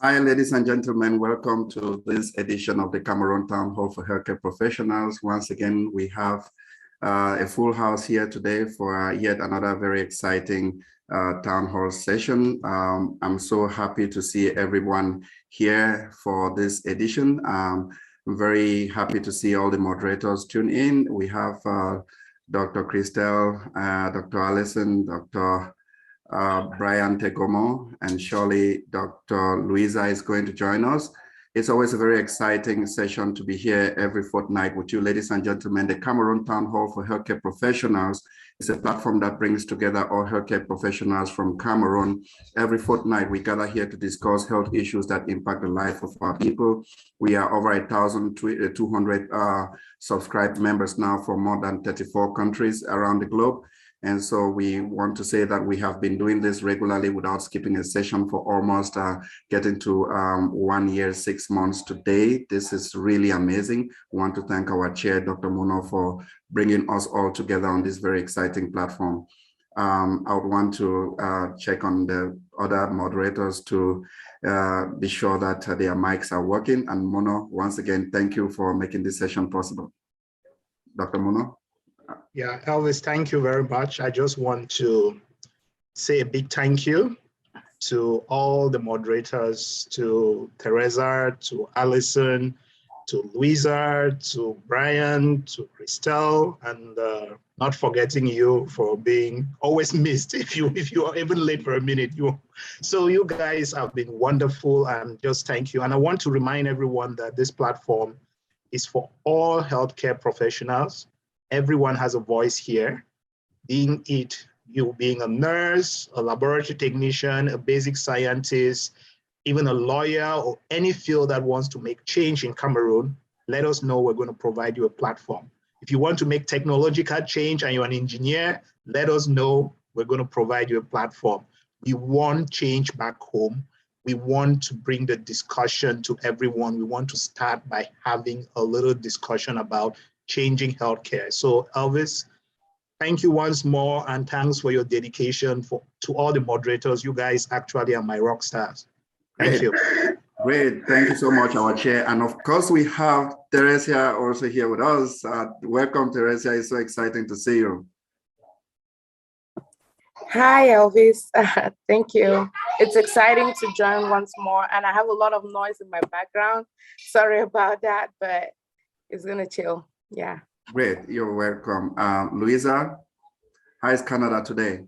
Hi, ladies and gentlemen. Welcome to this edition of the Cameroon Town Hall for Healthcare Professionals. Once again, we have a full house here today for yet another very exciting town hall session. I'm so happy to see everyone here for this edition. I'm very happy to see all the moderators tune in. We have Dr. Christelle, Dr. Allison, Dr. Brian Tegomo, and surely Dr. Louisa is going to join us. It's always a very exciting session to be here every fortnight with you, ladies and gentlemen. The Cameroon Town Hall for Healthcare Professionals is a platform that brings together all healthcare professionals from Cameroon. Every fortnight, we gather here to discuss health issues that impact the life of our people. We are over 1,200 subscribed members now from more than 34 countries around the globe. And so we want to say that we have been doing this regularly without skipping a session for almost getting to 1 year, 6 months today. This is really amazing. We want to thank our chair, Dr. Muno, for bringing us all together on this very exciting platform. I would want to check on the other moderators to be sure that their mics are working. And Muno, once again, thank you for making this session possible. Dr. Muno? Yeah, Elvis, thank you very much. I just want to say a big thank you to all the moderators, to Teresa, to Allison, to Louisa, to Brian, to Christelle, and not forgetting you for being always missed. If you are even late for a minute, so you guys have been wonderful, and just thank you. And I want to remind everyone that this platform is for all healthcare professionals. Everyone has a voice here, being you being a nurse, a laboratory technician, a basic scientist, even a lawyer, or any field that wants to make change in Cameroon. Let us know. We're going to provide you a platform. If you want to make technological change and you're an engineer, let us know. We're going to provide you a platform. We want change back home. We want to bring the discussion to everyone. We want to start by having a little discussion about changing healthcare. So Elvis, thank you once more, and thanks for your dedication to all the moderators. You guys actually are my rock stars. Thank you. Great, thank you so much, our chair. And of course, we have Teresa also here with us. Welcome, Teresa. It's so exciting to see you. Hi, Elvis. Thank you. It's exciting to join once more, and I have a lot of noise in my background. Sorry about that, but it's gonna chill. Yeah. Great, you're welcome. Louisa, how is Canada today?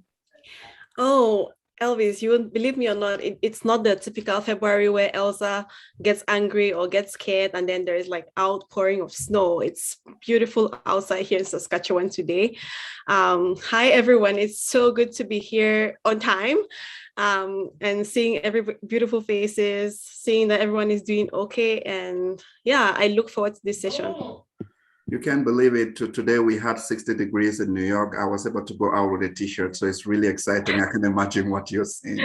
Oh, Elvis, you wouldn't believe me or not, it's not the typical February where Elsa gets angry or gets scared and then there is like outpouring of snow. It's beautiful outside here in Saskatchewan today. Hi, everyone. It's so good to be here on time and seeing every beautiful faces, seeing that everyone is doing okay. And yeah, I look forward to this session. You can't believe it. Today we had 60 degrees in New York. I was able to go out with a t-shirt, so it's really exciting. I can imagine what you're saying.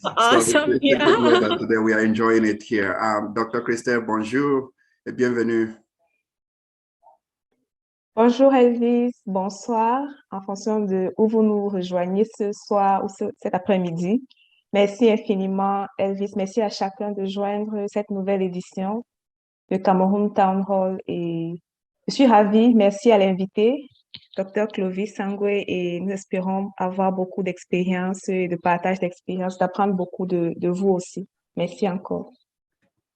Awesome. So yeah. Today we are enjoying it here. Dr. Christelle, bonjour et bienvenue. Bonjour Elvis, bonsoir, en fonction de où vous nous rejoignez ce soir ou cet après-midi. Merci infiniment Elvis, merci à chacun de joindre cette nouvelle édition de Cameroon Town Hall et je suis ravie, merci à l'invité, Dr. Clovis Sangwe, et nous espérons avoir beaucoup d'expérience et de partage d'expérience, d'apprendre beaucoup de vous aussi. Merci encore.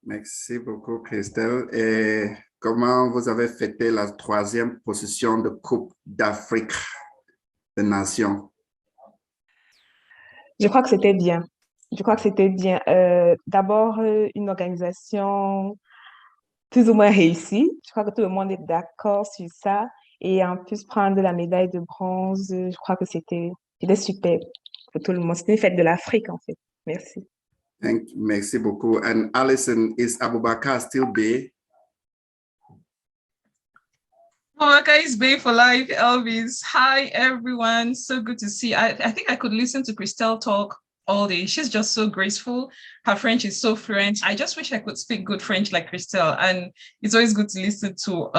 Merci beaucoup, Christelle. Et comment vous avez fêté la 3e position de Coupe d'Afrique des Nations? Je crois que c'était bien. D'abord, une organisation plus ou moins réussi. Je crois que tout le monde est d'accord sur ça. Et en plus, prendre la médaille de bronze, je crois que c'était super pour tout le monde. C'était une fête de l'Afrique, en fait. Merci. Merci beaucoup. And Alison, is Abubakar still Bay? Abubakar is Bay for life, Elvis. Hi, everyone. So good to see. I think I could listen to Christelle talk all day. She's just so graceful. Her French is so fluent. I just wish I could speak good French like Christelle. And it's always good to listen to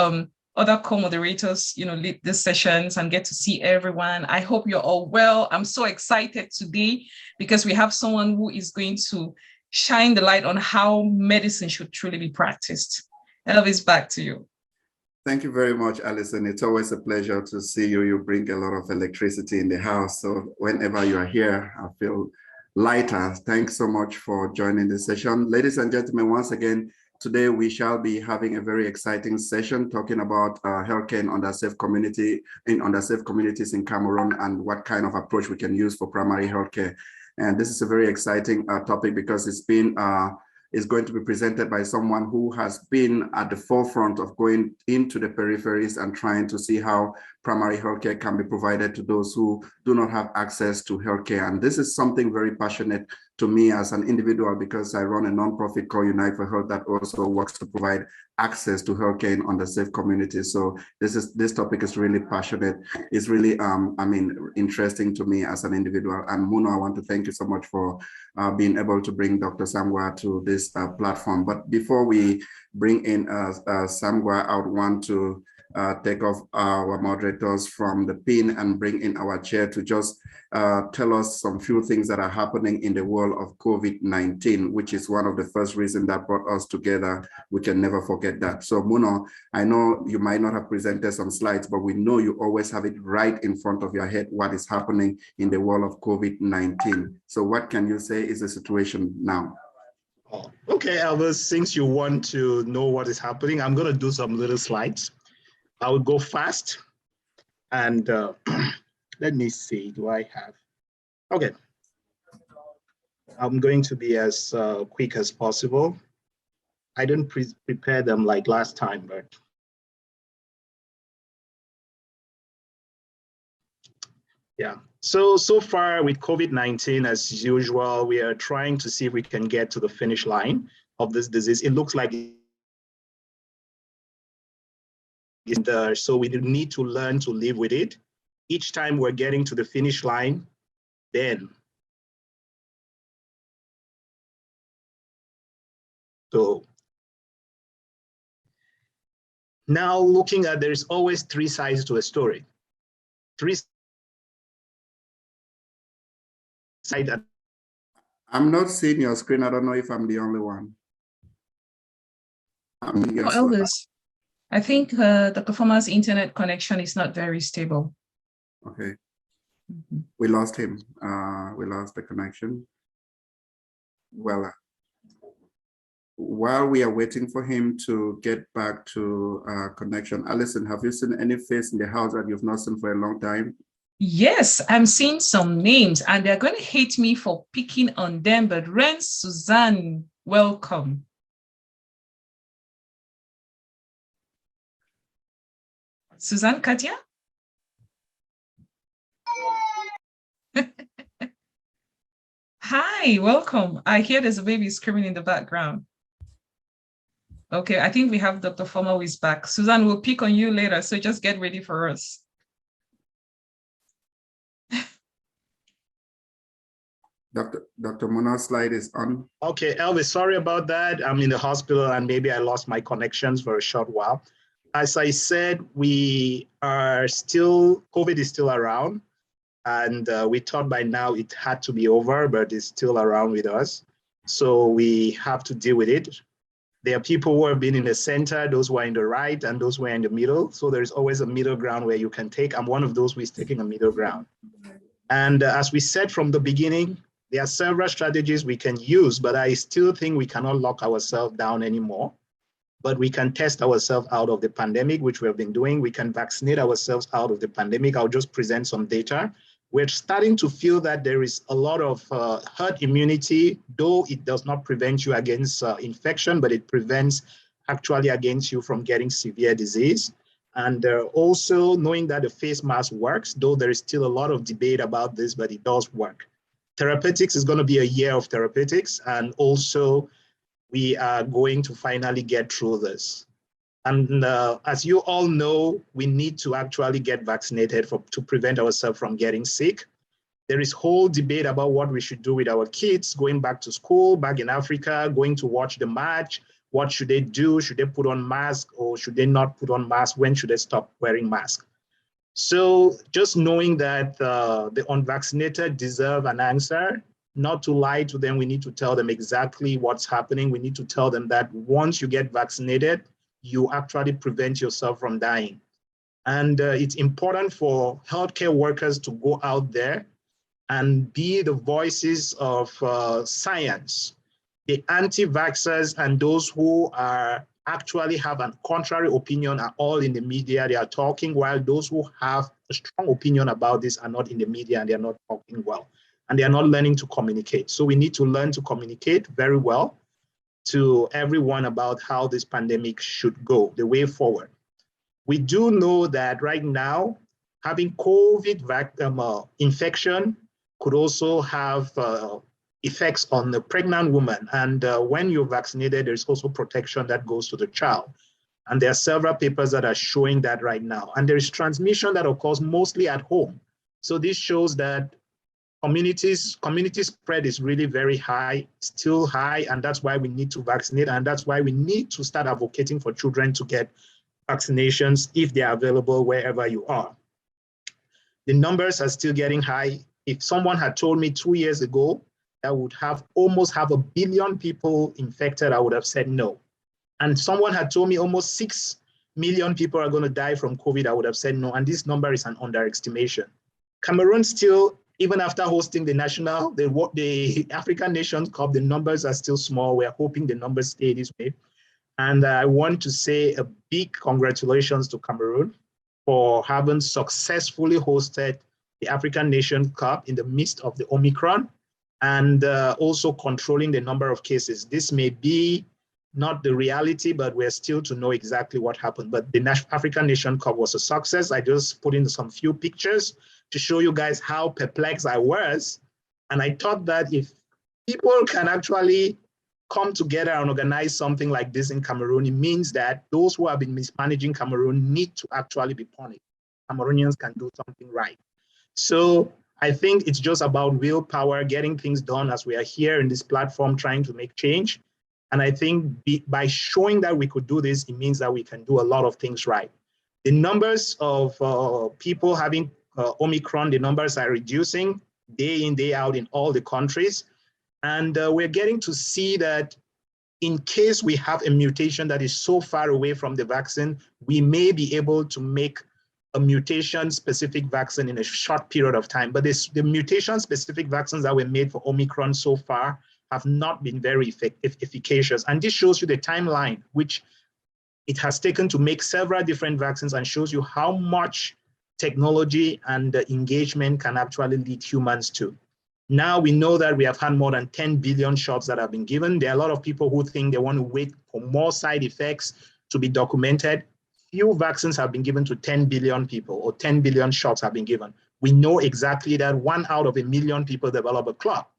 other co-moderators, lead these sessions and get to see everyone. I hope you're all well. I'm so excited today because we have someone who is going to shine the light on how medicine should truly be practiced. Elvis, back to you. Thank you very much, Alison. It's always a pleasure to see you. You bring a lot of electricity in the house. So whenever you are here, I feel lighter. Thanks so much for joining the session. Ladies and gentlemen, once again, today we shall be having a very exciting session talking about healthcare in underserved communities in Cameroon and what kind of approach we can use for primary healthcare. And this is a very exciting topic because is going to be presented by someone who has been at the forefront of going into the peripheries and trying to see how primary healthcare can be provided to those who do not have access to healthcare. And this is something very passionate to me as an individual because I run a nonprofit called Unite for Health that also works to provide access to healthcare in underserved communities. So this topic is really passionate. It's really, interesting to me as an individual. And Muno, I want to thank you so much for being able to bring Dr. Sangwa to this platform. But before we bring in Sangwa, I would want to take off our moderators from the pin and bring in our chair to just tell us some few things that are happening in the world of COVID-19, which is one of the first reasons that brought us together. We can never forget that. So Muno, I know you might not have presented some slides, but we know you always have it right in front of your head, what is happening in the world of COVID-19. So what can you say is the situation now? Oh, okay, Elvis, since you want to know what is happening, I'm going to do some little slides. I will go fast and let me see, do I have? Okay. I'm going to be as quick as possible. I didn't prepare them like last time, but yeah. So far with COVID-19, as usual, we are trying to see if we can get to the finish line of this disease. It looks like so we need to learn to live with it. Each time we're getting to the finish line, then. So now looking at, there's always three sides to a story. Three sides. I'm not seeing your screen. I don't know if I'm the only one. No, Elvis. I think Dr. Former's internet connection is not very stable. Okay. We lost him. We lost the connection. Well, while we are waiting for him to get back to connection, Alison, have you seen any face in the house that you've not seen for a long time? Yes, I'm seeing some names and they're going to hate me for picking on them, but Ren Suzanne, welcome. Suzanne Katia? Hi, welcome. I hear there's a baby screaming in the background. Okay, I think we have Dr. Former who is back. Suzanne, we'll pick on you later, so just get ready for us. Dr. Muno's slide is on. Okay, Elvis, sorry about that. I'm in the hospital and maybe I lost my connections for a short while. As I said, we are still, COVID is still around, and we thought by now it had to be over, but it's still around with us. So we have to deal with it. There are people who have been in the center, those who are in the right, and those who are in the middle. So there's always a middle ground where you can take. I'm one of those who is taking a middle ground. And as we said from the beginning, there are several strategies we can use, but I still think we cannot lock ourselves down anymore. But we can test ourselves out of the pandemic, which we have been doing. We can vaccinate ourselves out of the pandemic. I'll just present some data. We're starting to feel that there is a lot of herd immunity, though it does not prevent you against infection, but it prevents actually against you from getting severe disease. And also knowing that the face mask works, though there is still a lot of debate about this, but it does work. Therapeutics is going to be a year of therapeutics, and also we are going to finally get through this. And as you all know, we need to actually get vaccinated to prevent ourselves from getting sick. There is whole debate about what we should do with our kids going back to school, back in Africa, going to watch the match. What should they do? Should they put on masks or should they not put on masks? When should they stop wearing masks? So just knowing that the unvaccinated deserve an answer not to lie to them. We need to tell them exactly what's happening. We need to tell them that once you get vaccinated, you actually prevent yourself from dying. And it's important for healthcare workers to go out there and be the voices of science. The anti-vaxxers and those who are actually have a contrary opinion are all in the media. They are talking, while those who have a strong opinion about this are not in the media and they are not talking well. And they are not learning to communicate. So we need to learn to communicate very well to everyone about how this pandemic should go, the way forward. We do know that right now, having COVID infection could also have effects on the pregnant woman. And when you're vaccinated, there's also protection that goes to the child. And there are several papers that are showing that right now. And there is transmission that occurs mostly at home. So this shows that community spread is really very high, still high, and that's why we need to vaccinate. And that's why we need to start advocating for children to get vaccinations if they are available wherever you are. The numbers are still getting high. If someone had told me 2 years ago that would have almost 500 million people infected, I would have said no. And someone had told me almost 6 million people are going to die from COVID, I would have said no. And this number is an underestimation. Cameroon still, even after hosting the African Nations Cup, the numbers are still small. We're hoping the numbers stay this way. And I want to say a big congratulations to Cameroon for having successfully hosted the African Nations Cup in the midst of the Omicron and also controlling the number of cases. This may be not the reality, but we're still to know exactly what happened. But the African Nations Cup was a success. I just put in some few pictures to show you guys how perplexed I was. And I thought that if people can actually come together and organize something like this in Cameroon, it means that those who have been mismanaging Cameroon need to actually be punished. Cameroonians can do something right. So I think it's just about willpower, getting things done as we are here in this platform trying to make change. And I think by showing that we could do this, it means that we can do a lot of things right. The numbers of people having Omicron, the numbers are reducing day in, day out in all the countries. And we're getting to see that in case we have a mutation that is so far away from the vaccine, we may be able to make a mutation-specific vaccine in a short period of time. But the mutation-specific vaccines that were made for Omicron so far have not been very efficacious. And this shows you the timeline, which it has taken to make several different vaccines, and shows you how much technology and engagement can actually lead humans to. Now we know that we have had more than 10 billion shots that have been given. There are a lot of people who think they want to wait for more side effects to be documented. Few vaccines have been given to 10 billion people, or 10 billion shots have been given. We know exactly that 1 out of 1 million people develop a clot,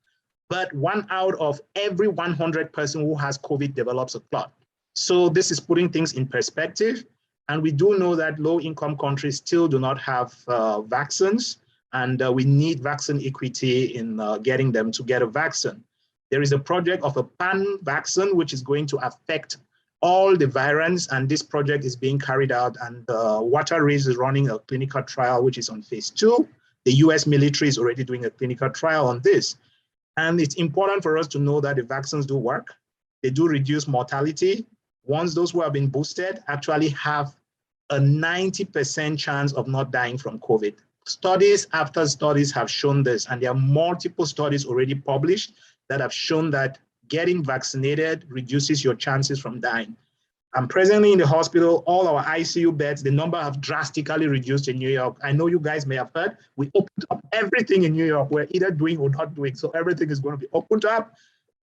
but 1 out of every 100 person who has COVID develops a clot. So this is putting things in perspective. And we do know that low-income countries still do not have vaccines. And we need vaccine equity in getting them to get a vaccine. There is a project of a pan-vaccine, which is going to affect all the variants, and this project is being carried out, and Waterrees is running a clinical trial, which is on phase 2. The US military is already doing a clinical trial on this. And it's important for us to know that the vaccines do work. They do reduce mortality. Once those who have been boosted actually have a 90% chance of not dying from COVID. Studies after studies have shown this, and there are multiple studies already published that have shown that getting vaccinated reduces your chances from dying. I'm presently in the hospital. All our ICU beds, the number have drastically reduced in New York. I know you guys may have heard, we opened up everything in New York. We're either doing or not doing. So everything is going to be opened up.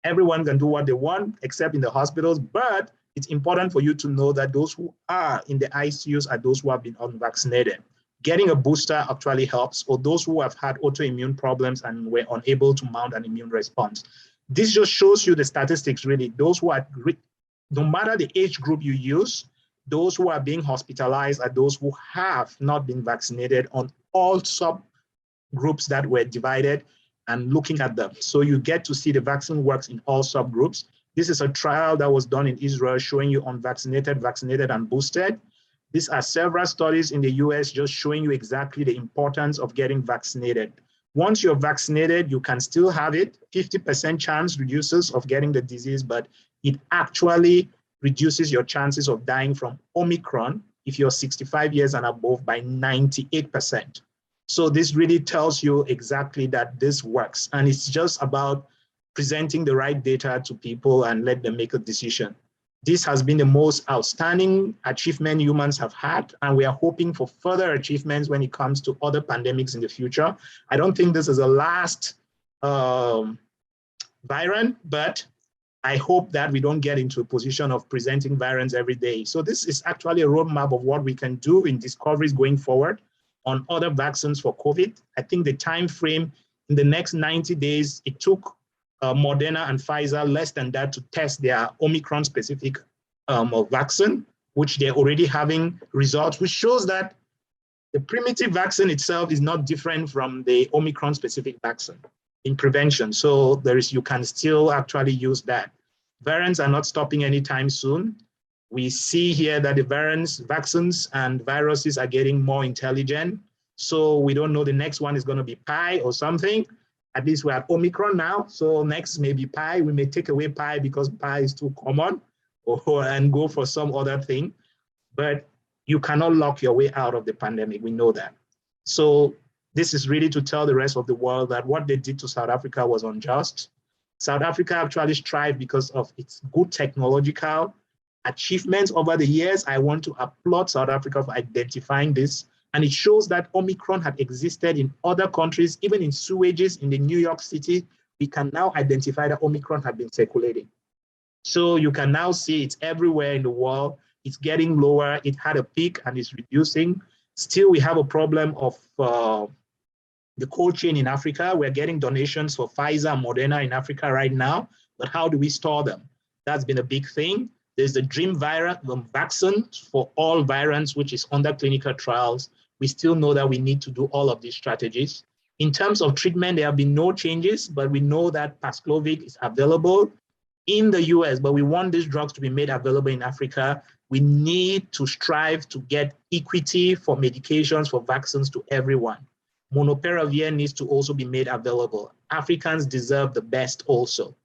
Everyone can do what they want, except in the hospitals. But it's important for you to know that those who are in the ICUs are those who have been unvaccinated. Getting a booster actually helps for those who have had autoimmune problems and were unable to mount an immune response. This just shows you the statistics, really. Those who are, no matter the age group you use, those who are being hospitalized are those who have not been vaccinated on all subgroups that were divided and looking at them. So you get to see the vaccine works in all subgroups. This is a trial that was done in Israel showing you unvaccinated, vaccinated, and boosted. These are several studies in the US just showing you exactly the importance of getting vaccinated. Once you're vaccinated, you can still have it. 50% chance reduces of getting the disease, but it actually reduces your chances of dying from Omicron if you're 65 years and above by 98%. So this really tells you exactly that this works. And it's just about presenting the right data to people and let them make a decision. This has been the most outstanding achievement humans have had, and we are hoping for further achievements when it comes to other pandemics in the future. I don't think this is the last variant, but I hope that we don't get into a position of presenting variants every day. So this is actually a roadmap of what we can do in discoveries going forward on other vaccines for COVID. I think the time frame in the next 90 days, it took Moderna and Pfizer less than that to test their Omicron-specific vaccine, which they're already having results, which shows that the primitive vaccine itself is not different from the Omicron-specific vaccine in prevention. So you can still actually use that. Variants are not stopping anytime soon. We see here that the variants, vaccines and viruses are getting more intelligent. So we don't know the next one is going to be Pi or something. At least we're at Omicron now. So next may be Pi. We may take away Pi because Pi is too common and go for some other thing. But you cannot lock your way out of the pandemic. We know that. So this is really to tell the rest of the world that what they did to South Africa was unjust. South Africa actually strived because of its good technological achievements over the years. I want to applaud South Africa for identifying this. And it shows that Omicron had existed in other countries, even in sewages in the New York City. We can now identify that Omicron had been circulating. So you can now see it's everywhere in the world. It's getting lower. It had a peak and it's reducing. Still, we have a problem of the cold chain in Africa. We're getting donations for Pfizer and Moderna in Africa right now, but how do we store them? That's been a big thing. There's the DREAM vaccine for all variants, which is under clinical trials. We still know that we need to do all of these strategies. In terms of treatment, there have been no changes, but we know that Paxlovid is available in the US, but we want these drugs to be made available in Africa. We need to strive to get equity for medications, for vaccines to everyone. Molnupiravir needs to also be made available. Africans deserve the best also.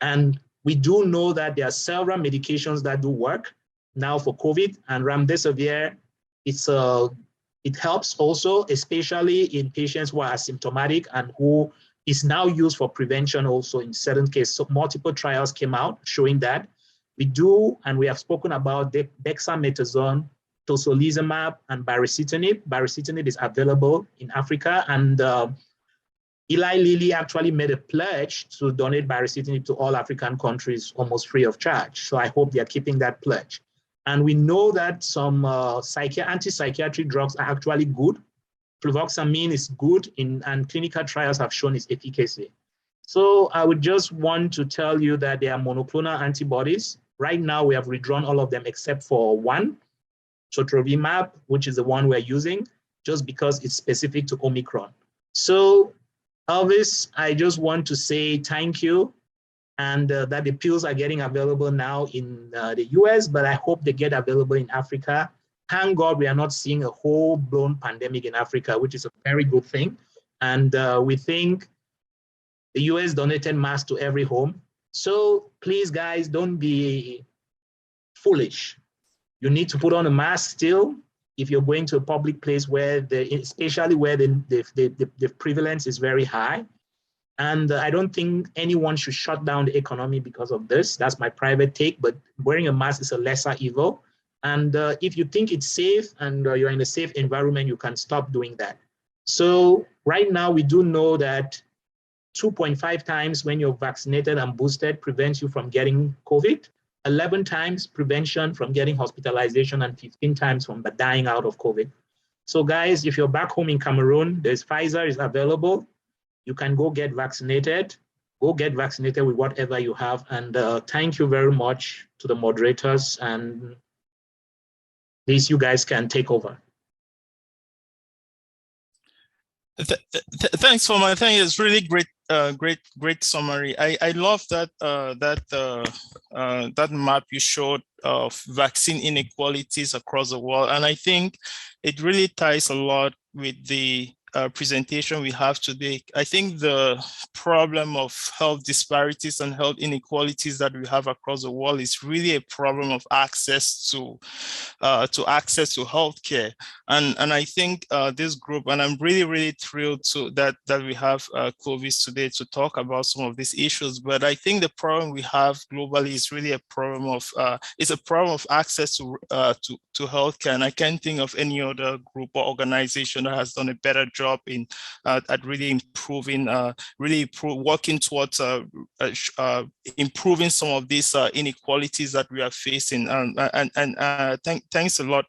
And we do know that there are several medications that do work now for COVID, and remdesivir, it helps also, especially in patients who are asymptomatic and who is now used for prevention also in certain cases. So multiple trials came out showing that. We do, and we have spoken about dexamethasone, tocilizumab, and baricitinib. Baricitinib is available in Africa, and Eli Lilly actually made a pledge to donate baricitinib to all African countries almost free of charge. So I hope they're keeping that pledge. And we know that some anti-psychiatric drugs are actually good. Fluvoxamine is good, and clinical trials have shown its efficacy. So I would just want to tell you that they are monoclonal antibodies. Right now, we have withdrawn all of them except for one, sotrovimab, which is the one we're using, just because it's specific to Omicron. So Elvis, I just want to say thank you, and that the pills are getting available now in the US, but I hope they get available in Africa. Thank God we are not seeing a whole-blown pandemic in Africa, which is a very good thing. And we think the US donated masks to every home. So please, guys, don't be foolish. You need to put on a mask still if you're going to a public place where, especially where the prevalence is very high. And I don't think anyone should shut down the economy because of this. That's my private take, but wearing a mask is a lesser evil. And if you think it's safe and you're in a safe environment, you can stop doing that. So right now, we do know that 2.5 times when you're vaccinated and boosted prevents you from getting COVID, 11 times prevention from getting hospitalization, and 15 times from dying out of COVID. So guys, if you're back home in Cameroon, there's Pfizer is available. You can go get vaccinated. Go get vaccinated with whatever you have. And thank you very much to the moderators. And please, you guys can take over. Thanks for my thing. It's really great, great summary. I love that that map you showed of vaccine inequalities across the world, and I think it really ties a lot with the presentation we have today. I think the problem of health disparities and health inequalities that we have across the world is really a problem of access to healthcare. And I think this group, and I'm really thrilled that we have Clovis today to talk about some of these issues. But I think the problem we have globally is really a problem of access to healthcare. And I can't think of any other group or organization that has done a better job in at really improving, working towards improving some of these inequalities that we are facing. Thanks a lot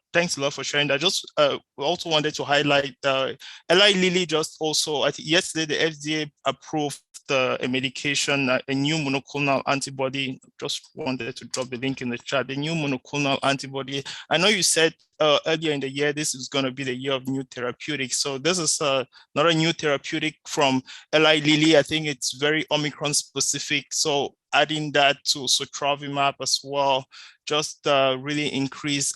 for sharing that. Just also wanted to highlight Eli Lilly just also, I think yesterday the FDA approved a medication, a new monoclonal antibody. Just wanted to drop the link in the chat. The new monoclonal antibody. I know you said earlier in the year this is going to be the year of new therapeutics. So this is not a new therapeutic from Eli Lilly. I think it's very Omicron specific. So adding that to sotrovimab as well, just really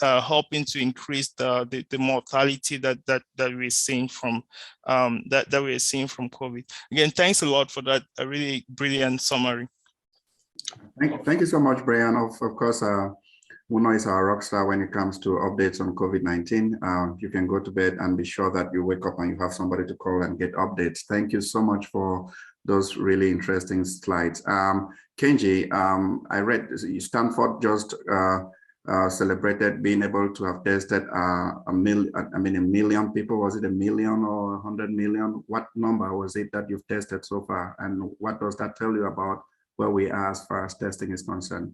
helping to increase the mortality that we're seeing from COVID. Again, thanks a lot for that. A really brilliant summary. Thank you so much, Brian. Of course, Uno is our rock star when it comes to updates on COVID-19. You can go to bed and be sure that you wake up and you have somebody to call and get updates. Thank you so much for those really interesting slides. Kenji, I read Stanford just celebrated being able to have tested a million people. Was it a million or 100 million? What number was it that you've tested so far? And what does that tell you about where we are as far as testing is concerned?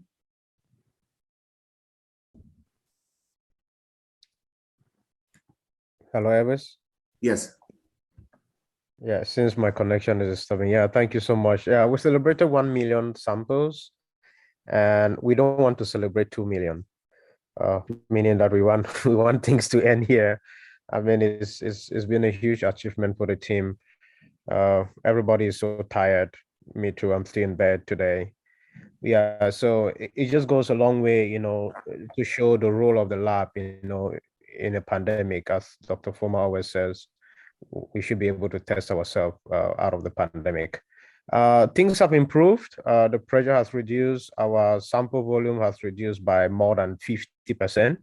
Hello, Elvis? Yes. Yeah, since my connection is stopping. Yeah, thank you so much. Yeah, we celebrated 1 million samples, and we don't want to celebrate 2 million, meaning that we want things to end here. I mean, it's been a huge achievement for the team. Everybody is so tired. Me too. I'm still in bed today. Yeah, so it just goes a long way, to show the role of the lab, in a pandemic. As Dr. Foma always says, we should be able to test ourselves out of the pandemic. Things have improved. The pressure has reduced. Our sample volume has reduced by more than 50%,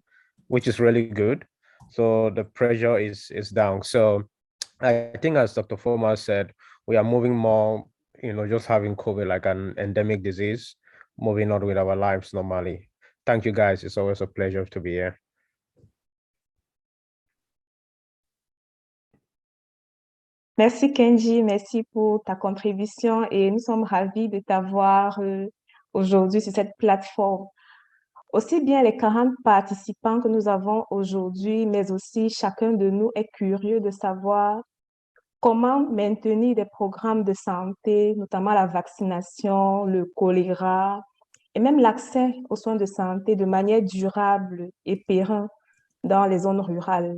which is really good. So the pressure is down. So I think, as Dr. Foma said, we are moving more, just having COVID like an endemic disease, moving on with our lives normally. Thank you, guys. It's always a pleasure to be here. Merci Kenji, merci pour ta contribution et nous sommes ravis de t'avoir aujourd'hui sur cette plateforme. Aussi bien les 40 participants que nous avons aujourd'hui, mais aussi chacun de nous est curieux de savoir comment maintenir des programmes de santé, notamment la vaccination, le choléra et même l'accès aux soins de santé de manière durable et pérenne dans les zones rurales.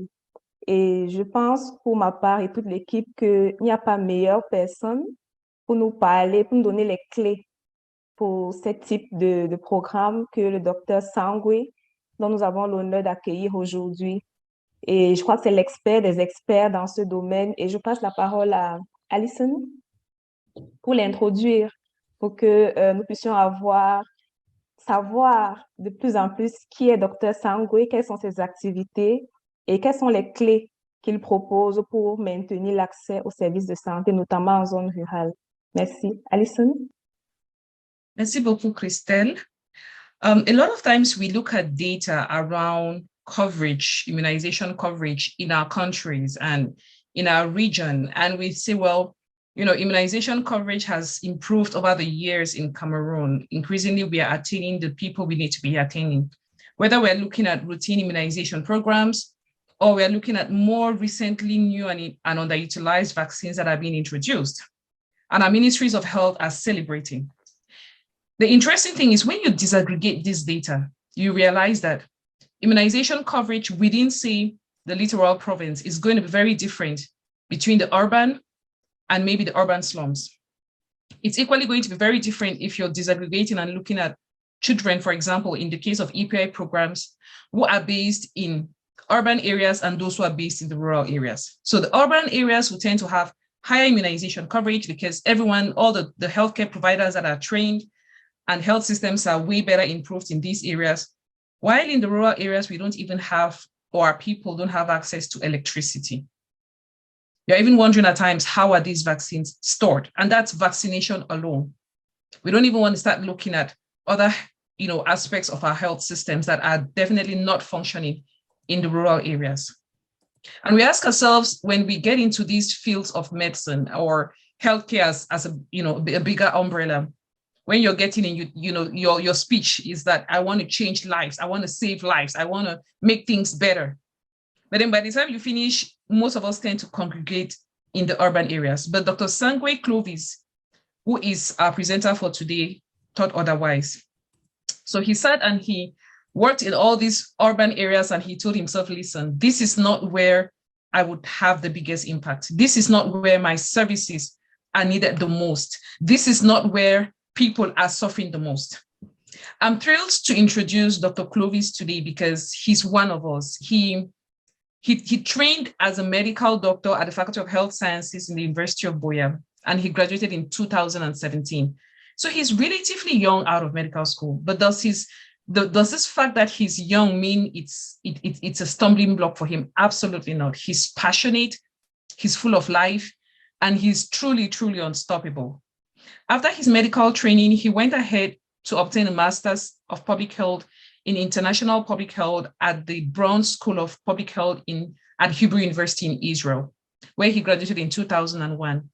Et je pense, pour ma part et toute l'équipe, qu'il n'y a pas meilleure personne pour nous parler, pour nous donner les clés pour ce type de programme que le docteur Sangwe, dont nous avons l'honneur d'accueillir aujourd'hui. Et je crois que c'est l'expert des experts dans ce domaine. Et je passe la parole à Alison pour l'introduire, pour que nous puissions savoir de plus en plus qui est docteur Sangwe, quelles sont ses activités, et quelles sont les clés qu'il propose pour maintenir l'accès aux services de santé, notamment en zone rurale. Merci. Alison? Merci beaucoup, Christelle. A lot of times we look at data around coverage, immunization coverage in our countries and in our region, and we say, well, immunization coverage has improved over the years in Cameroon. Increasingly, we are attaining the people we need to be attaining, whether we're looking at routine immunization programs, or we're looking at more recently new and underutilized vaccines that are being introduced. And our ministries of health are celebrating. The interesting thing is when you disaggregate this data, you realize that immunization coverage within, say, the littoral province is going to be very different between the urban and maybe the urban slums. It's equally going to be very different if you're disaggregating and looking at children, for example, in the case of EPI programs, who are based in urban areas and those who are based in the rural areas. So the urban areas will tend to have higher immunization coverage because everyone, all the healthcare providers that are trained and health systems are way better improved in these areas. While in the rural areas, we don't even have, or our people don't have access to electricity. You're even wondering at times, how are these vaccines stored? And that's vaccination alone. We don't even want to start looking at other aspects of our health systems that are definitely not functioning in the rural areas. And we ask ourselves, when we get into these fields of medicine or healthcare as a bigger umbrella, when you're getting in, your speech is that I want to change lives, I want to save lives, I want to make things better. But then by the time you finish, most of us tend to congregate in the urban areas. But Dr. Sangwe Clovis, who is our presenter for today, thought otherwise. So he sat and he worked in all these urban areas and he told himself, listen, this is not where I would have the biggest impact. This is not where my services are needed the most. This is not where people are suffering the most. I'm thrilled to introduce Dr. Clovis today because he's one of us. He trained as a medical doctor at the Faculty of Health Sciences in the University of Boya, and he graduated in 2017. So he's relatively young out of medical school, but does this fact that he's young mean it's a stumbling block for him? Absolutely not. He's passionate, he's full of life, and he's truly, truly unstoppable. After his medical training, he went ahead to obtain a Master's of Public Health in International Public Health at the Brown School of Public Health at Hebrew University in Israel, where he graduated in 2001.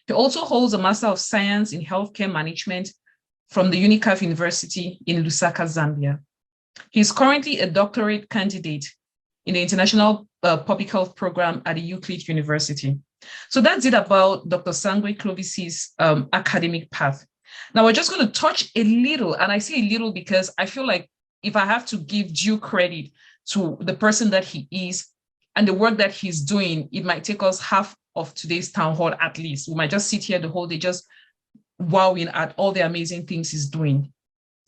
He also holds a Master of Science in Healthcare Management from the UNICAF University in Lusaka, Zambia. He is currently a doctorate candidate in the International Public Health Program at the Euclid University. So that's it about Dr. Sangwe Clovis's academic path. Now we're just going to touch a little, and I say a little because I feel like if I have to give due credit to the person that he is and the work that he's doing, it might take us half of today's town hall at least. We might just sit here the whole day just wowing at all the amazing things he's doing.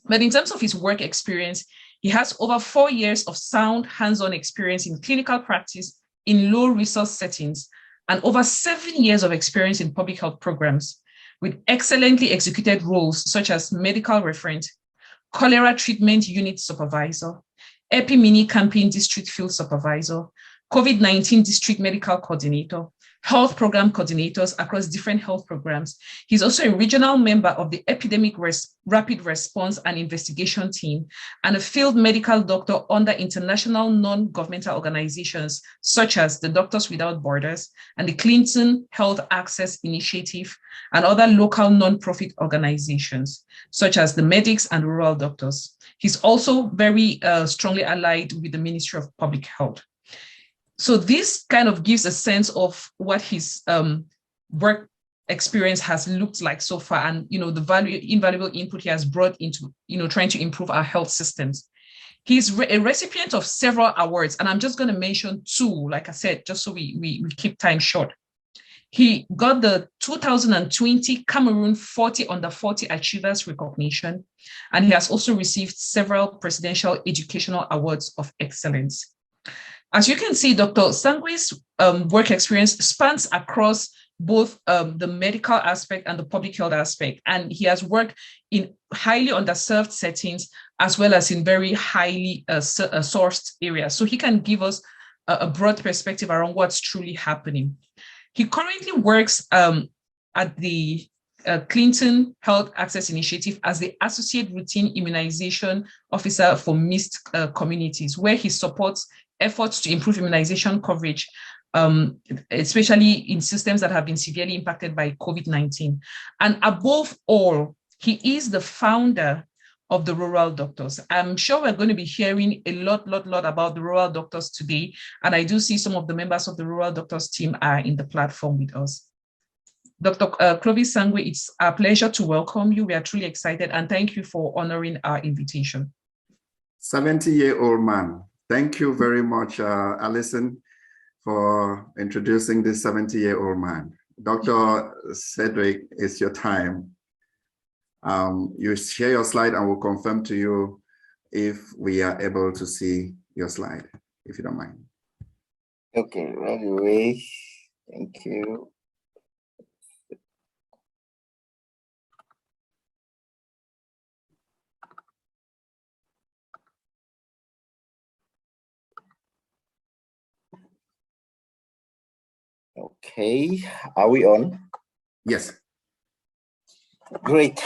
But in terms of his work experience, he has over 4 years of sound hands-on experience in clinical practice in low resource settings and over 7 years of experience in public health programs with excellently executed roles such as medical referent, cholera treatment unit supervisor, Epi-Mini campaign district field supervisor, COVID-19 district medical coordinator, health program coordinators across different health programs. He's also a regional member of the Epidemic Rapid Response and Investigation Team and a field medical doctor under international non-governmental organizations such as the Doctors Without Borders and the Clinton Health Access Initiative and other local non-profit organizations such as the Medics and Rural Doctors. He's also very strongly allied with the Ministry of Public Health. So this kind of gives a sense of what his work experience has looked like so far, and the invaluable input he has brought into trying to improve our health systems. He's a recipient of several awards, and I'm just going to mention two, like I said, just so we keep time short. He got the 2020 Cameroon 40 Under 40 Achievers Recognition, and he has also received several Presidential Educational Awards of Excellence. As you can see, Dr. Sangwe's work experience spans across both the medical aspect and the public health aspect, and he has worked in highly underserved settings as well as in very highly sourced areas. So he can give us a broad perspective around what's truly happening. He currently works at the Clinton Health Access Initiative as the Associate Routine Immunization Officer for mixed communities, where he supports efforts to improve immunization coverage, especially in systems that have been severely impacted by COVID-19. And above all, he is the founder of the Rural Doctors. I'm sure we're going to be hearing a lot about the Rural Doctors today. And I do see some of the members of the Rural Doctors team are in the platform with us. Dr. Clovis Sangwe, it's our pleasure to welcome you. We are truly excited, and thank you for honoring our invitation. 70-year-old man. Thank you very much, Alison, for introducing this 70-year-old man. Dr. Cedric, it's your time. You share your slide and we'll confirm to you if we are able to see your slide. if you don't mind. Okay, right away. Thank you. Okay, are we on? Yes. Great.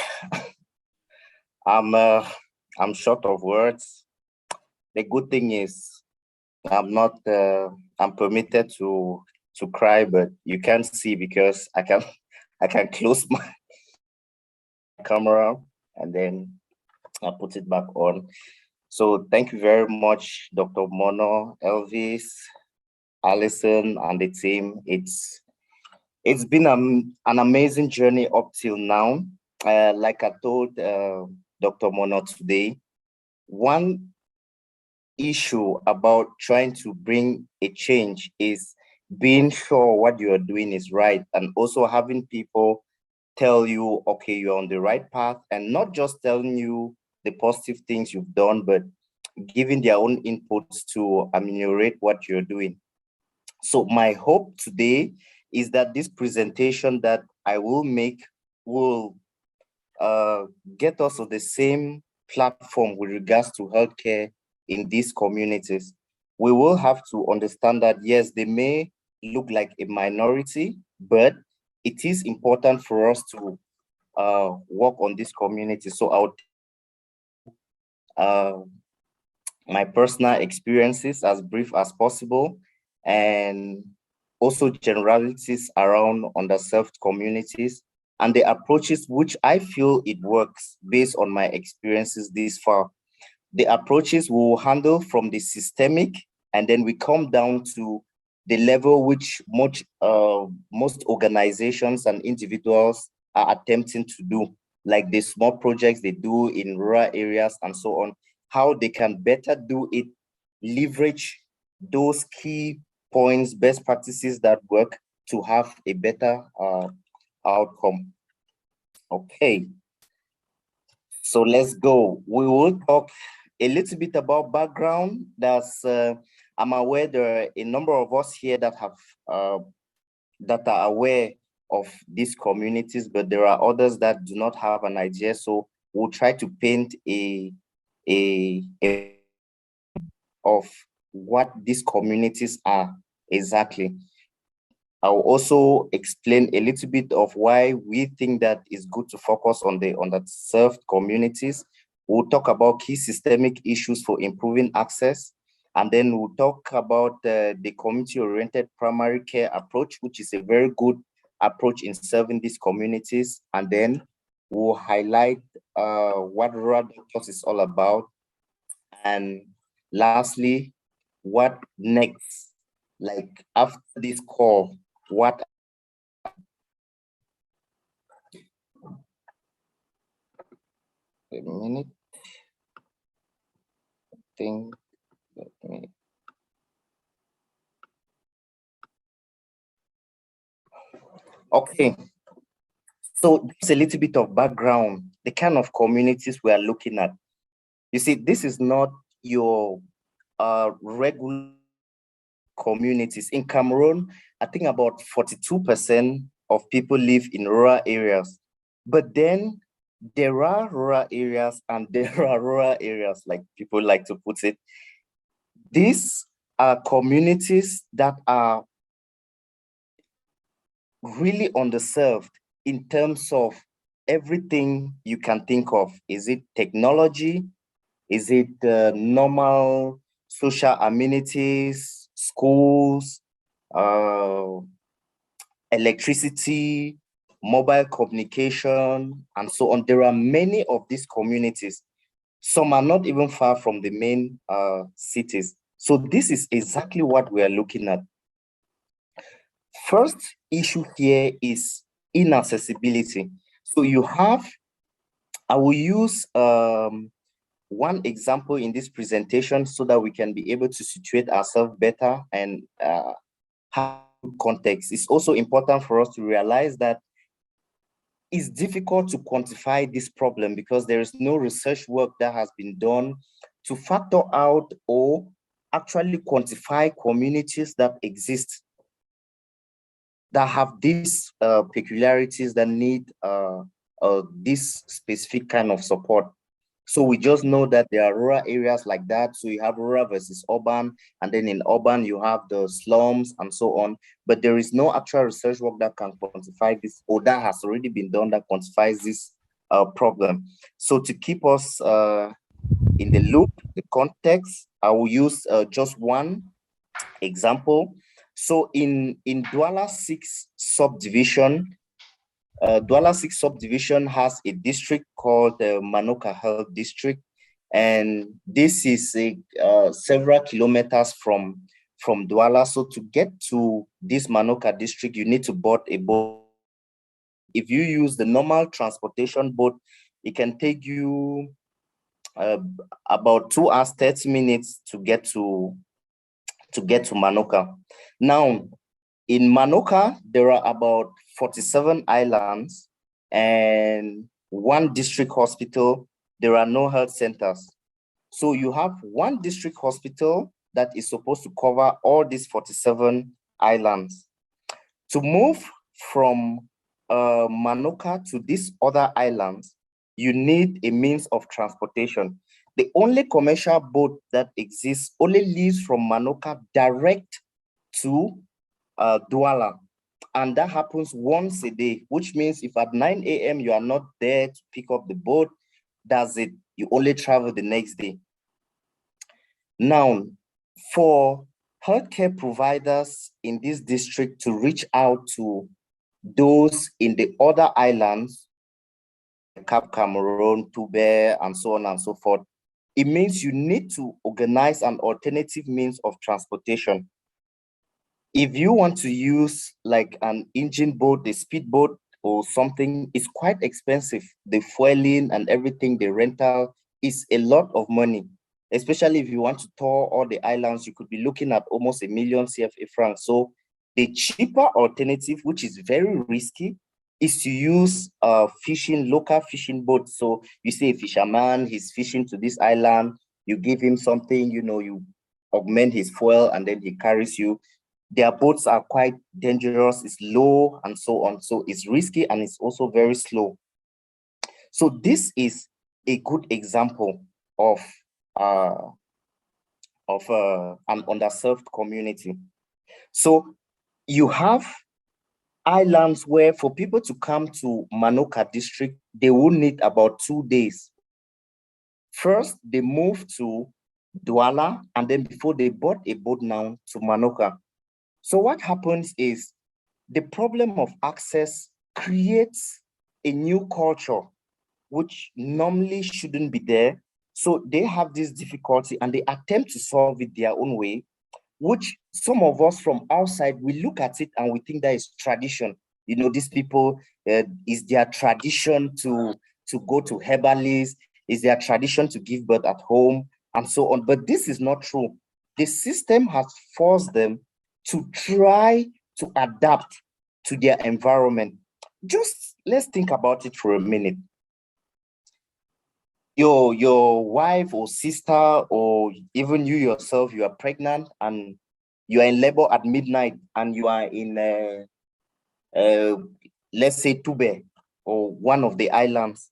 I'm short of words. The good thing is I'm permitted to cry, but you can't see because I can close my camera and then I put it back on. So thank you very much, Dr. Mono, Elvis, Allison, and the team. It's been an amazing journey up till now. Like I told Dr. Mono today, one issue about trying to bring a change is being sure what you are doing is right, and also having people tell you, okay, you're on the right path, and not just telling you the positive things you've done, but giving their own inputs to ameliorate what you're doing. So my hope today is that this presentation that I will make will get us on the same platform with regards to healthcare in these communities. We will have to understand that, yes, they may look like a minority, but it is important for us to work on this community. So I'll my personal experiences as brief as possible, and also generalities around underserved communities and the approaches which I feel it works based on my experiences this far. The approaches will handle from the systemic, and then we come down to the level which most organizations and individuals are attempting to do, like the small projects they do in rural areas and so on, how they can better do it, leverage those key points, best practices that work to have a better outcome. Okay, so let's go. We will talk a little bit about background. I'm aware there are a number of us here that have that are aware of these communities, but there are others that do not have an idea. So we'll try to paint a of what these communities are exactly. I'll also explain a little bit of why we think that it's good to focus on the underserved communities. We'll talk about key systemic issues for improving access. And then we'll talk about the community-oriented primary care approach, which is a very good approach in serving these communities. And then we'll highlight what rural doctors is all about. And lastly, what next? Like after this call, what a minute thing, let me okay, so just a little bit of background, the kind of communities we are looking at. You see, this is not your regular communities. In Cameroon, I think about 42% of people live in rural areas, but then there are rural areas and there are rural areas, like people like to put it. These are communities that are really underserved in terms of everything you can think of. Is it technology? Is it normal social amenities, schools, electricity, mobile communication, and so on? There are many of these communities. Some are not even far from the main cities. So this is exactly what we are looking at. First issue here is inaccessibility. So you have, I will use one example in this presentation so that we can be able to situate ourselves better and have context. It's also important for us to realize that it's difficult to quantify this problem because there is no research work that has been done to factor out or actually quantify communities that exist that have these peculiarities that need this specific kind of support. So we just know that there are rural areas like that. So you have rural versus urban, and then in urban you have the slums and so on. But there is no actual research work that can quantify this, or that has already been done that quantifies this problem. So to keep us in the loop, the context, I will use just one example. So in Douala 6 subdivision, Douala 6 subdivision has a district called the Manoka Health District, and this is several kilometers from Douala. So to get to this Manoka district, you need to board a boat. If you use the normal transportation boat, it can take you about 2 hours 30 minutes to get to Manoka. Now, in Manoka, there are about 47 islands and 1 district hospital. There are no health centers. So you have 1 district hospital that is supposed to cover all these 47 islands. To move from Manoka to these other islands, you need a means of transportation. The only commercial boat that exists only leaves from Manoka direct to Douala, and that happens once a day, which means if at 9 a.m. you are not there to pick up the boat, that's it. You only travel the next day. Now, for healthcare providers in this district to reach out to those in the other islands, Cameroon, Tube, and so on and so forth, it means you need to organize an alternative means of transportation. If you want to use like an engine boat, a speedboat or something, it's quite expensive. The fueling and everything, the rental is a lot of money. Especially if you want to tour all the islands, you could be looking at almost 1 million CFA francs. So the cheaper alternative, which is very risky, is to use local fishing boats. So you see a fisherman, he's fishing to this island, you give him something, you augment his fuel, and then he carries you. Their boats are quite dangerous, it's low and so on. So it's risky and it's also very slow. So this is a good example of an underserved community. So you have islands where for people to come to Manoka district, they will need about 2 days. First, they move to Douala, and then before they board a boat now to Manoka. So what happens is the problem of access creates a new culture, which normally shouldn't be there. So they have this difficulty and they attempt to solve it their own way, which some of us from outside, we look at it and we think that is tradition. These people, is their tradition to go to herbalists, is their tradition to give birth at home, and so on. But this is not true. The system has forced them to try to adapt to their environment. Just let's think about it for a minute. Your wife or sister, or even you yourself, you are pregnant and you are in labor at midnight, and you are in let's say Tube or one of the islands,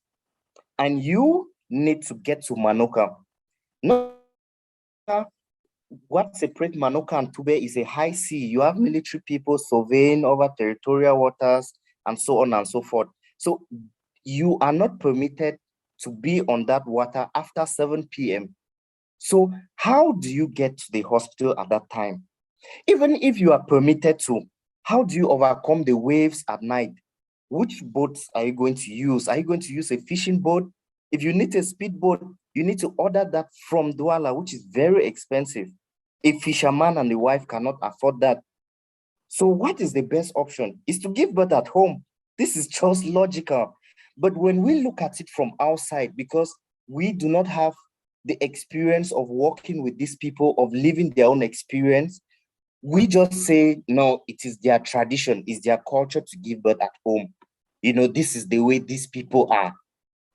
and you need to get to Manoka. Now, what separates Manoka and Tube is a high sea. You have military people surveying over territorial waters and so on and so forth. So you are not permitted to be on that water after 7 p.m. So how do you get to the hospital at that time? Even if you are permitted to, how do you overcome the waves at night? Which boats are you going to use? Are you going to use a fishing boat? If you need a speedboat, you need to order that from Douala, which is very expensive. A fisherman and the wife cannot afford that. So what is the best option? Is to give birth at home. This is just logical. But when we look at it from outside, because we do not have the experience of working with these people, of living their own experience, we just say, no, it is their tradition, it's their culture to give birth at home. This is the way these people are.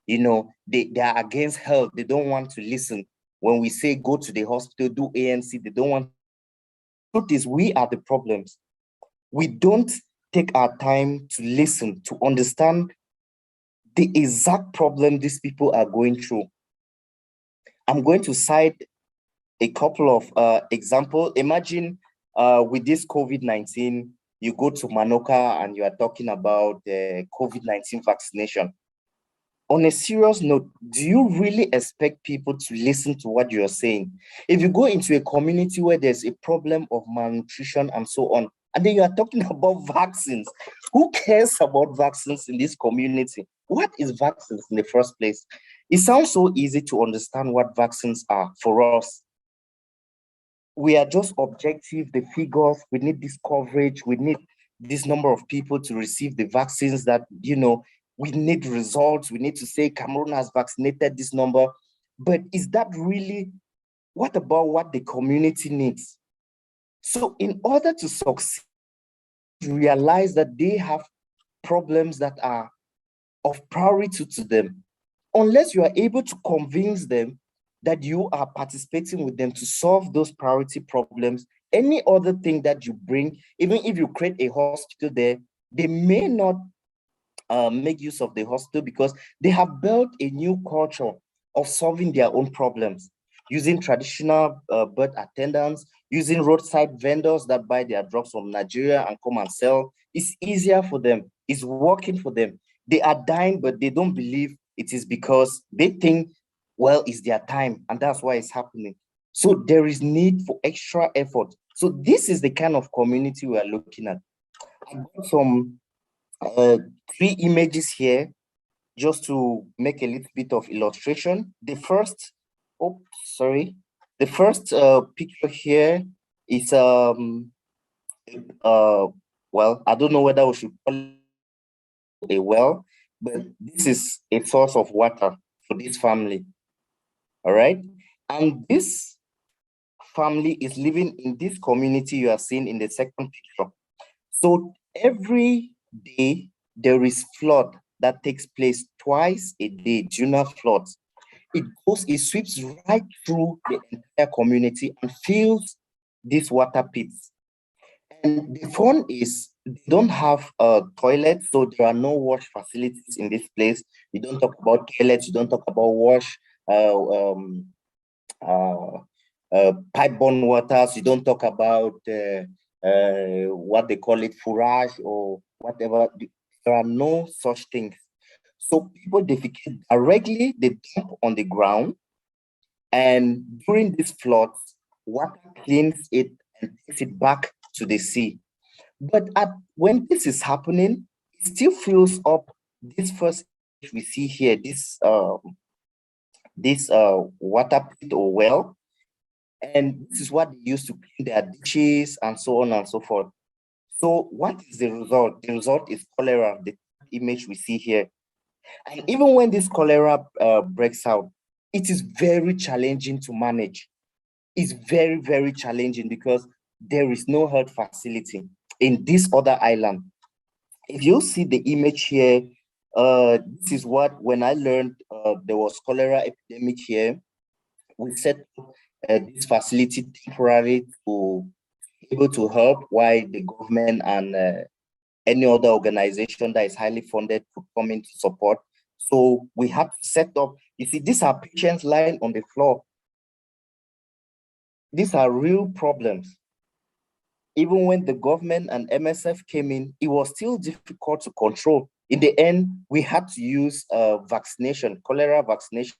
They are against health. They don't want to listen. when we say go to the hospital, do ANC, they don't want. Truth is, we are the problems. We don't take our time to listen, to understand the exact problem these people are going through. I'm going to cite a couple of examples. Imagine with this COVID-19, you go to Manoka and you are talking about the COVID-19 vaccination. On a serious note, do you really expect people to listen to what you're saying? If you go into a community where there's a problem of malnutrition and so on, and then you are talking about vaccines, who cares about vaccines in this community? What is vaccines in the first place? It sounds so easy to understand what vaccines are for us. We are just objective, the figures, we need this coverage, we need this number of people to receive the vaccines that, we need results. We need to say Cameroon has vaccinated this number. But is that really, what about what the community needs? So in order to succeed, realize that they have problems that are of priority to them. Unless you are able to convince them that you are participating with them to solve those priority problems, any other thing that you bring, even if you create a hospital there, they may not make use of the hospital because they have built a new culture of solving their own problems, using traditional birth attendants, using roadside vendors that buy their drugs from Nigeria and come and sell. It's easier for them. It's working for them. They are dying, but they don't believe it is because they think, well, it's their time, and that's why it's happening. So there is need for extra effort. So this is the kind of community we are looking at. I got some 3 images here just to make a little bit of illustration. The first, the first picture here is well, I don't know whether we should call it a well, but this is a source of water for this family. All right, and this family is living in this community you are seeing in the second picture. So every day there is flood that takes place twice a day, junior floods. It sweeps right through the entire community and fills these water pits. And the fun is they don't have toilets, so there are no wash facilities in this place. You don't talk about toilets, you don't talk about wash, pipe-borne waters, you don't talk about what they call it, fourage or whatever. There are no such things. So people defecate directly, they dump on the ground, and during these floods, water cleans it and takes it back to the sea. But when this is happening, it still fills up this first we see here, this water pit or well, and this is what they use to clean their dishes and so on and so forth. So what is the result? The result is cholera, the image we see here. And even when this cholera breaks out, it is very challenging to manage. It's very, very challenging because there is no health facility in this other island. If you see the image here, this is what, when I learned there was cholera epidemic here, we set up this facility temporarily to be able to help while the government and any other organization that is highly funded could come in to support. So we had to set up, you see, these are patients lying on the floor. These are real problems. Even when the government and MSF came in, it was still difficult to control. In the end, we had to use vaccination, cholera vaccination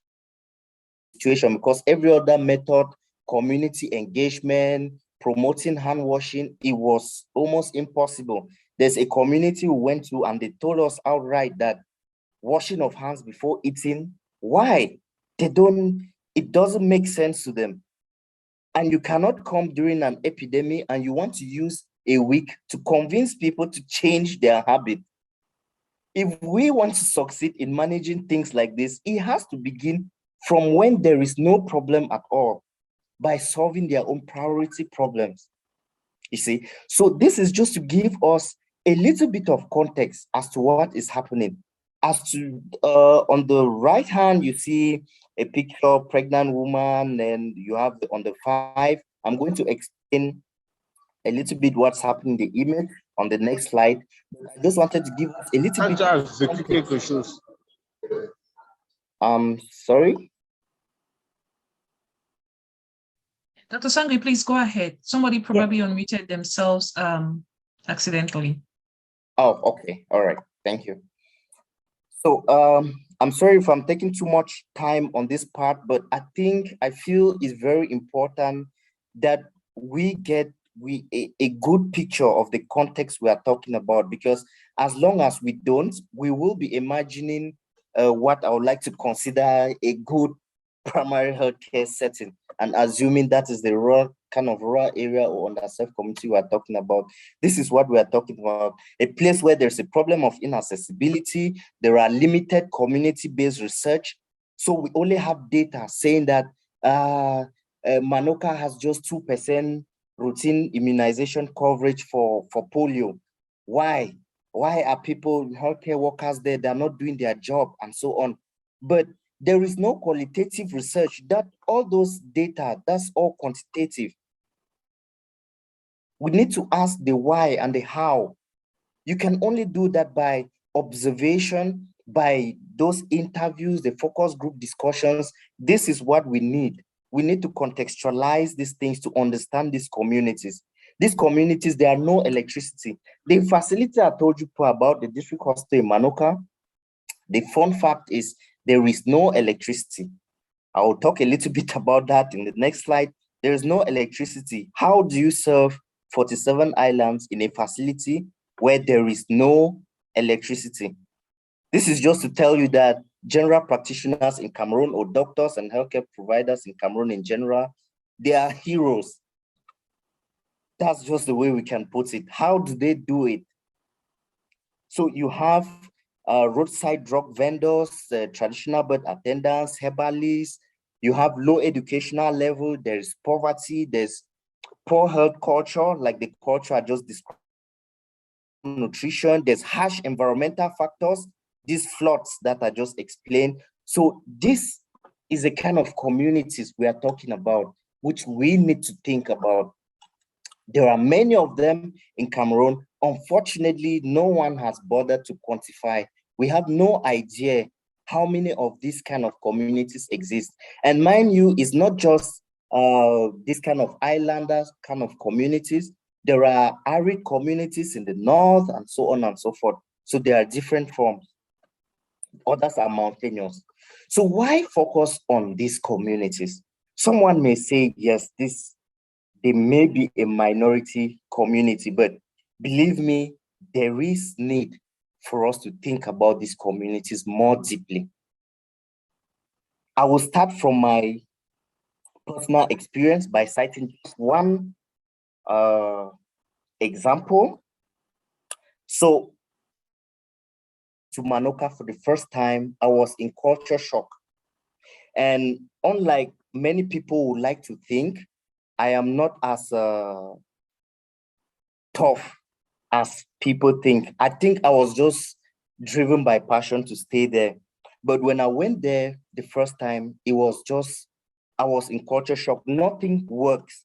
situation, because every other method, community engagement, promoting hand washing, it was almost impossible. There's a community we went to and they told us outright that washing of hands before eating, why? It doesn't make sense to them. And you cannot come during an epidemic and you want to use a week to convince people to change their habit. If we want to succeed in managing things like this, it has to begin from when there is no problem at all, by solving their own priority problems. You see, so this is just to give us a little bit of context as to what is happening. As to on the right hand, you see a picture of pregnant woman, and you have on the 5. I'm going to explain a little bit what's happening in the image on the next slide. I just wanted to give us a little bit. Sorry. Dr. Sangri, please go ahead. Somebody probably unmuted themselves accidentally. Oh, okay. All right. Thank you. So I'm sorry if I'm taking too much time on this part, but I feel it's very important that we get a good picture of the context we are talking about, because as long as we don't, we will be imagining what I would like to consider a good primary healthcare setting, and assuming that is the rural area or underserved community we are talking about. This is what we are talking about: a place where there's a problem of inaccessibility. There are limited community-based research, so we only have data saying that Manoka has just 2% routine immunization coverage for polio. Why are people, healthcare workers there, they're not doing their job, and so on? But there is no qualitative research. That all those data, that's all quantitative. We need to ask the why and the how. You can only do that by observation, by those interviews, the focus group discussions. This is what we need. We need to contextualize these things to understand these communities. These communities, there are no electricity. The facility I told you about, the district hospital in Manoka, the fun fact is there is no electricity. I will talk a little bit about that in the next slide. There is no electricity. How do you serve 47 islands in a facility where there is no electricity? This is just to tell you that general practitioners in Cameroon, or doctors and healthcare providers in Cameroon in general, they are heroes. That's just the way we can put it. How do they do it? So you have roadside drug vendors, traditional birth attendants, herbalists. You have low educational level. There's poverty. There's poor health culture, like the culture I just described. Nutrition. There's harsh environmental factors. These floods that I just explained. So this is a kind of communities we are talking about, which we need to think about. There are many of them in Cameroon. Unfortunately, no one has bothered to quantify. We have no idea how many of these kind of communities exist. And mind you, it's not just this kind of islanders kind of communities. There are arid communities in the north and so on and so forth. So there are different forms. Others are mountainous. So why focus on these communities? Someone may say, yes, they may be a minority community, but believe me, there is need for us to think about these communities more deeply. I will start from my personal experience by citing just one example. So, to Manoka for the first time, I was in culture shock. And unlike many people would like to think, I am not as tough as people think. I think I was just driven by passion to stay there. But when I went there the first time, it was just, I was in culture shock. Nothing works.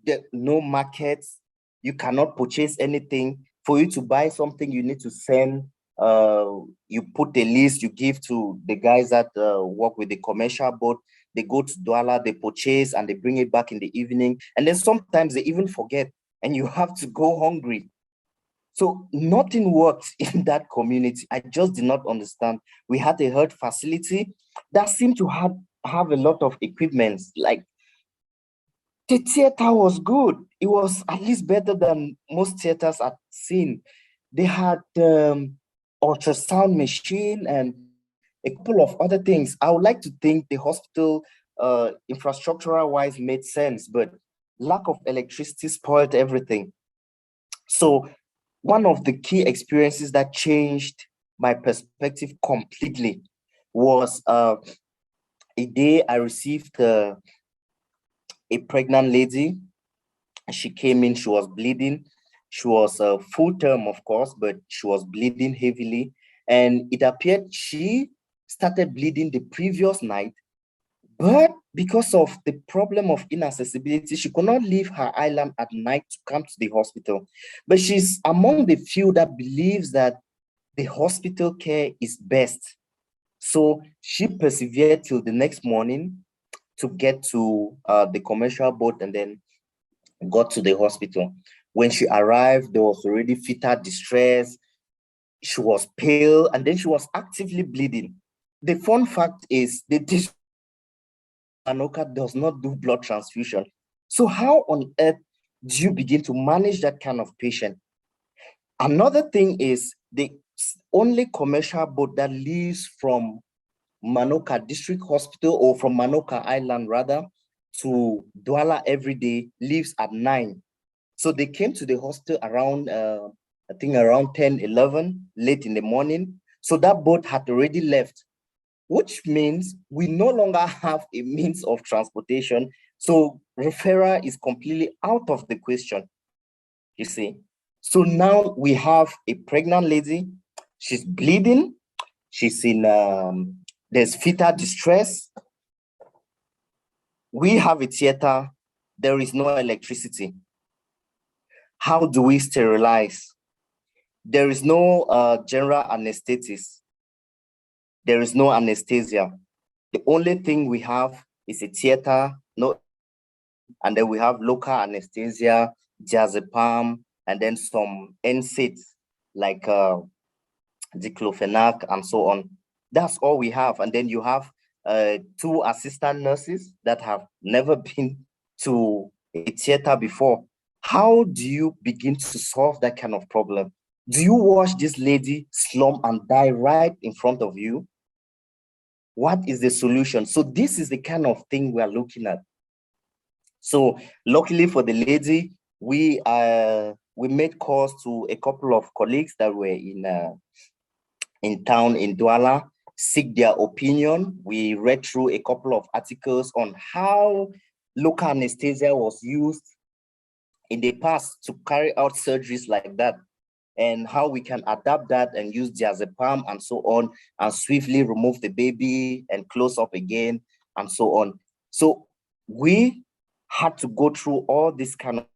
There no markets. You cannot purchase anything. For you to buy something, you need to send, you put a list, you give to the guys that work with the commercial boat. They go to Douala, they purchase, and they bring it back in the evening. And then sometimes they even forget, and you have to go hungry. So nothing worked in that community. I just did not understand. We had a health facility that seemed to have a lot of equipment. Like, the theater was good. It was at least better than most theaters I've seen. They had ultrasound machine and a couple of other things. I would like to think the hospital infrastructural wise made sense, but lack of electricity spoiled everything. So one of the key experiences that changed my perspective completely was a day I received a pregnant lady. She came in, she was bleeding. She was full term, of course, but she was bleeding heavily. And it appeared she started bleeding the previous night, But because of the problem of inaccessibility, she could not leave her island at night to come to the hospital. But she's among the few that believes that the hospital care is best. So she persevered till the next morning to get to the commercial boat and then got to the hospital. When she arrived, there was already fetal distress. She was pale, and then she was actively bleeding. The fun fact is the Anoka does not do blood transfusion. So how on earth do you begin to manage that kind of patient? Another thing is the only commercial boat that leaves from Manoka District Hospital, or from Manoka Island rather, to Douala every day leaves at 9. So they came to the hospital around, I think around 10, 11, late in the morning. So that boat had already left, which means we no longer have a means of transportation. So referral is completely out of the question, you see. So now we have a pregnant lady, she's bleeding, she's in, there's fetal distress. We have a theater, there is no electricity. How do we sterilize? There is no general anesthetist. There is no anesthesia. The only thing we have is a theater, and then we have local anesthesia, diazepam, and then some NSAIDs like diclofenac and so on. That's all we have. And then you have 2 assistant nurses that have never been to a theater before. How do you begin to solve that kind of problem? Do you watch this lady slump and die right in front of you? What is the solution? So this is the kind of thing we are looking at. So luckily for the lady, we made calls to a couple of colleagues that were in town in Douala, seek their opinion. We read through a couple of articles on how local anesthesia was used in the past to carry out surgeries like that, and how we can adapt that and use diazepam and so on, and swiftly remove the baby and close up again and so on. So we had to go through all this kind of.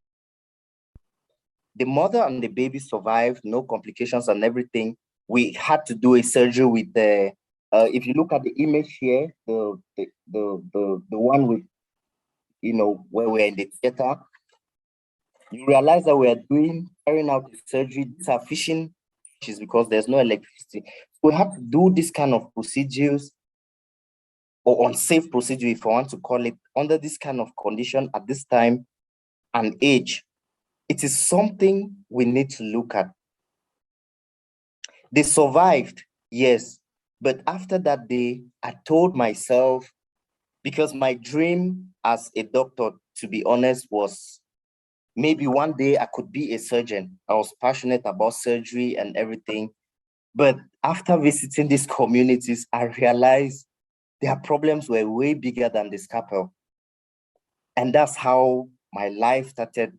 The mother and the baby survived, no complications and everything. We had to do a surgery with the, if you look at the image here, the one with, you know, where we're in the theater, you realize that we are carrying out the surgery. These are fishing, which is because there's no electricity. We have to do this kind of procedures, or unsafe procedure, if I want to call it, under this kind of condition at this time and age. It is something we need to look at. They survived, yes, but after that day, I told myself, because my dream as a doctor, to be honest, was maybe one day I could be a surgeon. I was passionate about surgery and everything. But after visiting these communities, I realized their problems were way bigger than the scalpel. And that's how my life started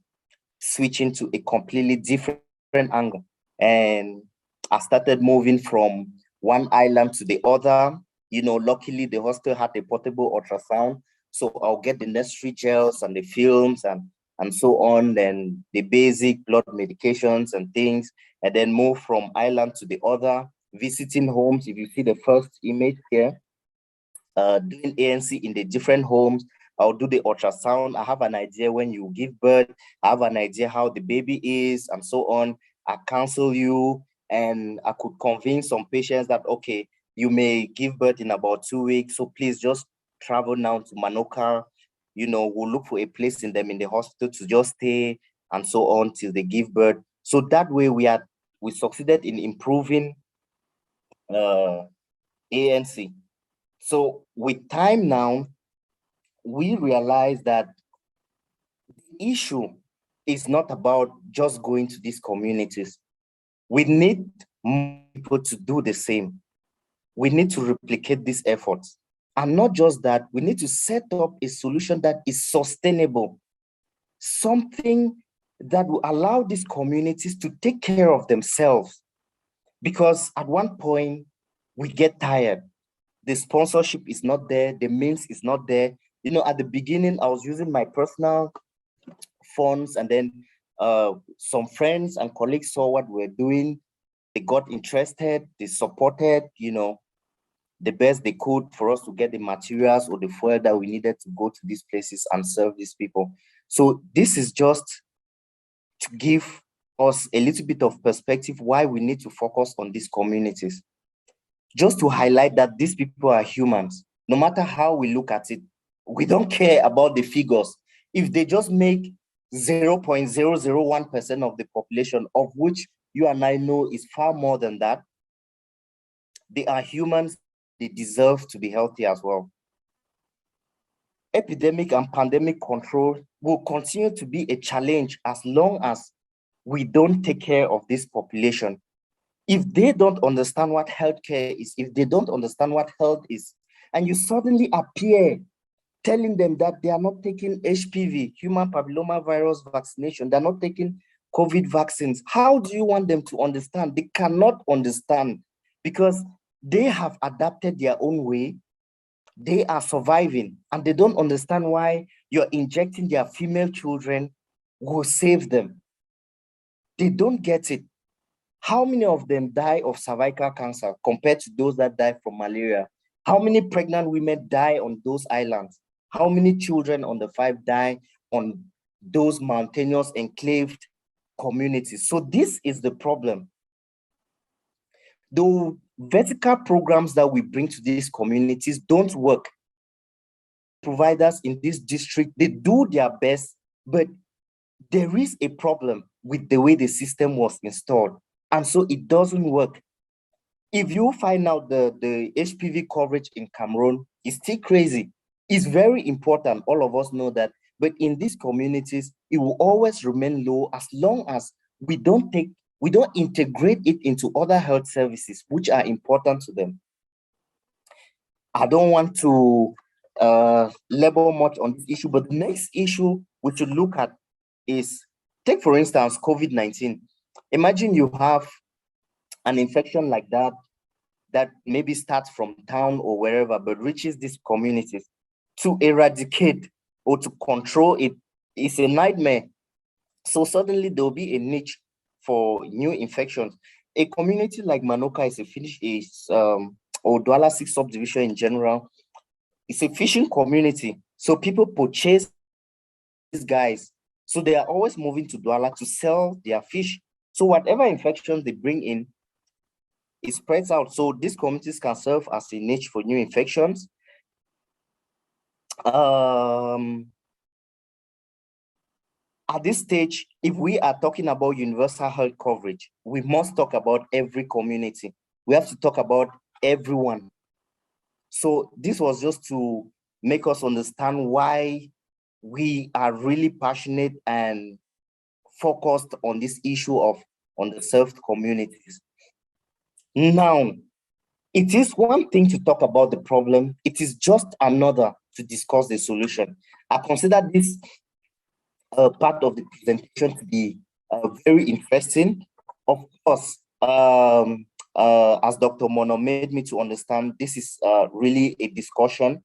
switching to a completely different angle. And I started moving from one island to the other. You know, luckily the hostel had a portable ultrasound. So I'll get the necessary gels and the films and so on, then the basic blood medications and things, and then move from island to the other, visiting homes. If you see the first image here, doing ANC in the different homes. I'll do the ultrasound. I have an idea when you give birth. I have an idea how the baby is and so on. I counsel you, and I could convince some patients that, okay, you may give birth in about 2 weeks. So please just travel now to Manoka. You know, we'll look for a place in them in the hospital to just stay and so on till they give birth. So that way we succeeded in improving ANC. So with time now, we realize that the issue is not about just going to these communities. We need more people to do the same. We need to replicate these efforts. And not just that, we need to set up a solution that is sustainable, something that will allow these communities to take care of themselves. Because at one point, we get tired. The sponsorship is not there. The means is not there. You know, at the beginning, I was using my personal funds, and then some friends and colleagues saw what we're doing. They got interested, they supported, you know, the best they could for us to get the materials or the fuel that we needed to go to these places and serve these people. So this is just to give us a little bit of perspective why we need to focus on these communities. Just to highlight that these people are humans. No matter how we look at it, we don't care about the figures. If they just make 0.001% of the population, of which you and I know is far more than that, they are humans, they deserve to be healthy as well. Epidemic and pandemic control will continue to be a challenge as long as we don't take care of this population. If they don't understand what healthcare is, if they don't understand what health is, and you suddenly appear telling them that they are not taking HPV, human papillomavirus vaccination, they're not taking COVID vaccines, how do you want them to understand? They cannot understand because they have adapted their own way. They are surviving and they don't understand why you're injecting their female children will save them. They don't get it. How many of them die of cervical cancer compared to those that die from malaria? How many pregnant women die on those islands? How many children on the 5 die on those mountainous enclaved communities? So this is the problem. The vertical programs that we bring to these communities don't work. Providers in this district, they do their best, but there is a problem with the way the system was installed. And so it doesn't work. If you find out the HPV coverage in Cameroon is still crazy, it's very important, all of us know that, but in these communities, it will always remain low as long as we don't integrate it into other health services, which are important to them. I don't want to labor much on this issue, but the next issue we should look at is, take for instance, COVID-19. Imagine you have an infection like that maybe starts from town or wherever, but reaches these communities. To eradicate or to control it is a nightmare. So suddenly there'll be a niche for new infections. A community like Manoka or Douala 6 subdivision in general, it's a fishing community. So people purchase these guys. So they are always moving to Douala to sell their fish. So whatever infections they bring in, it spreads out. So these communities can serve as a niche for new infections. At this stage, if we are talking about universal health coverage, we must talk about every community. We have to talk about everyone. So this was just to make us understand why we are really passionate and focused on this issue of underserved communities. Now, it is one thing to talk about the problem. It is just another to discuss the solution. I consider this part of the presentation to be very interesting. Of course, as Dr. Mono made me to understand, this is really a discussion.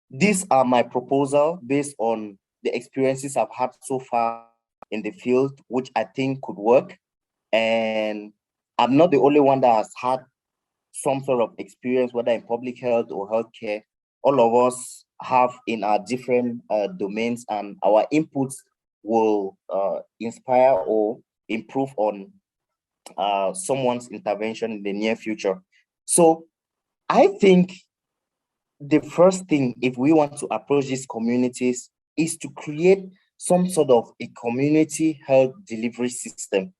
These are my proposal based on the experiences I've had so far in the field, which I think could work. And I'm not the only one that has had some sort of experience, whether in public health or healthcare. All of us have in our different domains, and our inputs will inspire or improve on someone's intervention in the near future. So I think the first thing, if we want to approach these communities, is to create some sort of a community health delivery system.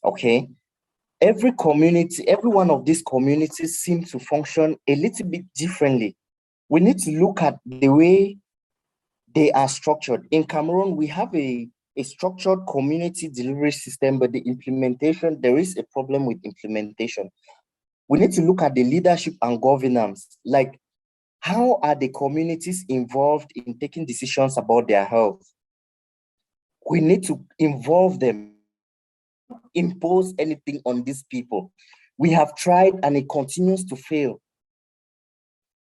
Okay, every community, every one of these communities seems to function a little bit differently. We need to look at the way they are structured. In Cameroon, we have a structured community delivery system, but the implementation, there is a problem with implementation. We need to look at the leadership and governance. Like, how are the communities involved in taking decisions about their health? We need to involve them, impose anything on these people. We have tried and it continues to fail.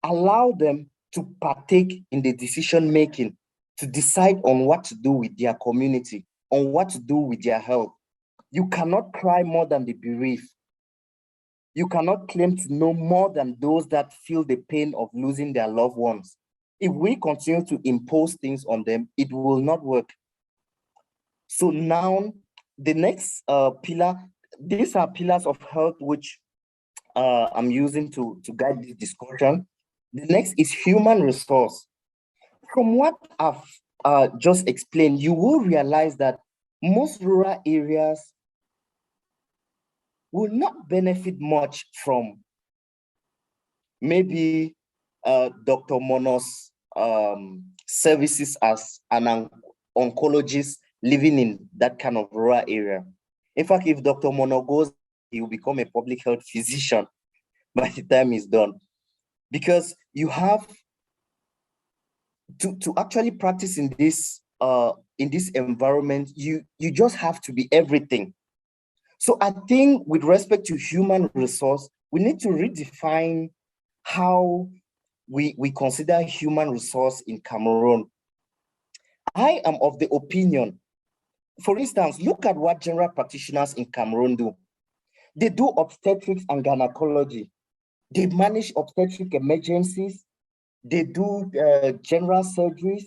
Allow them to partake in the decision making, to decide on what to do with their community, on what to do with their health. You cannot cry more than the bereaved. You cannot claim to know more than those that feel the pain of losing their loved ones. If we continue to impose things on them, it will not work. So now, the next pillar, these are pillars of health which I'm using to guide this discussion. The next is human resource. From what I've just explained, you will realize that most rural areas will not benefit much from maybe Dr. Mono's services as an oncologist living in that kind of rural area. In fact, if Dr. Mono goes, he will become a public health physician by the time he's done. Because you have to actually practice in this environment, you just have to be everything. So I think with respect to human resource, we need to redefine how we consider human resource in Cameroon. I am of the opinion, for instance, look at what general practitioners in Cameroon do. They do obstetrics and gynecology. They manage obstetric emergencies. They do general surgeries.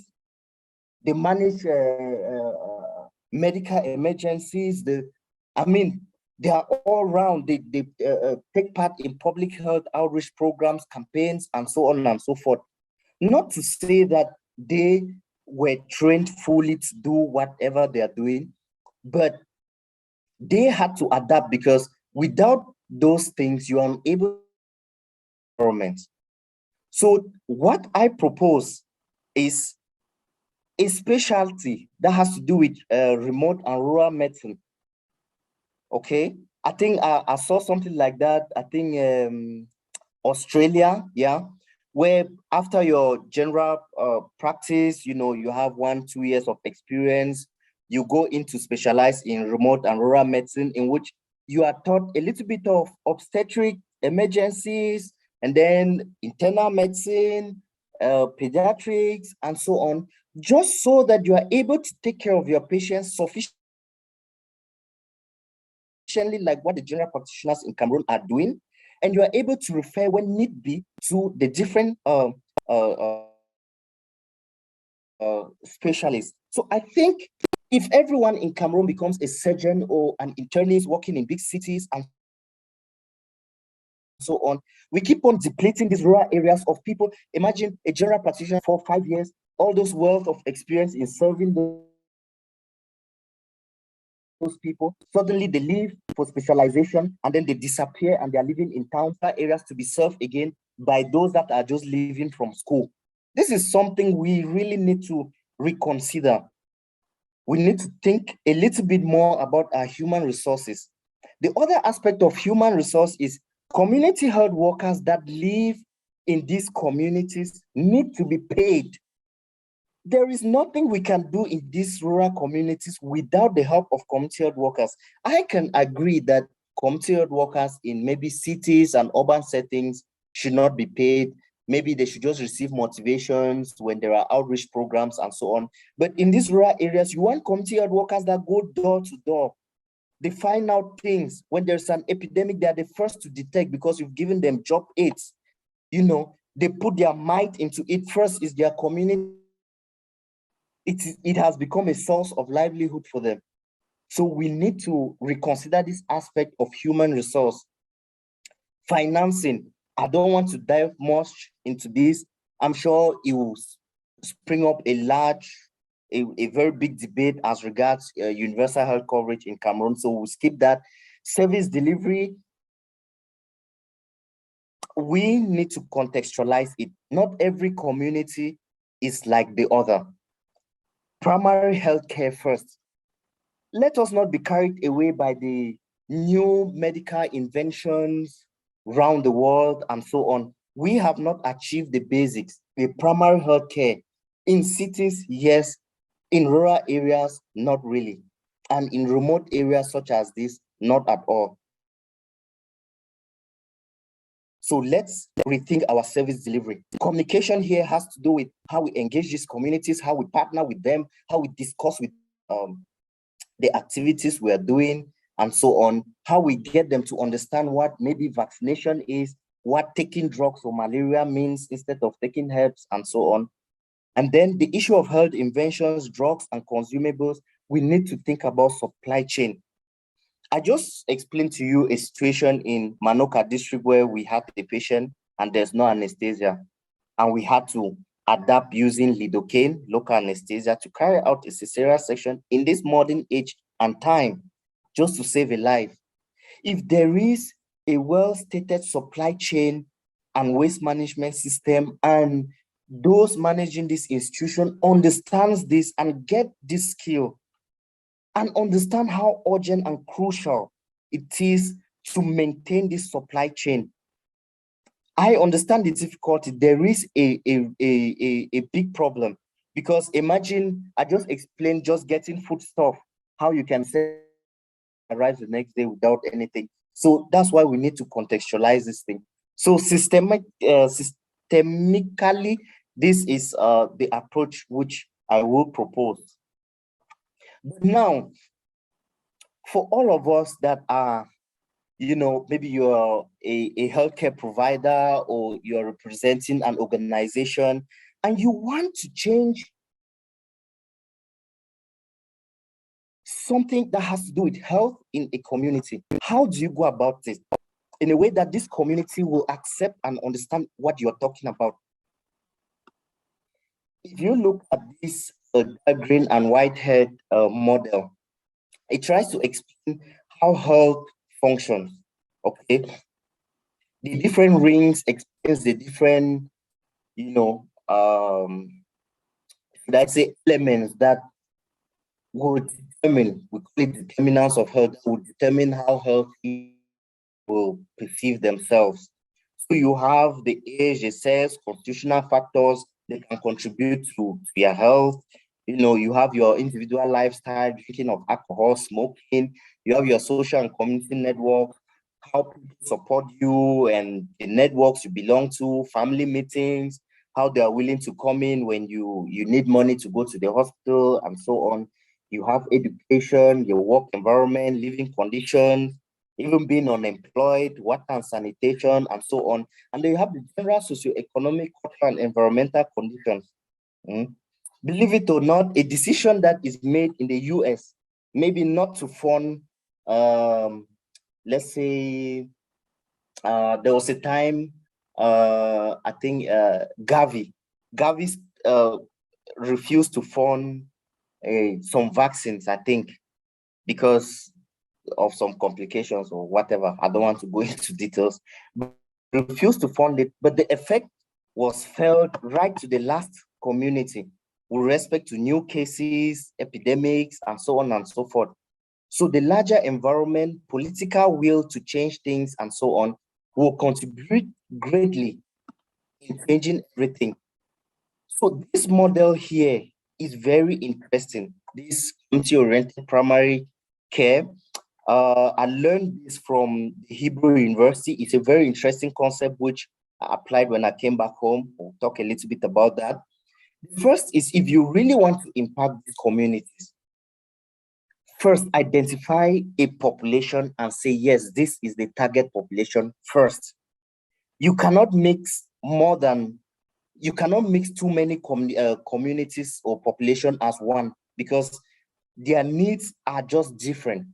They manage medical emergencies. They are all around. They take part in public health outreach programs, campaigns, and so on and so forth. Not to say that they were trained fully to do whatever they are doing, but they had to adapt, because without those things, you are unable to environment. So what I propose is a specialty that has to do with remote and rural medicine. Okay, I think I saw something like that. I think Australia, yeah, where after your general practice, you have 1-2 years of experience, you go into specialize in remote and rural medicine, in which you are taught a little bit of obstetric emergencies, and then internal medicine, pediatrics, and so on, just so that you are able to take care of your patients sufficiently, like what the general practitioners in Cameroon are doing, and you are able to refer when need be to the different specialists. So I think if everyone in Cameroon becomes a surgeon or an internist working in big cities and so on, we keep on depleting these rural areas of people. Imagine a general practitioner for 5 years, all those wealth of experience in serving those people. Suddenly they leave for specialization, and then they disappear, and they are living in town areas to be served again by those that are just leaving from school. This is something we really need to reconsider. We need to think a little bit more about our human resources. The other aspect of human resource is community health workers that live in these communities need to be paid. There is nothing we can do in these rural communities without the help of community health workers. I can agree that community health workers in maybe cities and urban settings should not be paid. Maybe they should just receive motivations when there are outreach programs and so on. But in these rural areas, you want community health workers that go door to door. They find out things. When there's an epidemic, they are the first to detect, because you've given them job aids. They put their might into it. First is their community. It has become a source of livelihood for them. So we need to reconsider this aspect of human resource. Financing. I don't want to dive much into this. I'm sure it will spring up a very big debate as regards universal health coverage in Cameroon. So we'll skip that. Service delivery. We need to contextualize it. Not every community is like the other. Primary health care first. Let us not be carried away by the new medical inventions around the world and so on. We have not achieved the basics. The primary health care in cities, yes. In rural areas, not really. And in remote areas such as this, not at all. So let's rethink our service delivery. Communication here has to do with how we engage these communities, how we partner with them, how we discuss with the activities we are doing, and so on, how we get them to understand what maybe vaccination is, what taking drugs for malaria means instead of taking herbs, and so on. And then the issue of health inventions, drugs, and consumables, we need to think about supply chain. I just explained to you a situation in Manoka district where we had a patient and there's no anesthesia, and we had to adapt using lidocaine, local anesthesia, to carry out a cesarean section in this modern age and time, just to save a life. If there is a well-stated supply chain and waste management system, and those managing this institution understands this and get this skill and understand how urgent and crucial it is to maintain this supply chain. I understand the difficulty. There is a big problem, because imagine, I just explained just getting foodstuff, how you can say arrive the next day without anything. So that's why we need to contextualize this thing. So systemically, this is the approach which I will propose. But now, for all of us that are, you know, maybe you're a healthcare provider or you're representing an organization and you want to change something that has to do with health in a community, how do you go about this in a way that this community will accept and understand what you're talking about? If you look at this green and white head model, it tries to explain how health functions. Okay, the different rings explains the different, you know, should I say, elements that will determine, we call it determinants of health, will determine how healthy will perceive themselves. So you have the age, the sex, constitutional factors that can contribute to your health. You know, you have your individual lifestyle, drinking of alcohol, smoking. You have your social and community network, how people support you and the networks you belong to, family meetings, how they are willing to come in when you need money to go to the hospital, and so on. You have education, your work environment, living conditions, even being unemployed, water and sanitation, and so on. And then you have the general socioeconomic, cultural, and environmental conditions. Believe it or not, a decision that is made in the US, maybe not to fund, let's say, there was a time, I think Gavi refused to fund some vaccines, I think, because of some complications or whatever. I don't want to go into details, but refused to fund it. But the effect was felt right to the last community with respect to new cases, epidemics, and so on and so forth. So the larger environment, political will to change things, and so on, will contribute greatly in changing everything. So this model here is very interesting. This community-oriented primary care. I learned this from Hebrew University. It's a very interesting concept which I applied when I came back home. We'll talk a little bit about that. The first is, if you really want to impact these communities, first identify a population and say, yes, this is the target population first. You cannot mix too many communities or population as one, because their needs are just different.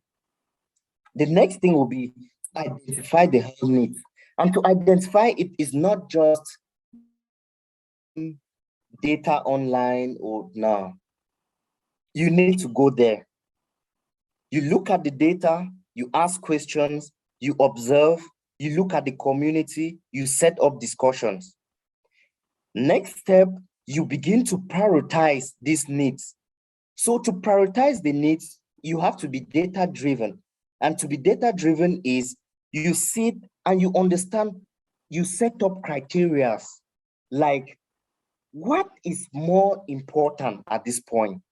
The next thing will be to identify the health needs. And to identify it is not just data online or no. You need to go there. You look at the data, you ask questions, you observe, you look at the community, you set up discussions. Next step, you begin to prioritize these needs. So to prioritize the needs, you have to be data-driven. And to be data-driven is you sit and you understand, you set up criteria like, what is more important at this point?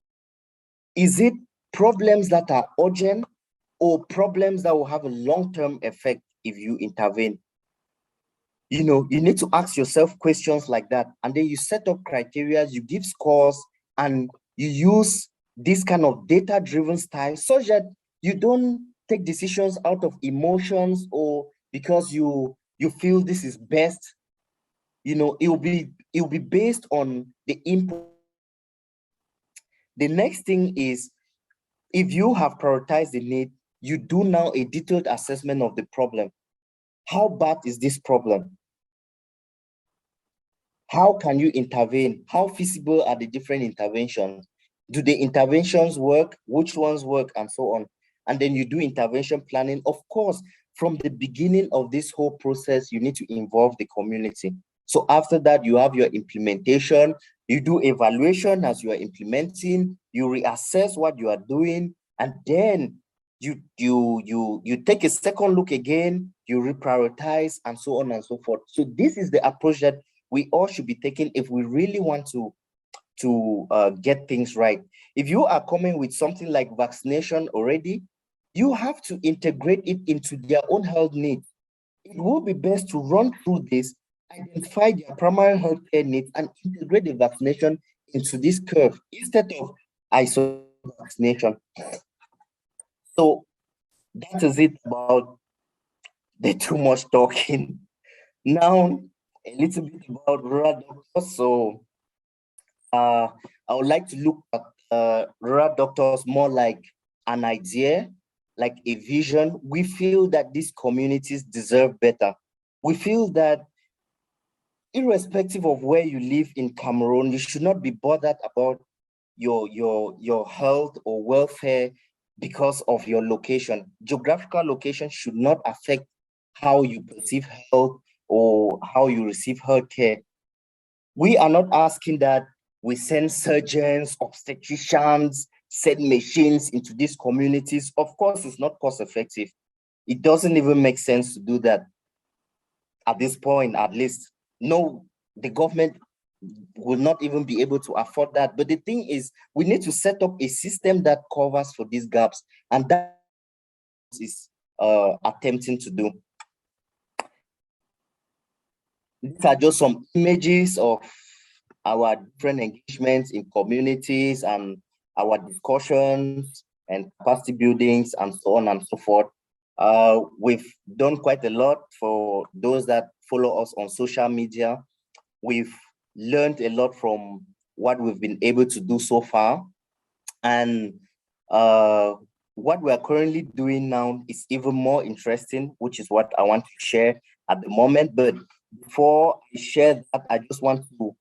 Is it problems that are urgent or problems that will have a long-term effect if you intervene? You know, you need to ask yourself questions like that. And then you set up criteria, you give scores, and you use this kind of data-driven style such that you don't take decisions out of emotions or because you feel this is best. You know, it will be based on the input. The next thing is, if you have prioritized the need, you do now a detailed assessment of the problem. How bad is this problem? How can you intervene? How feasible are the different interventions? Do the interventions work? Which ones work? And so on. And then you do intervention planning. Of course, from the beginning of this whole process, you need to involve the community. So after that, you have your implementation. You do evaluation as you are implementing. You reassess what you are doing. And then you take a second look again, you reprioritize, and so on and so forth. So this is the approach that we all should be taking if we really want to get things right. If you are coming with something like vaccination already, you have to integrate it into their own health needs. It will be best to run through this, identify their primary health care needs, and integrate the vaccination into this curve instead of isolating vaccination. So that is it about the too much talking. Now, a little bit about rural doctors. So I would like to look at rural doctors more like an idea, like a vision. We feel that these communities deserve better. We feel that irrespective of where you live in Cameroon, you should not be bothered about your health or welfare because of your location. Geographical location should not affect how you perceive health or how you receive health care. We are not asking that we send surgeons, obstetricians, send machines into these communities. Of course, it's not cost effective. It doesn't even make sense to do that at this point, at least. No, the government will not even be able to afford that. But the thing is, we need to set up a system that covers for these gaps, and that is attempting to do. These are just some images of our different engagements in communities and our discussions and capacity buildings and so on and so forth. We've done quite a lot for those that follow us on social media. We've learned a lot from what we've been able to do so far. And what we're currently doing now is even more interesting, which is what I want to share at the moment. But before I share that, I just want to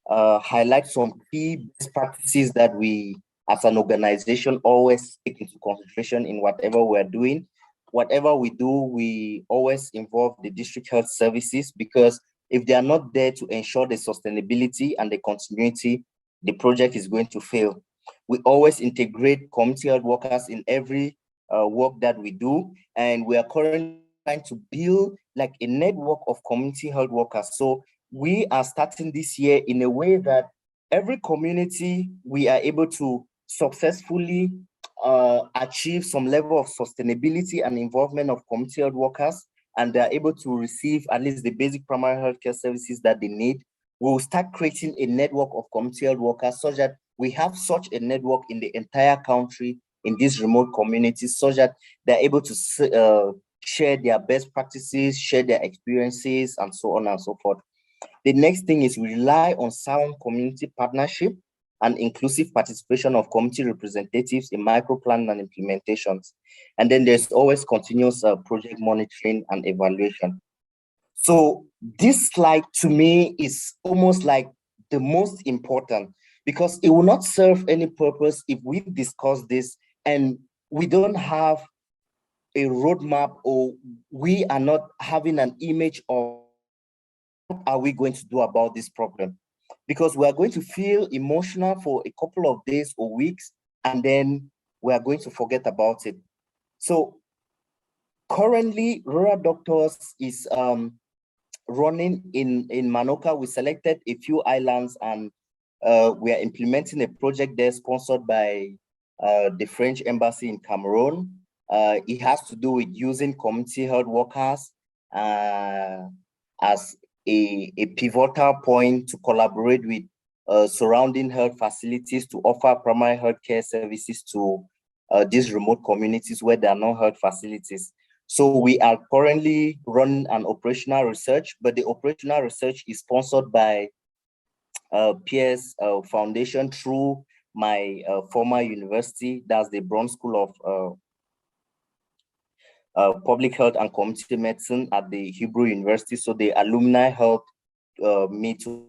highlight some key best practices that we as an organization always take into consideration in whatever we're doing. Whatever we do, we always involve the district health services, because if they are not there to ensure the sustainability and the continuity, the project is going to fail. We always integrate community health workers in every work that we do, and we are currently trying to build like a network of community health workers. So we are starting this year in a way that every community we are able to successfully achieve some level of sustainability and involvement of community health workers, and they're able to receive at least the basic primary healthcare services that they need. We'll start creating a network of community health workers such that we have such a network in the entire country in these remote communities, such that they're able to share their best practices, share their experiences, and so on and so forth. The next thing is we rely on sound community partnership and inclusive participation of community representatives in microplan and implementations. And then there's always continuous project monitoring and evaluation. So this slide to me is almost like the most important, because it will not serve any purpose if we discuss this and we don't have a roadmap, or we are not having an image of what are we going to do about this problem. Because we are going to feel emotional for a couple of days or weeks, and then we are going to forget about it. So currently, rural doctors is running in Manoka. We selected a few islands, and we are implementing a project there sponsored by the French embassy in Cameroon. It has to do with using community health workers as a pivotal point to collaborate with surrounding health facilities to offer primary health care services to these remote communities where there are no health facilities. So we are currently running an operational research, but the operational research is sponsored by PS Foundation through my former university, that's the Brown School of Public Health and Community Medicine at the Hebrew University. So the alumni helped me to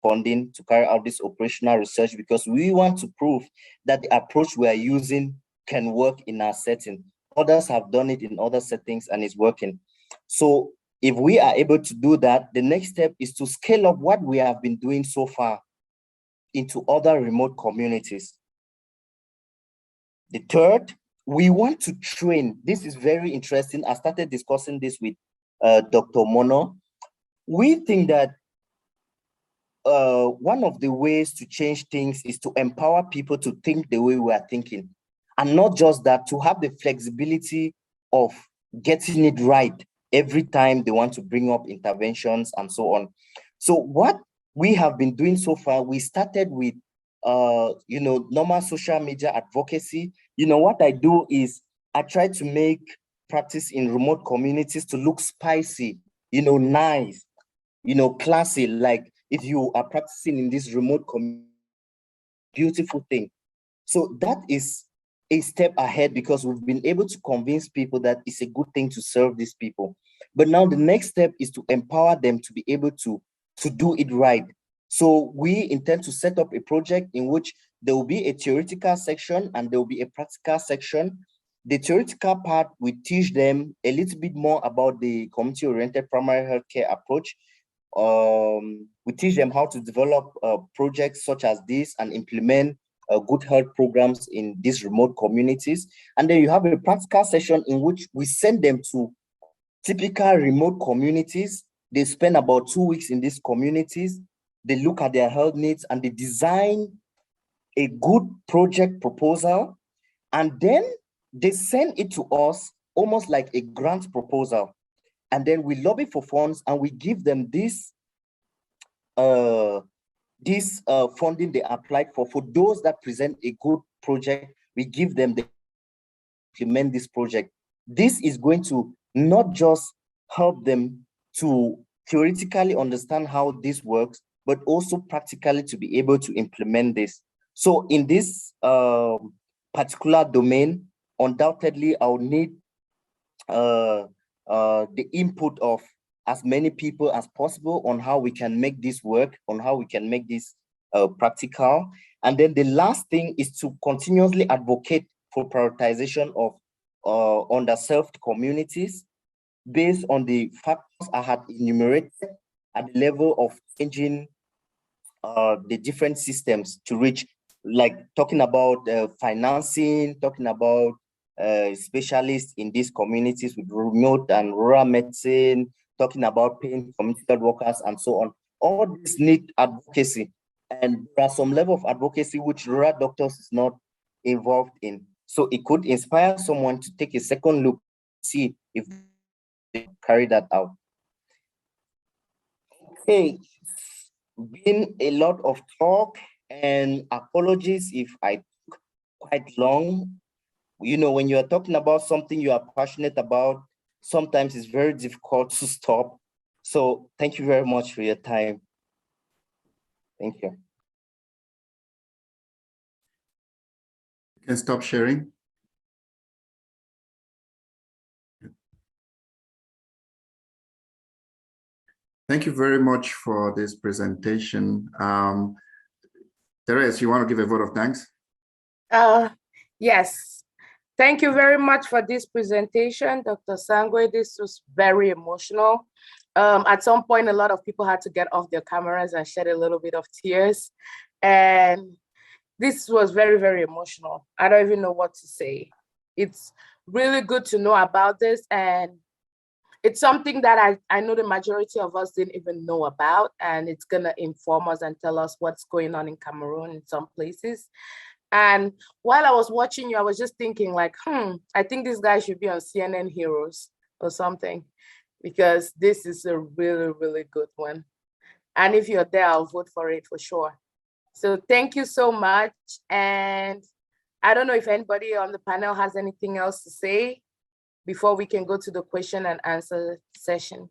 funding to carry out this operational research because we want to prove that the approach we are using can work in our setting. Others have done it in other settings and it's working. So if we are able to do that, the next step is to scale up what we have been doing so far into other remote communities. The third, we want to train. This is very interesting. I started discussing this with Dr. Mono. We think that one of the ways to change things is to empower people to think the way we are thinking. And not just that, to have the flexibility of getting it right every time they want to bring up interventions and so on. So what we have been doing so far, we started with, normal social media advocacy. What I do is I try to make practice in remote communities to look spicy, nice, classy, like if you are practicing in this remote community, beautiful thing. So that is a step ahead because we've been able to convince people that it's a good thing to serve these people. But now the next step is to empower them to be able to do it right. So we intend to set up a project in which there will be a theoretical section and there will be a practical section. The theoretical part, we teach them a little bit more about the community-oriented primary healthcare approach. We teach them how to develop projects such as this and implement good health programs in these remote communities. And then you have a practical session in which we send them to typical remote communities. They spend about 2 weeks in these communities. They look at their health needs and they design a good project proposal. And then they send it to us almost like a grant proposal. And then we lobby for funds and we give them this funding they applied for. For those that present a good project, we give them the implement this project. This is going to not just help them to theoretically understand how this works, but also practically to be able to implement this. So in this particular domain, undoubtedly, I'll need the input of as many people as possible on how we can make this work, on how we can make this practical. And then the last thing is to continuously advocate for prioritization of underserved communities based on the factors I had enumerated at the level of changing the different systems to reach, like talking about financing, talking about specialists in these communities with remote and rural medicine, talking about paying community health workers and so on. All this need advocacy. And there are some level of advocacy which rural doctors is not involved in. So it could inspire someone to take a second look, see if they carry that out. Okay, been a lot of talk and apologies if I took quite long. When you're talking about something you are passionate about, sometimes it's very difficult to stop. So thank you very much for your time. Thank you. You can stop sharing. Thank you very much for this presentation. Therese, you want to give a vote of thanks? Yes. Thank you very much for this presentation, Dr. Sangwe. This was very emotional. At some point, a lot of people had to get off their cameras and shed a little bit of tears. And this was very, very emotional. I don't even know what to say. It's really good to know about this. And it's something that I know the majority of us didn't even know about. And it's going to inform us and tell us what's going on in Cameroon in some places. And while I was watching you, I was just thinking like, I think this guy should be on CNN Heroes or something. because this is a really, really good one. And if you're there, I'll vote for it for sure. So thank you so much. And I don't know if anybody on the panel has anything else to say before we can go to the question and answer session.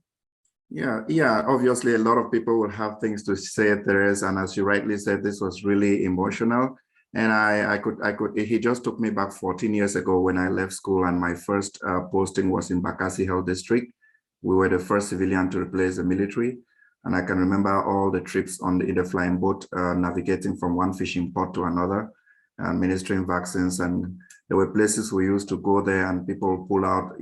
Yeah, obviously a lot of people will have things to say, Therese, and as you rightly said, this was really emotional. And he just took me back 14 years ago when I left school, and my first posting was in Bakassi Health District. We were the first civilian to replace the military. And I can remember all the trips in the flying boat, navigating from one fishing port to another, and administering vaccines. And there were places we used to go there and people pull out,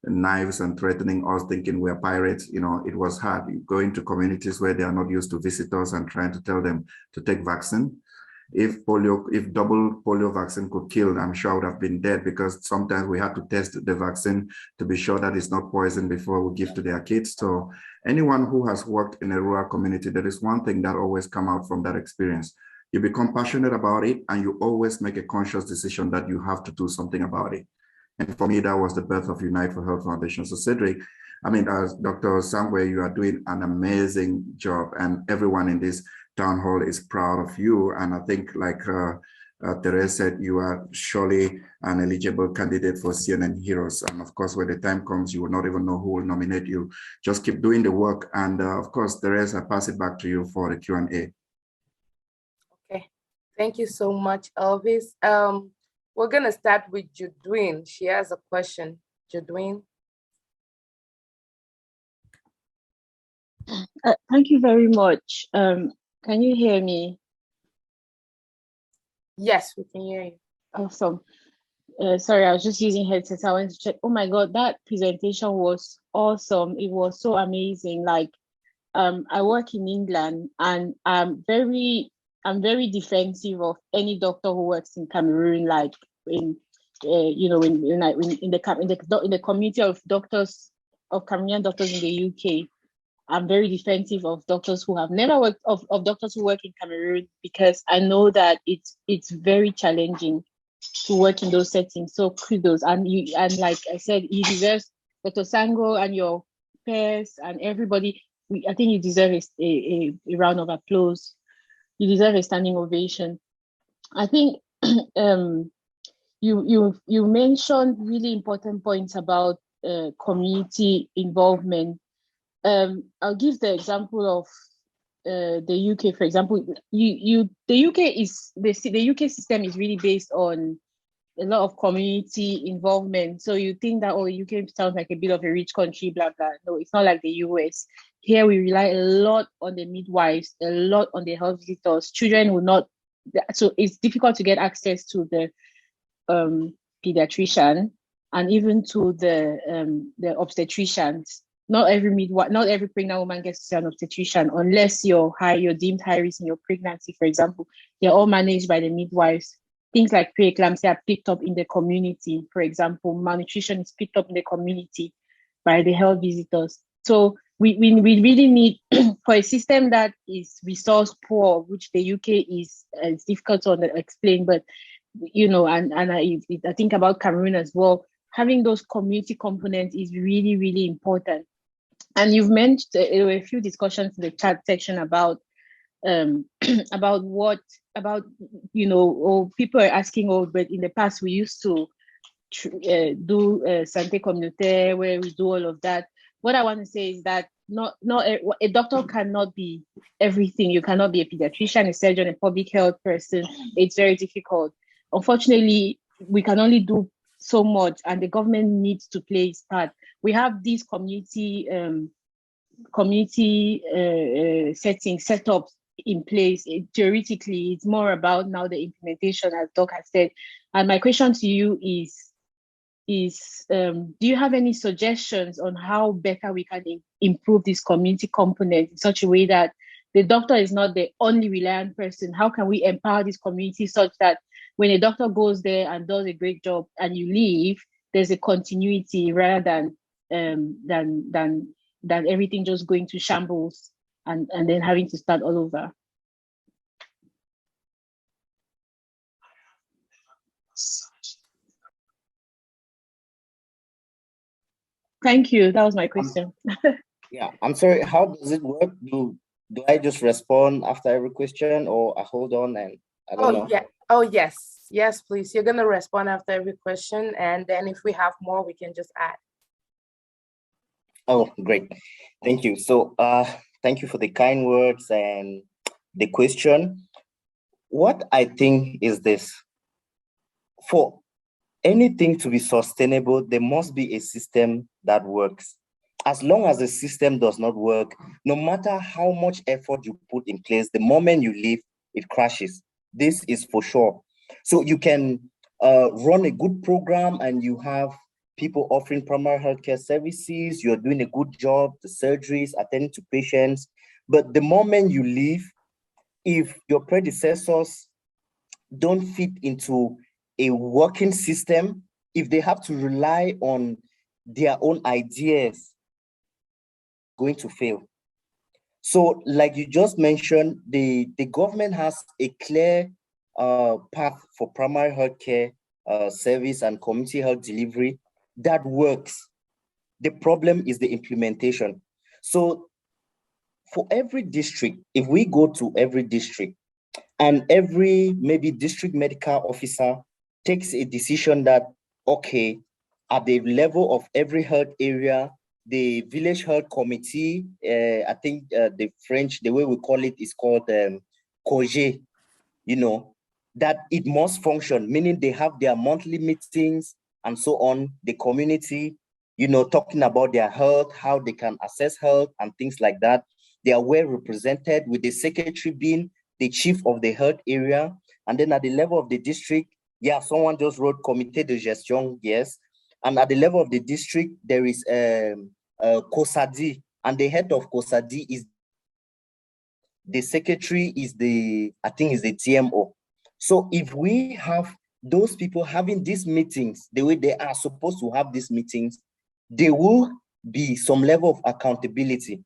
knives and threatening us, thinking we're pirates. It was hard. You go into communities where they are not used to visitors and trying to tell them to take vaccine. If double polio vaccine could kill, I'm sure I would have been dead, because sometimes we had to test the vaccine to be sure that it's not poison before we give to their kids. So anyone who has worked in a rural community, there is one thing that always come out from that experience. You become passionate about it, and you always make a conscious decision that you have to do something about it. And for me, that was the birth of Unite for Health Foundation. So Cedric, as Dr. Sangwe, you are doing an amazing job, and everyone in this town hall is proud of you. And I think, like Therese said, you are surely an eligible candidate for CNN Heroes. And of course, when the time comes, you will not even know who will nominate you. Just keep doing the work. And of course, Therese, I pass it back to you for the Q&A. Okay, thank you so much, Elvis. We're gonna start with Judwin. She has a question. Judwin. Thank you very much. Can you hear me? Yes, we can hear you. Awesome. Sorry, I was just using headsets. I wanted to check. Oh my God, that presentation was awesome. It was so amazing. Like, I work in England, and I'm very defensive of any doctor who works in Cameroon, like in the community of doctors, of Cameroonian doctors in the UK. I'm very defensive of doctors who have never worked, of doctors who work in Cameroon, because I know that it's very challenging to work in those settings. So kudos. And like I said, you deserve, Dr. Sango and your peers and everybody, I think you deserve a round of applause. You deserve a standing ovation. I think you mentioned really important points about community involvement. I'll give the example of the UK, for example. The UK system is really based on a lot of community involvement. So you think that, oh, UK sounds like a bit of a rich country, blah blah. No, it's not like the US. Here we rely a lot on the midwives, a lot on the health visitors. Children will not, so it's difficult to get access to the pediatrician and even to the obstetricians. Not every pregnant woman gets to see an obstetrician unless you're deemed high risk in your pregnancy, for example. They're all managed by the midwives. Things like preeclampsia are picked up in the community, for example. Malnutrition is picked up in the community by the health visitors. So we really need, for a system that is resource poor, which the UK is, it's difficult to explain, but I think about Cameroon as well. Having those community components is really, really important. And you've mentioned there were a few discussions in the chat section about people are asking, but in the past we used to do santé communautaire, where we do all of that. What I want to say is that not a doctor cannot be everything. You cannot be a pediatrician, a surgeon, a public health person. It's very difficult. Unfortunately, we can only do so much, and the government needs to play its part. We have these community settings, setups in place. Theoretically, it's more about now the implementation, as Doc has said. And my question to you is do you have any suggestions on how better we can improve this community component in such a way that the doctor is not the only reliant person? How can we empower this community such that when a doctor goes there and does a great job and you leave, there's a continuity rather than everything just going to shambles and then having to start all over? Thank you. That was my question. Yeah, I'm sorry. How does it work? Do I just respond after every question, or I hold on and I don't know? Yeah. Oh, yes. Yes, please. You're going to respond after every question. And then if we have more, we can just add. Oh, great. Thank you. So thank you for the kind words and the question. What I think is this: for anything to be sustainable, there must be a system that works. As long as the system does not work, no matter how much effort you put in place, the moment you leave, it crashes. This is for sure. So you can run a good program and you have people offering primary healthcare services, you're doing a good job, the surgeries, attending to patients. But the moment you leave, if your predecessors don't fit into a working system, if they have to rely on their own ideas, going to fail. So like you just mentioned, the government has a clear path for primary healthcare service and community health delivery that works. The problem is the implementation. So for every district, if we go to every district and every maybe district medical officer takes a decision that, okay, at the level of every health area, the village health committee, I think the French, the way we call it is called COGE, you know, that it must function, meaning they have their monthly meetings and so on, the community, you know, talking about their health, how they can assess health and things like that. They are well represented, with the secretary being the chief of the health area. And then at the level of the district, yeah, someone just wrote Comité de Gestion, yes. And at the level of the district, there is COSADI, and the head of COSADI is the secretary, is the, I think is the TMO. So if we have those people having these meetings the way they are supposed to have these meetings, there will be some level of accountability.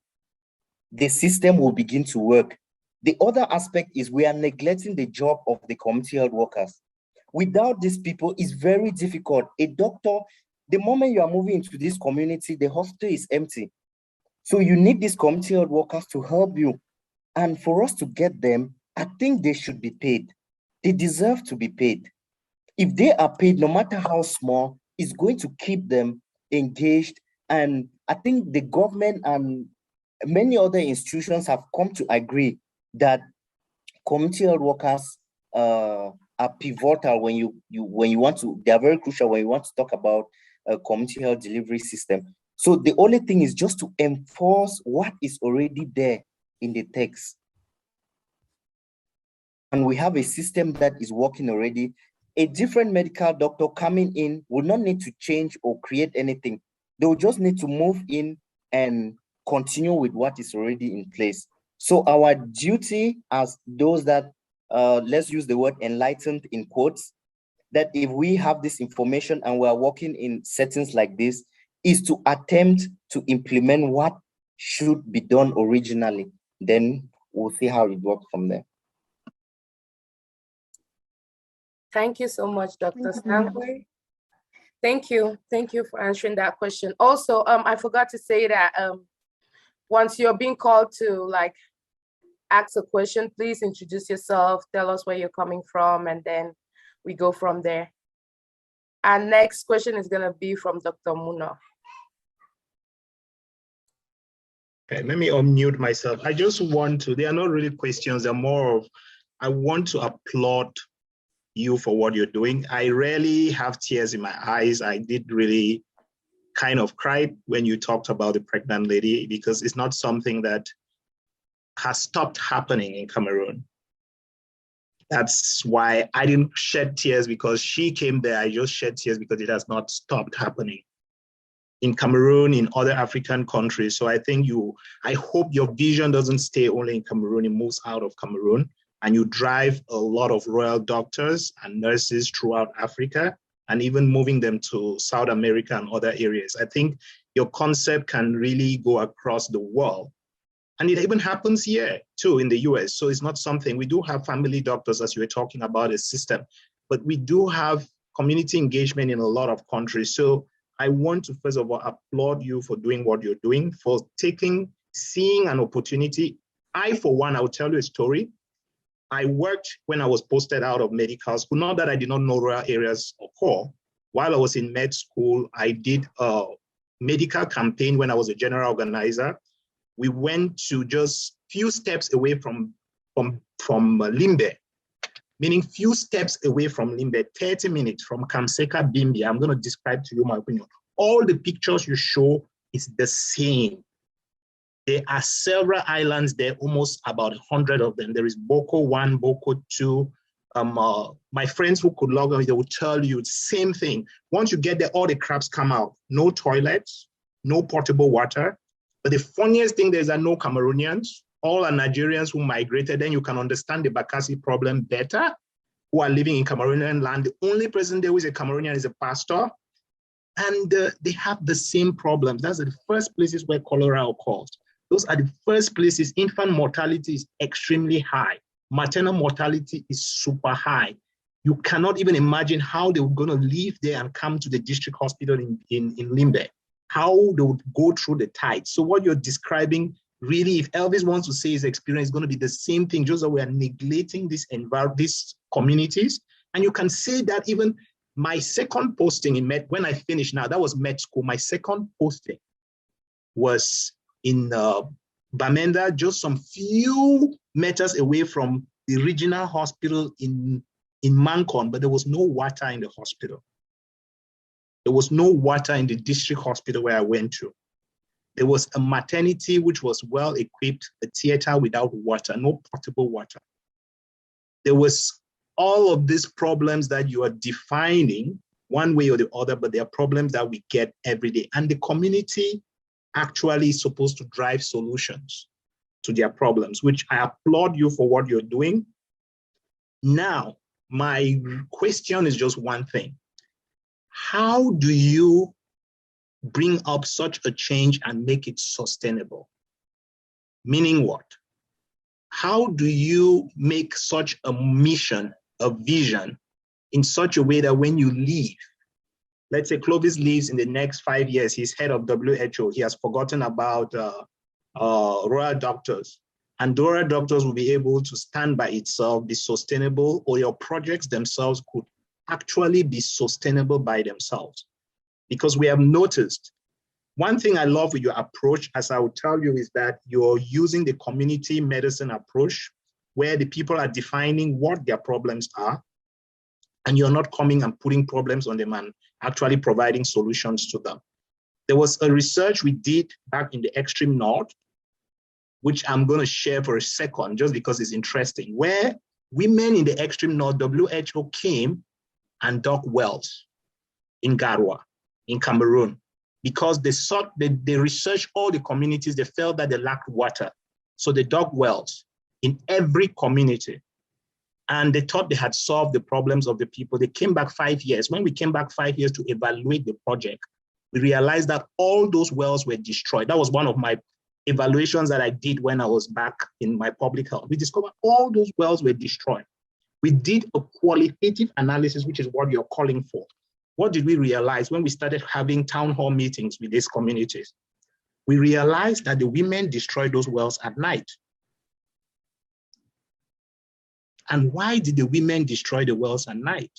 The system will begin to work. The other aspect is we are neglecting the job of the community health workers. Without these people, it's very difficult. A doctor, the moment you are moving into this community, the hospital is empty. So you need these community health workers to help you. And for us to get them, I think they should be paid. They deserve to be paid. If they are paid, no matter how small, it's going to keep them engaged. And I think the government and many other institutions have come to agree that community health workers are pivotal when you want to, they are very crucial when you want to talk about a community health delivery system. So the only thing is just to enforce what is already there in the text. And we have a system that is working already. A different medical doctor coming in will not need to change or create anything. They will just need to move in and continue with what is already in place. So our duty as those that, let's use the word enlightened in quotes, that if we have this information and we are working in settings like this, is to attempt to implement what should be done originally. Then we'll see how it works from there. Thank you so much, Dr. Stanley. Thank you. Thank you for answering that question. Also, I forgot to say that once you're being called to like ask a question, please introduce yourself, tell us where you're coming from, and then we go from there. Our next question is going to be from Dr. Muna. Okay, let me unmute myself. I just want to, they are not really questions, they're more of, I want to applaud you for what you're doing. I rarely have tears in my eyes. I did really kind of cry when you talked about the pregnant lady, because it's not something that has stopped happening in Cameroon. That's why I didn't shed tears because she came there. I just shed tears because it has not stopped happening in Cameroon, in other African countries. So I think I hope your vision doesn't stay only in Cameroon, it moves out of Cameroon, and you drive a lot of royal doctors and nurses throughout Africa, and even moving them to South America and other areas. I think your concept can really go across the world. And it even happens here too in the US. So it's not something, we do have family doctors, as you were talking about, a system, but we do have community engagement in a lot of countries. So I want to first of all applaud you for doing what you're doing, for seeing an opportunity. I, for one, I will tell you a story. I worked when I was posted out of medical school, not that I did not know rural areas or core. While I was in med school, I did a medical campaign when I was a general organizer. We went to just few steps away from Limbe, meaning few steps away from Limbe, 30 minutes from Kamseka Bimbi. I'm going to describe to you my opinion. All the pictures you show is the same. There are several islands there, almost about 100 of them. There is Boko 1, Boko 2. My friends who could log on, they will tell you the same thing. Once you get there, all the crabs come out. No toilets, no potable water. But the funniest thing is that no Cameroonians, all are Nigerians who migrated. Then you can understand the Bakassi problem better, who are living in Cameroonian land. The only person there who is a Cameroonian is a pastor. And they have the same problems. That's the first places where cholera occurs. Those are the first places. Infant mortality is extremely high. Maternal mortality is super high. You cannot even imagine how they were going to leave there and come to the district hospital in Limbe, how they would go through the tide. So what you're describing, really, if Elvis wants to say his experience, is going to be the same thing, just that we are neglecting these communities. And you can say that even my second posting in med, when I finished now, that was med school, my second posting was in Bamenda, just some few meters away from the regional hospital in Mancon, but there was no water in the hospital. There was no water in the district hospital where I went to. There was a maternity which was well equipped, a theater without water, no potable water. There was all of these problems that you are defining one way or the other, but they are problems that we get every day. And the community actually is supposed to drive solutions to their problems, which I applaud you for what you're doing. Now, my question is just one thing. How do you bring up such a change and make it sustainable? Meaning what? How do you make such a mission, a vision, in such a way that when you leave, let's say Clovis leaves in the next 5 years, he's head of WHO, he has forgotten about rural doctors, and rural doctors will be able to stand by itself, be sustainable, or your projects themselves could actually be sustainable by themselves. Because we have noticed, one thing I love with your approach, as I will tell you, is that you're using the community medicine approach, where the people are defining what their problems are, and you're not coming and putting problems on them and actually providing solutions to them. There was a research we did back in the extreme north, which I'm going to share for a second, just because it's interesting, where women in the extreme north, WHO came and dug wells in Garoua, in Cameroon, because they researched all the communities, they felt that they lacked water. So they dug wells in every community. And they thought they had solved the problems of the people. They came back 5 years. When we came back 5 years to evaluate the project, we realized that all those wells were destroyed. That was one of my evaluations that I did when I was back in my public health. We discovered all those wells were destroyed. We did a qualitative analysis, which is what you're calling for. What did we realize when we started having town hall meetings with these communities? We realized that the women destroyed those wells at night. And why did the women destroy the wells at night?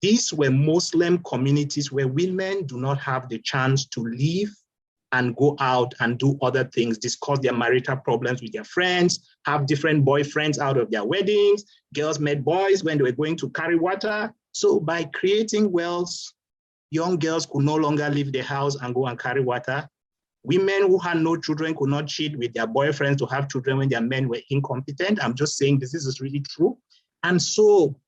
These were Muslim communities where women do not have the chance to leave and go out and do other things, discuss their marital problems with their friends, have different boyfriends out of their weddings. Girls met boys when they were going to carry water. So by creating wells, young girls could no longer leave the house and go and carry water. Women who had no children could not cheat with their boyfriends to have children when their men were incompetent. I'm just saying this is really true. And so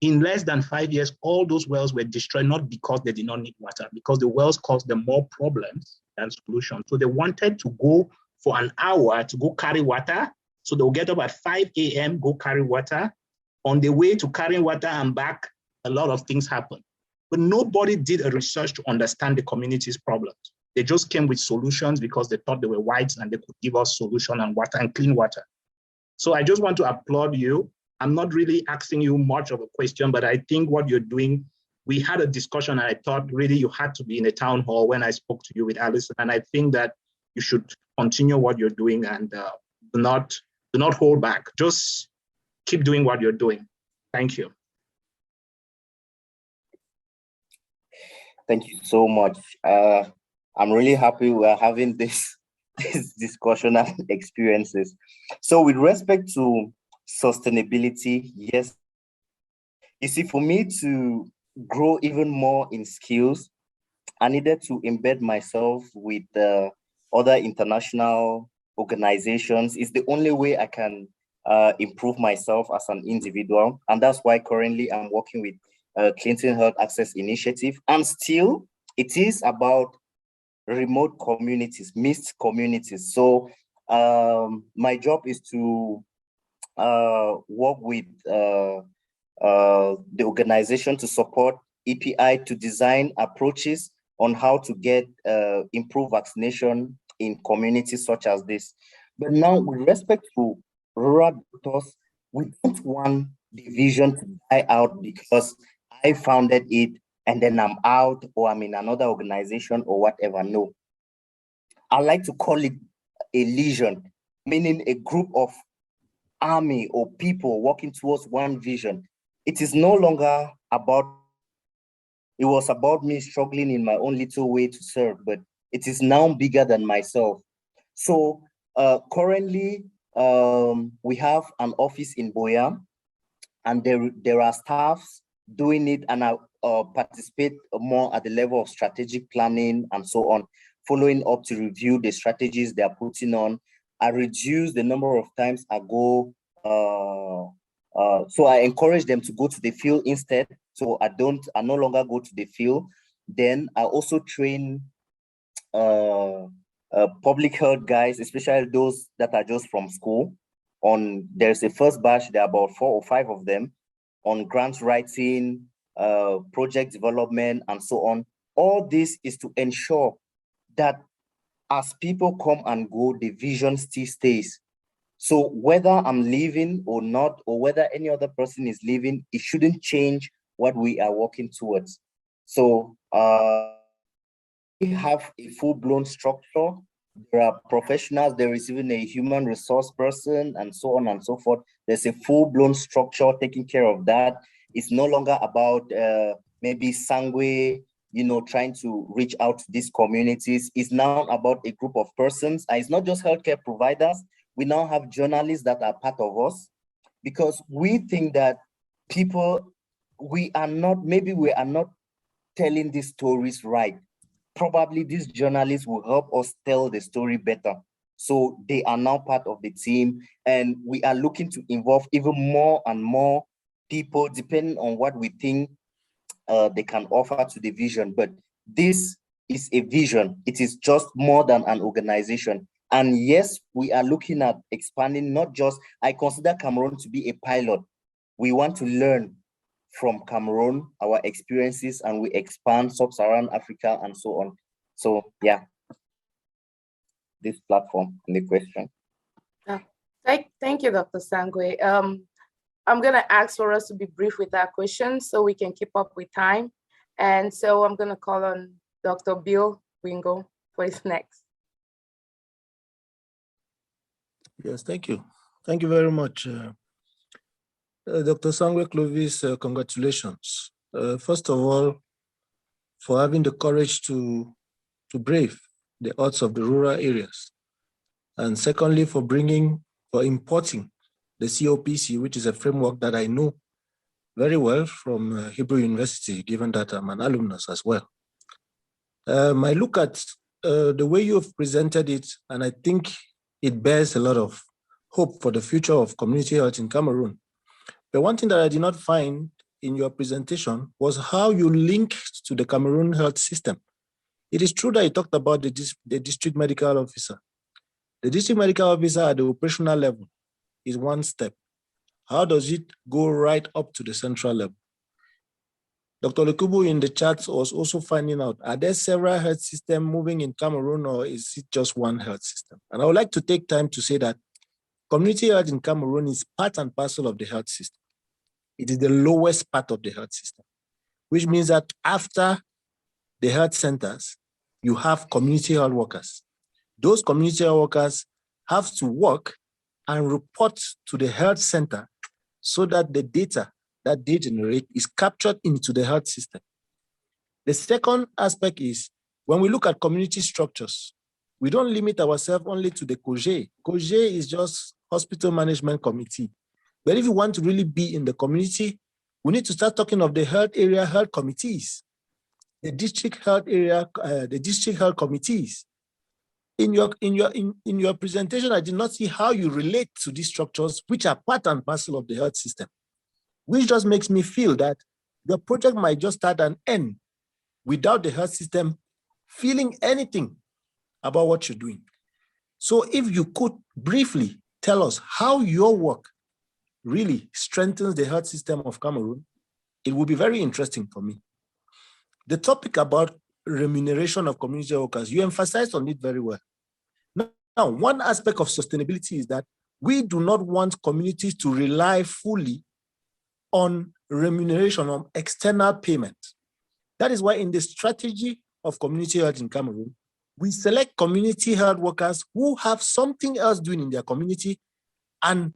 in less than 5 years, all those wells were destroyed, not because they did not need water, because the wells caused them more problems than solutions. So they wanted to go for an hour to go carry water. So they'll get up at 5 a.m., go carry water. On the way to carrying water and back, a lot of things happened. But nobody did a research to understand the community's problems. They just came with solutions because they thought they were whites and they could give us solution and water and clean water. So I just want to applaud you. I'm not really asking you much of a question, but I think what you're doing we had a discussion, and I thought really you had to be in a town hall when I spoke to you with Alison, and I think that you should continue what you're doing and do not hold back. Just keep doing what you're doing. Thank you. Thank you so much. I'm really happy we're having this discussion and experiences. So with respect to sustainability, yes, you see, for me to grow even more in skills, I needed to embed myself with other international organizations. It's the only way I can improve myself as an individual. And that's why currently I'm working with Clinton Health Access Initiative. And still, it is about remote communities, mixed communities. So my job is to work with the organization to support EPI to design approaches on how to get improved vaccination in communities such as this. But now, with respect to rural doctors, we don't want the vision to die out because I founded it and then I'm out or I'm in another organization or whatever. No. I like to call it a legion, meaning a group of army or people working towards one vision. It is no longer about, it was about me struggling in my own little way to serve, but it is now bigger than myself. So currently, we have an office in Boya, and there are staffs doing it, and I participate more at the level of strategic planning and so on, following up to review the strategies they are putting on. I reduce the number of times I go, so I encourage them to go to the field instead. So I no longer go to the field. Then I also train public health guys, especially those that are just from school. There's a first batch, there are about 4 or 5 of them, on grant writing, project development, and so on. All this is to ensure that as people come and go, the vision still stays. So whether I'm leaving or not, or whether any other person is leaving, it shouldn't change what we are working towards. So we have a full-blown structure. There are professionals, there is even a human resource person, and so on and so forth. There's a full-blown structure taking care of that. It's no longer about maybe Sangwe, trying to reach out to these communities. It's now about a group of persons. And it's not just healthcare providers. We now have journalists that are part of us, because we think that we are not telling these stories right. Probably these journalists will help us tell the story better. So they are now part of the team, and we are looking to involve even more and more people, depending on what we think they can offer to the vision. But this is a vision. It is just more than an organization. And yes, we are looking at expanding, not just, I consider Cameroon to be a pilot. We want to learn from Cameroon, our experiences, and we expand sub-Saharan Africa and so on. So yeah, this platform and the question. Thank you, Dr. Sangwe. I'm gonna ask for us to be brief with our questions so we can keep up with time. And so I'm gonna call on Dr. Bill Wingo for his next. Yes, thank you. Thank you very much. Dr. Sangwe Clovis, congratulations. First of all, for having the courage to brave the odds of the rural areas. And secondly, for importing the COPC, which is a framework that I know very well from Hebrew University, given that I'm an alumnus as well. I look at the way you've presented it, and I think it bears a lot of hope for the future of community health in Cameroon. But one thing that I did not find in your presentation was how you linked to the Cameroon health system. It is true that you talked about the district medical officer. The district medical officer at the operational level is one step. How does it go right up to the central level? Dr. Lekubu in the chat was also finding out, are there several health systems moving in Cameroon, or is it just one health system? And I would like to take time to say that community health in Cameroon is part and parcel of the health system. It is the lowest part of the health system. which means that after the health centers, you have community health workers. Those community health workers have to work and report to the health center so that the data that they generate is captured into the health system. The second aspect is when we look at community structures, we don't limit ourselves only to the COGE. COGE is just hospital management committee. But if you want to really be in the community, we need to start talking of the health area health committees, the district health area, the district health committees. In your presentation, I did not see how you relate to these structures, which are part and parcel of the health system, which just makes me feel that the project might just start and end without the health system feeling anything about what you're doing. So if you could briefly tell us how your work really strengthens the health system of Cameroon, it would be very interesting for me. The topic about remuneration of community workers, you emphasized on it very well. Now, one aspect of sustainability is that we do not want communities to rely fully on remuneration, on external payment. That is why in the strategy of community health in Cameroon, we select community health workers who have something else doing in their community, and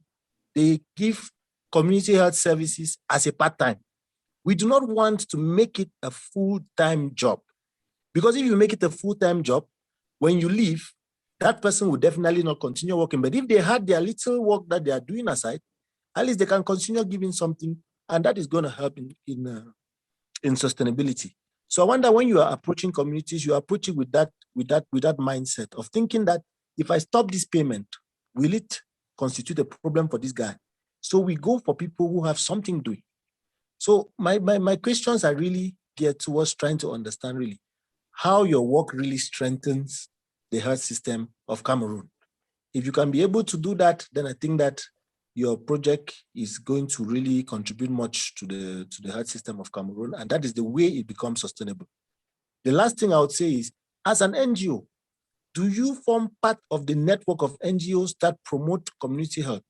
they give community health services as a part-time. We do not want to make it a full-time job, because if you make it a full-time job, when you leave, that person will definitely not continue working. But if they had their little work that they are doing aside, at least they can continue giving something, and that is going to help in sustainability. So I wonder, when you are approaching communities, you approach it with that mindset of thinking that if I stop this payment, will it constitute a problem for this guy? So we go for people who have something doing. So my questions are really geared towards trying to understand really how your work really strengthens the health system of Cameroon. If you can be able to do that, then I think that your project is going to really contribute much to the health system of Cameroon, and that is the way it becomes sustainable. The last thing I would say is, as an NGO, do you form part of the network of NGOs that promote community health?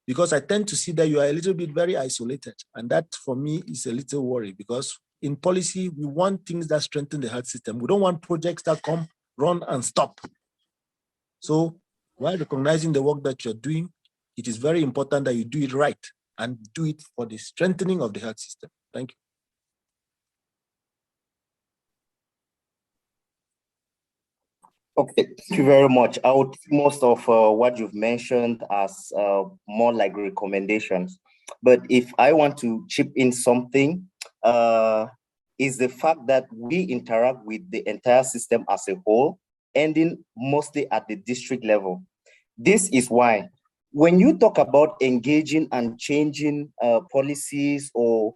Because I tend to see that you are a little bit very isolated, and that for me is a little worry, because in policy, we want things that strengthen the health system. We don't want projects that come, run, and stop. So while recognizing the work that you're doing, it is very important that you do it right and do it for the strengthening of the health system. Thank you. Okay, thank you very much. I would think most of what you've mentioned as more like recommendations. But if I want to chip in something, is the fact that we interact with the entire system as a whole, ending mostly at the district level. This is why when you talk about engaging and changing policies or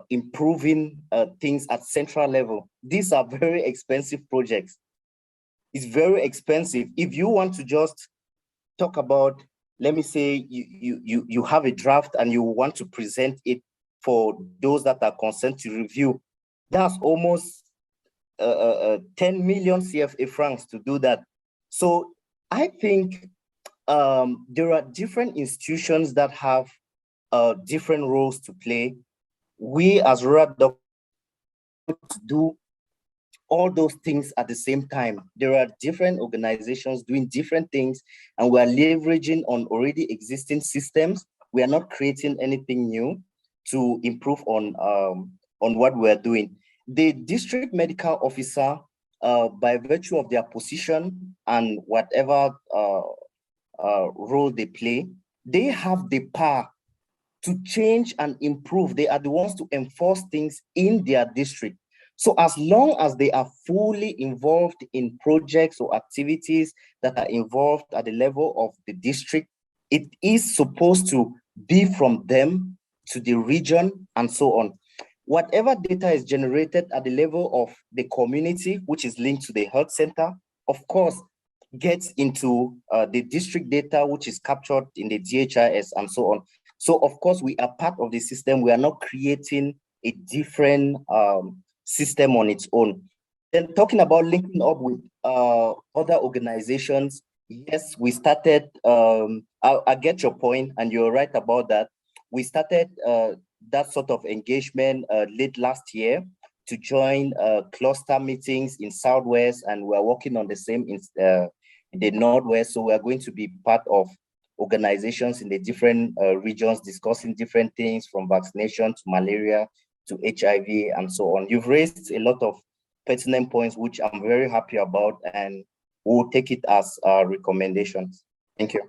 improving things at central level, these are very expensive projects. It's very expensive. If you want to just talk about, let me say you have a draft and you want to present it for those that are concerned to review, that's almost 10 million CFA francs to do that. So I think there are different institutions that have different roles to play. We as rural doctors do all those things at the same time. There are different organizations doing different things, and we are leveraging on already existing systems. We are not creating anything new to improve on what we're doing. The district medical officer, by virtue of their position and whatever role they play, they have the power to change and improve. They are the ones to enforce things in their district. So as long as they are fully involved in projects or activities that are involved at the level of the district, it is supposed to be from them to the region and so on. Whatever data is generated at the level of the community, which is linked to the health center, of course, gets into the district data, which is captured in the DHIS and so on. So of course, we are part of the system. We are not creating a different system on its own. Then talking about linking up with other organizations, yes, we started, I get your point and you're right about that. We started that sort of engagement late last year to join cluster meetings in Southwest, and we're working on the same in the Northwest. So we're going to be part of organizations in the different regions discussing different things from vaccination to malaria to HIV and so on. You've raised a lot of pertinent points, which I'm very happy about, and we'll take it as recommendations. Thank you.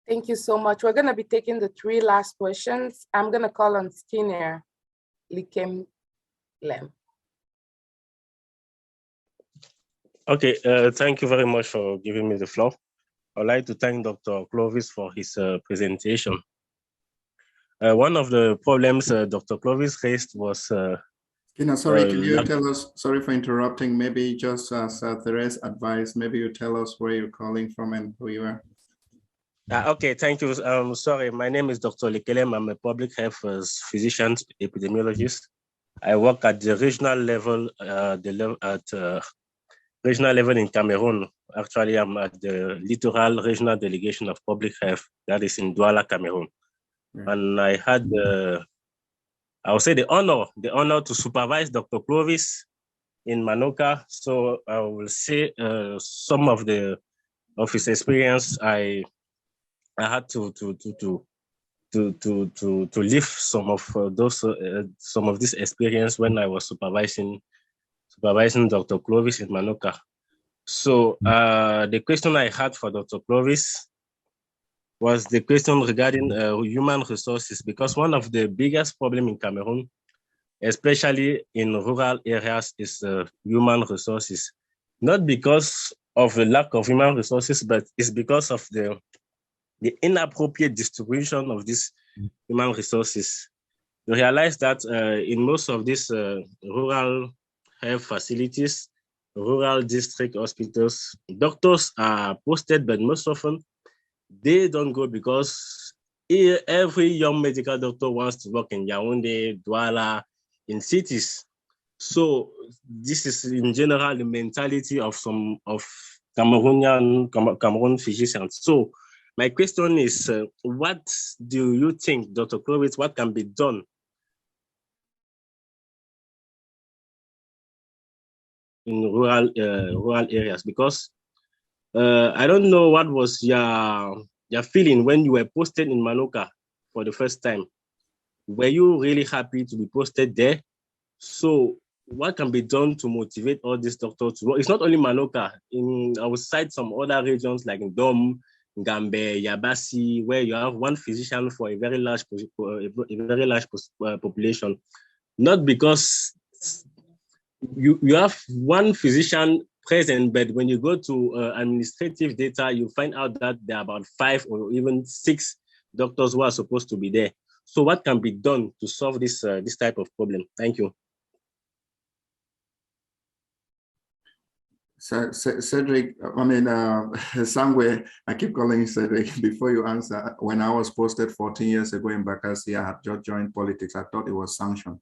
Thank you so much. We're going to be taking the 3 last questions. I'm going to call on Skinner Likem Lem. Okay, thank you very much for giving me the floor. I'd like to thank Dr. Clovis for his presentation. One of the problems Dr. Clovis raised was Skinner, sorry, can you tell us, sorry for interrupting, maybe just as Therese advised, maybe you tell us where you're calling from and who you are. Okay, thank you. Sorry, my name is Dr. Likelem. I'm a public health physician, epidemiologist. I work at the regional level, regional level in Cameroon. Actually, I'm at the Littoral Regional Delegation of Public Health, that is in Douala, Cameroon. And I had I would say the honor to supervise Dr. Clovis in Manoka. So I will say some of his experience. I had to live some of this experience when I was supervising Dr. Clovis in Manoka. So the question I had for Dr. Clovis was the question regarding human resources, because one of the biggest problems in Cameroon, especially in rural areas, is human resources. Not because of the lack of human resources, but it's because of the inappropriate distribution of these human resources. You realize that in most of these rural health facilities, rural district hospitals, doctors are posted, but most often they don't go because every young medical doctor wants to work in Yaoundé, Douala, in cities. So this is in general the mentality of some of Cameroon physicians. So my question is, what do you think, Dr. Clovis, what can be done in rural areas? Because I don't know what was your feeling when you were posted in Manoka for the first time. Were you really happy to be posted there? So what can be done to motivate all these doctors to work? It's not only Manoka. I will cite some other regions like Dom, Gambe, Yabasi, where you have one physician for a very large population. Not because you have one physician present, but when you go to administrative data, you find out that there are about 5 or even 6 doctors who are supposed to be there. So what can be done to solve this type of problem? Thank you. So, Cedric, I mean, somewhere, I keep calling you Cedric before you answer. When I was posted 14 years ago in Bakassi, I had just joined politics. I thought it was sanctioned.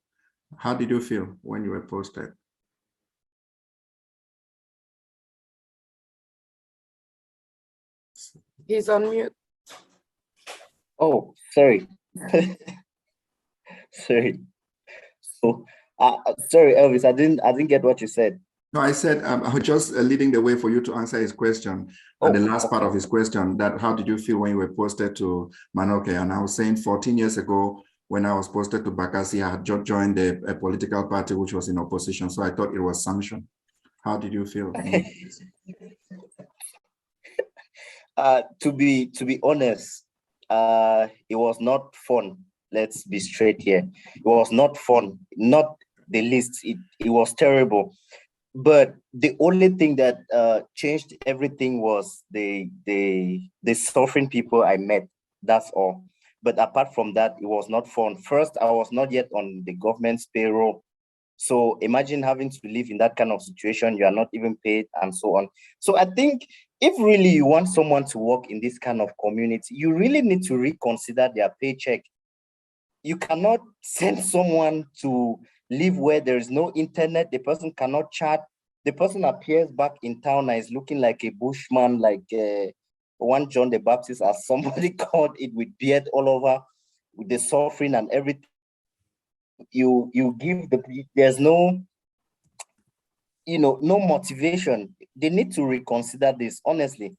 How did you feel when you were posted? He's on mute. Oh, sorry. Sorry. So, sorry, Elvis, I didn't get what you said. No, I said I was just leading the way for you to answer his question. The last part of his question, that how did you feel when you were posted to Manoke? And I was saying 14 years ago, when I was posted to Bakassi, I had just joined a political party which was in opposition. So I thought it was sanctioned. How did you feel? To be honest, it was not fun. Let's be straight here. It was not fun, not the least. It was terrible. But the only thing that changed everything was the suffering people I met. That's all. But apart from that, it was not fun. First, I was not yet on the government's payroll. So imagine having to live in that kind of situation. You are not even paid and so on. So I think if really you want someone to work in this kind of community, you really need to reconsider their paycheck. You cannot send someone to live where there is no internet, the person cannot chat, the person appears back in town and is looking like a bushman, like one John the Baptist, as somebody called it, with beard all over, with the suffering and everything. You give there's no, no motivation. They need to reconsider this, honestly.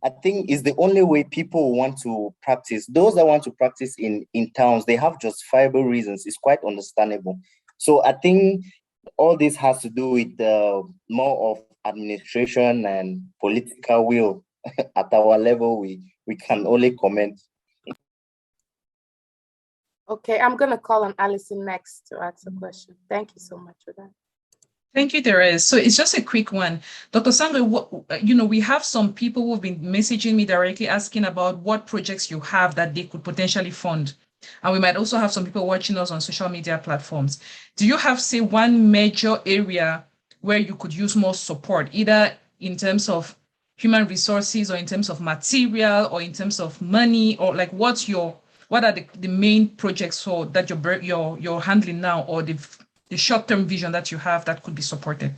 I think it's the only way people want to practice. Those that want to practice in towns, they have justifiable reasons. It's quite understandable. So I think all this has to do with more of administration and political will. At our level, we can only comment. Okay, I'm going to call on Alison next to ask a question. Thank you so much for that. Thank you, Therese. So it's just a quick one. Dr. Sangwe, we have some people who've been messaging me directly asking about what projects you have that they could potentially fund. And we might also have some people watching us on social media platforms. Do you have, say, one major area where you could use more support, either in terms of human resources or in terms of material or in terms of money, or like what are the main projects that you're handling now, or the short-term vision that you have that could be supported?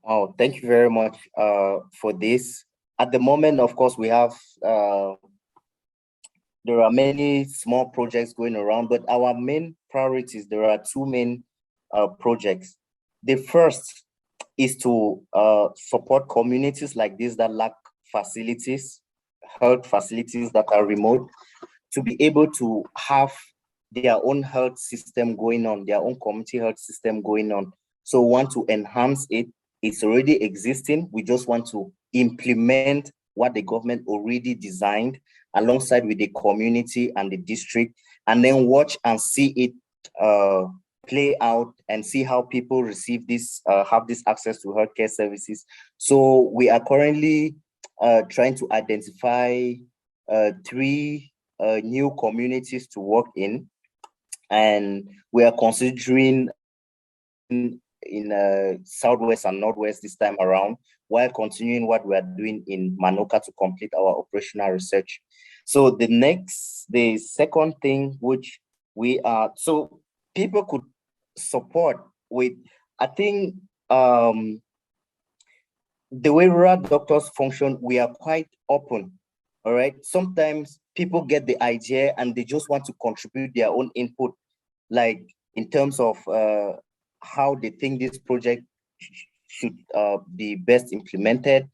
Oh, thank you very much for this. At the moment, of course, we have, there are many small projects going around, but our main priorities, there are two main projects. The first is to support communities like this that lack facilities, health facilities that are remote, to be able to have their own health system going on, their own community health system going on. So we want to enhance it. It's already existing. We just want to implement what the government already designed alongside with the community and the district, and then watch and see it play out and see how people receive this, have this access to healthcare services. So we are currently trying to identify 3 new communities to work in, and we are considering in Southwest and Northwest this time around, while continuing what we are doing in Manoka to complete our operational research. So the second thing which we are, so people could support with, I think the way rural doctors function, we are quite open. All right. Sometimes people get the idea and they just want to contribute their own input, like in terms of how they think this project should be best implemented.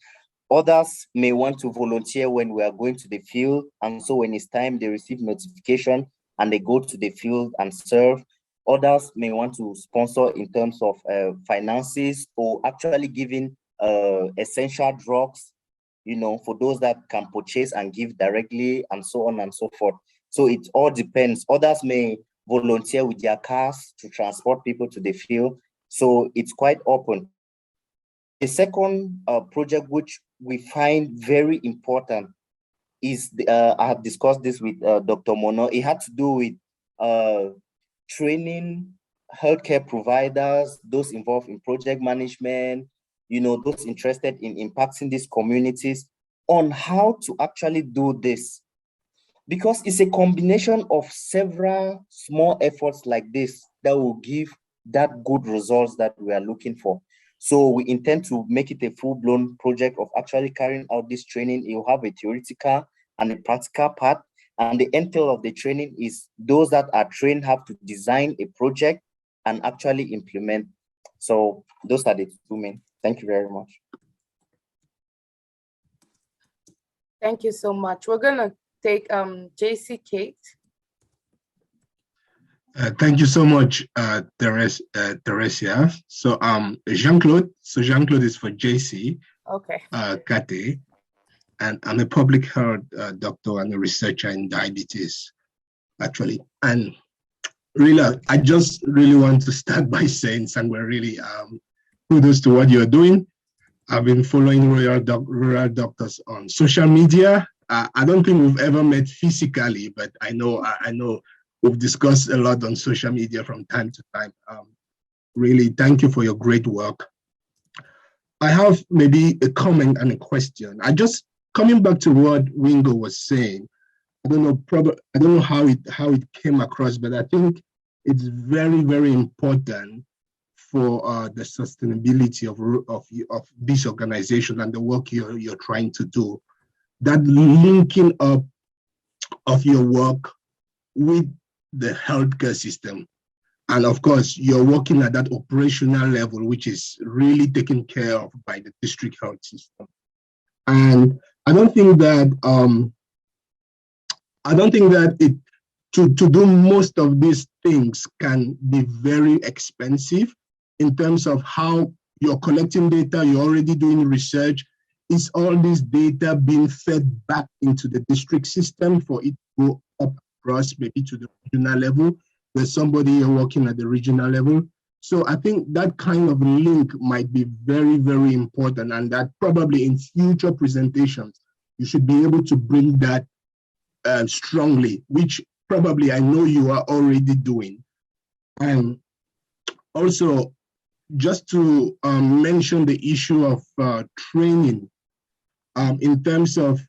Others may want to volunteer when we are going to the field. And so when it's time, they receive notification and they go to the field and serve. Others may want to sponsor in terms of finances, or actually giving essential drugs, for those that can purchase and give directly, and so on and so forth. So it all depends. Others may volunteer with their cars to transport people to the field. So it's quite open. The second project which we find very important is, I have discussed this with Dr. Mono. It had to do with training healthcare providers, those involved in project management, those interested in impacting these communities, on how to actually do this. Because it's a combination of several small efforts like this that will give that good results that we are looking for. So we intend to make it a full-blown project of actually carrying out this training. You have a theoretical and a practical part. And the entail of the training is those that are trained have to design a project and actually implement. So those are the two main. Thank you very much. Thank you so much. We're going to take JC Kate. Thank you so much, Teresia. So Jean-Claude. So Jean-Claude is for JC. Okay. Kate. And I'm a public health doctor and a researcher in diabetes, actually. And really, I just really want to start by saying, Sangwe, really kudos to what you're doing. I've been following rural doctors on social media. I don't think we've ever met physically, but I know we've discussed a lot on social media from time to time. Really, thank you for your great work. I have maybe a comment and a question. Coming back to what Wingo was saying, I don't know how it came across, but I think it's very, very important for the sustainability of this organization and the work you're trying to do. That linking up of your work with the healthcare system. And of course, you're working at that operational level, which is really taken care of by the district health system. And I don't think that to do most of these things can be very expensive in terms of how you're collecting data, you're already doing research. Is all this data being fed back into the district system for it to go up across maybe to the regional level? There's somebody you're working at the regional level. So I think that kind of link might be very, very important, and that probably in future presentations, you should be able to bring that strongly, which probably I know you are already doing. And also, just to mention the issue of training in terms of,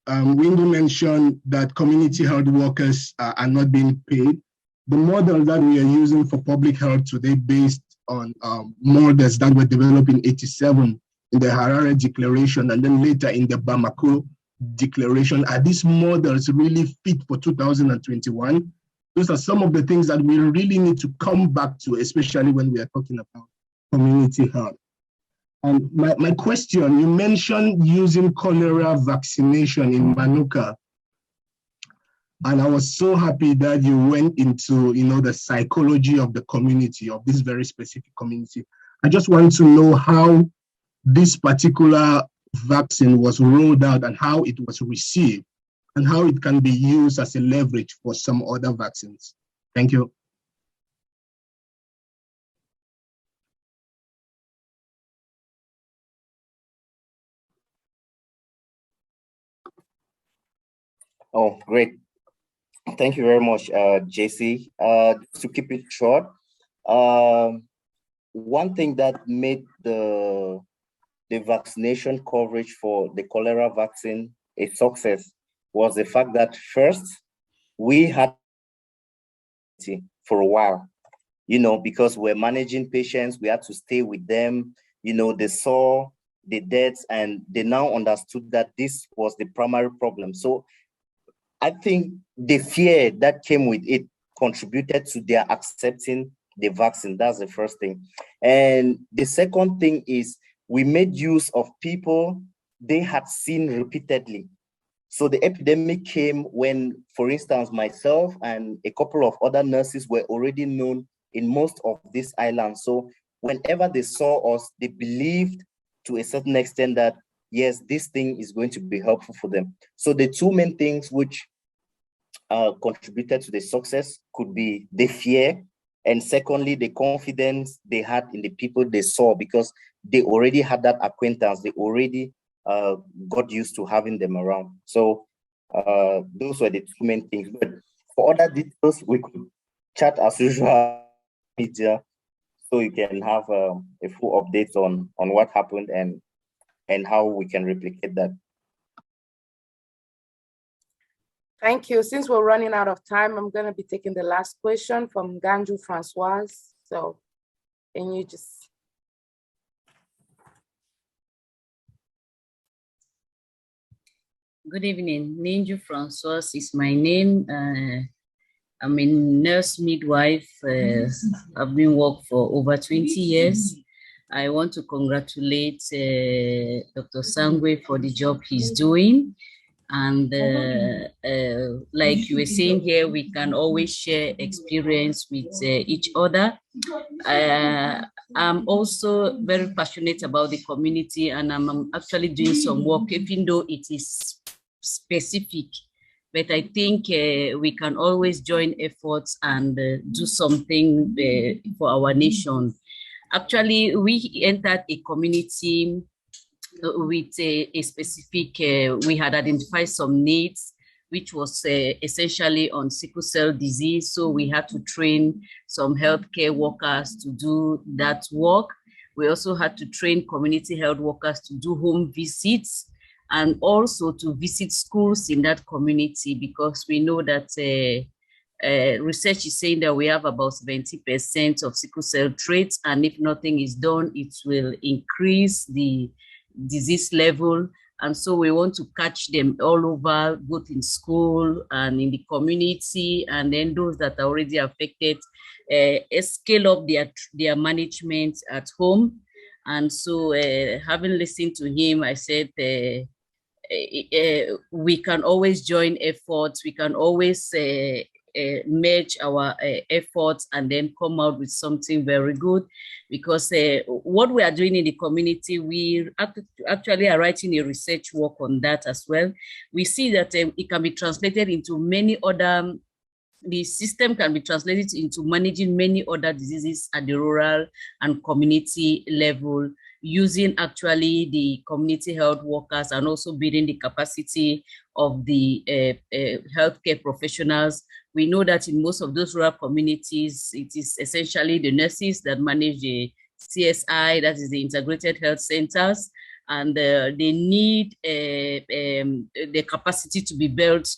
Windu mentioned that community health workers are not being paid. The model that we are using for public health today, based on models that were developed in '87 in the Harare Declaration and then later in the Bamako Declaration, are these models really fit for 2021? Those are some of the things that we really need to come back to, especially when we are talking about community health. And my question, you mentioned using cholera vaccination in Manuka. And I was so happy that you went into, the psychology of the community, of this very specific community. I just want to know how this particular vaccine was rolled out and how it was received and how it can be used as a leverage for some other vaccines. Thank you. Oh, great. Thank you very much, JC. To keep it short, one thing that made the vaccination coverage for the cholera vaccine a success was the fact that first, we had for a while, because we're managing patients, we had to stay with them, they saw the deaths and they now understood that this was the primary problem. So I think the fear that came with it contributed to their accepting the vaccine. That's the first thing. And the second thing is we made use of people they had seen repeatedly. So the epidemic came when, for instance, myself and a couple of other nurses were already known in most of these islands. So whenever they saw us, they believed to a certain extent that, yes, this thing is going to be helpful for them. So the two main things which contributed to the success could be the fear, and secondly, the confidence they had in the people they saw, because they already had that acquaintance. They already got used to having them around. So those were the two main things. But for other details, we could chat as usual media, so you can have a full update on what happened and how we can replicate that. Thank you. Since we're running out of time, I'm going to be taking the last question from Ganju Francoise. So can you just... Good evening. Ninju Francoise is my name. I'm a nurse midwife. I've been working for over 20 years. I want to congratulate Dr. Sangwe for the job he's doing. And like you were saying here, we can always share experience with each other. I'm also very passionate about the community, and I'm actually doing some work, even though it is specific. But I think we can always join efforts and do something for our nation. Actually, we entered a community with a specific, we had identified some needs, which was essentially on sickle cell disease. So we had to train some healthcare workers to do that work. We also had to train community health workers to do home visits and also to visit schools in that community, because we know that research is saying that we have about 70% of sickle cell traits, and if nothing is done, it will increase the disease level. And so we want to catch them all over, both in school and in the community, and then those that are already affected, scale up their management at home. And so having listened to him, I said, we can always join efforts. We can always merge our efforts and then come out with something very good, because what we are doing in the community, we actually are writing a research work on that as well. We see that it can be translated into many other, the system can be translated into managing many other diseases at the rural and community level, using actually the community health workers and also building the capacity of the healthcare professionals. We know that in most of those rural communities, it is essentially the nurses that manage the CSI, that is the integrated health centers, and they need the capacity to be built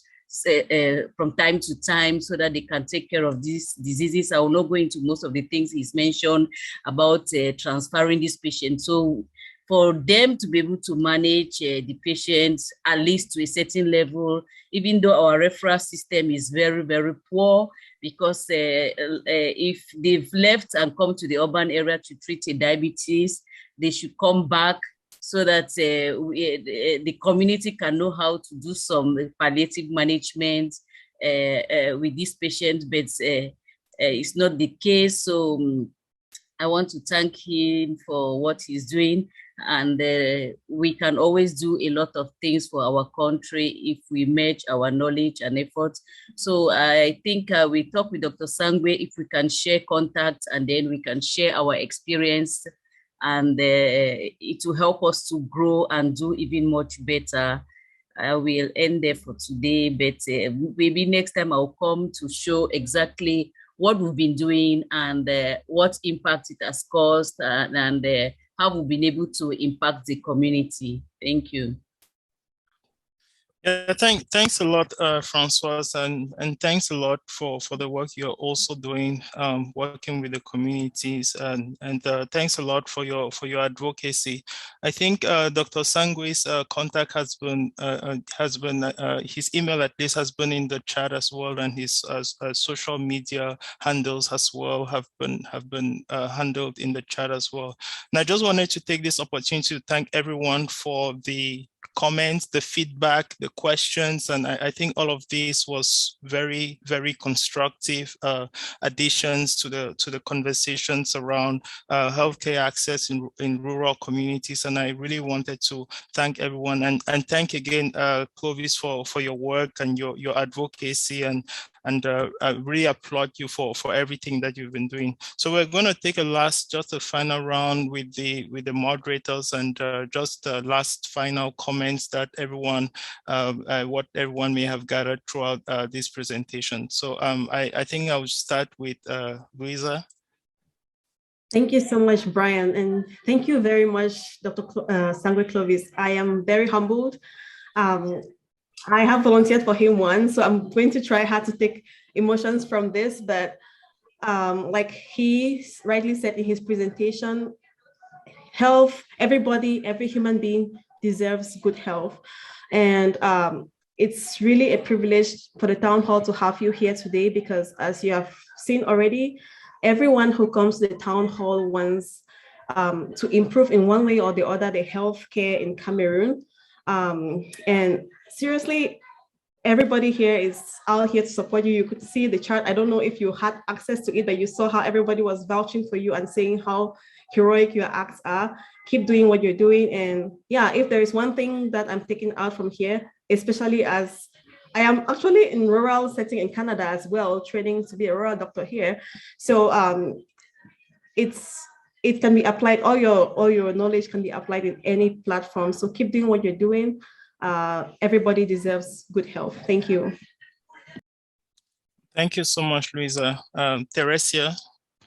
from time to time so that they can take care of these diseases. I will not go into most of the things he's mentioned about transferring these patients. So for them to be able to manage the patients at least to a certain level, even though our referral system is very, very poor, because if they've left and come to the urban area to treat a diabetes, they should come back so that the community can know how to do some palliative management with these patients, but it's not the case. So I want to thank him for what he's doing, and we can always do a lot of things for our country if we merge our knowledge and efforts. So I think we talk with Dr. Sangwe if we can share contacts, and then we can share our experience, and it will help us to grow and do even much better. I will end there for today, but maybe next time I'll come to show exactly what we've been doing and what impact it has caused, and how we've been able to impact the community. Thank you. Yeah, thanks a lot, Francois, and thanks a lot for the work you're also doing, working with the communities, and thanks a lot for your advocacy. I think Dr. Sangwe's contact has been his email at least has been in the chat as well, and his social media handles as well have been handled in the chat as well. And I just wanted to take this opportunity to thank everyone for the comments, the feedback, the questions, and I think all of this was very, very constructive additions to the conversations around healthcare access in rural communities. And I really wanted to thank everyone and thank again Clovis for your work and your advocacy, and I really applaud you for everything that you've been doing. So we're going to take just a final round with the moderators, and just last final comments that everyone, what everyone may have gathered throughout this presentation. So I think I'll start with Louisa. Thank you so much, Brian, and thank you very much, Dr. Sangwe Clovis. I am very humbled. I have volunteered for him once, so I'm going to try hard to take emotions from this, but like he rightly said in his presentation, health, everybody, every human being deserves good health. And it's really a privilege for the town hall to have you here today, because as you have seen already, everyone who comes to the town hall wants to improve in one way or the other the healthcare in Cameroon. And seriously, everybody here is out here to support you. You could see the chart. I don't know if you had access to it, but you saw how everybody was vouching for you and saying how heroic your acts are. Keep doing what you're doing. And yeah, if there is one thing that I'm taking out from here, especially as I am actually in rural setting in Canada as well, training to be a rural doctor here. So it can be applied, all your knowledge can be applied in any platform. So keep doing what you're doing. Everybody deserves good health. Thank you. Thank you so much, Louisa. Teresia,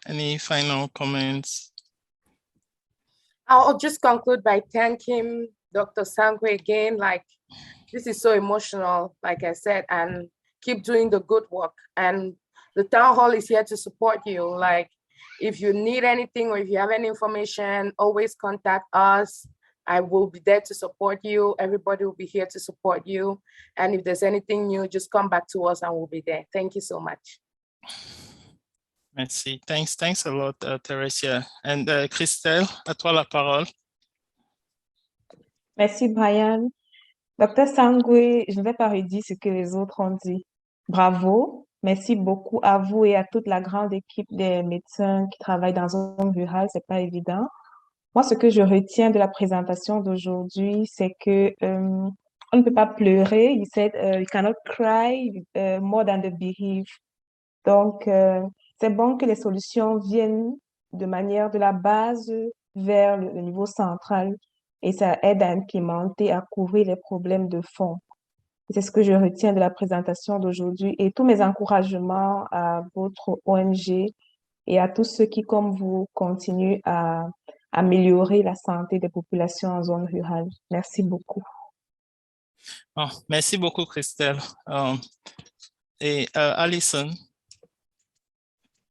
any final comments? I'll just conclude by thanking Dr. Sangwe again. Like, this is so emotional, like I said, and keep doing the good work. And the town hall is here to support you. Like, if you need anything or if you have any information, always contact us. I will be there to support you. Everybody will be here to support you. And if there's anything new, just come back to us and we'll be there. Thank you so much. Merci. Thanks a lot, Teresia. And Christelle, à toi la parole. Merci, Brian. Docteur Sangwe, je ne vais pas redire ce que les autres ont dit. Bravo. Merci beaucoup à vous et à toute la grande équipe des médecins qui travaillent dans une zone rurale. C'est pas évident. Moi, ce que je retiens de la présentation d'aujourd'hui, c'est que on ne peut pas pleurer. You said you cannot cry more than the bereaved. Donc, c'est bon que les solutions viennent de manière de la base vers le niveau central et ça aide à implémenter, à couvrir les problèmes de fond. C'est ce que je retiens de la présentation d'aujourd'hui et tous mes encouragements à votre ONG et à tous ceux qui, comme vous, continuent à améliorer la santé des populations en zone rurale. Merci beaucoup. Oh, merci beaucoup, Christelle. Et Alison.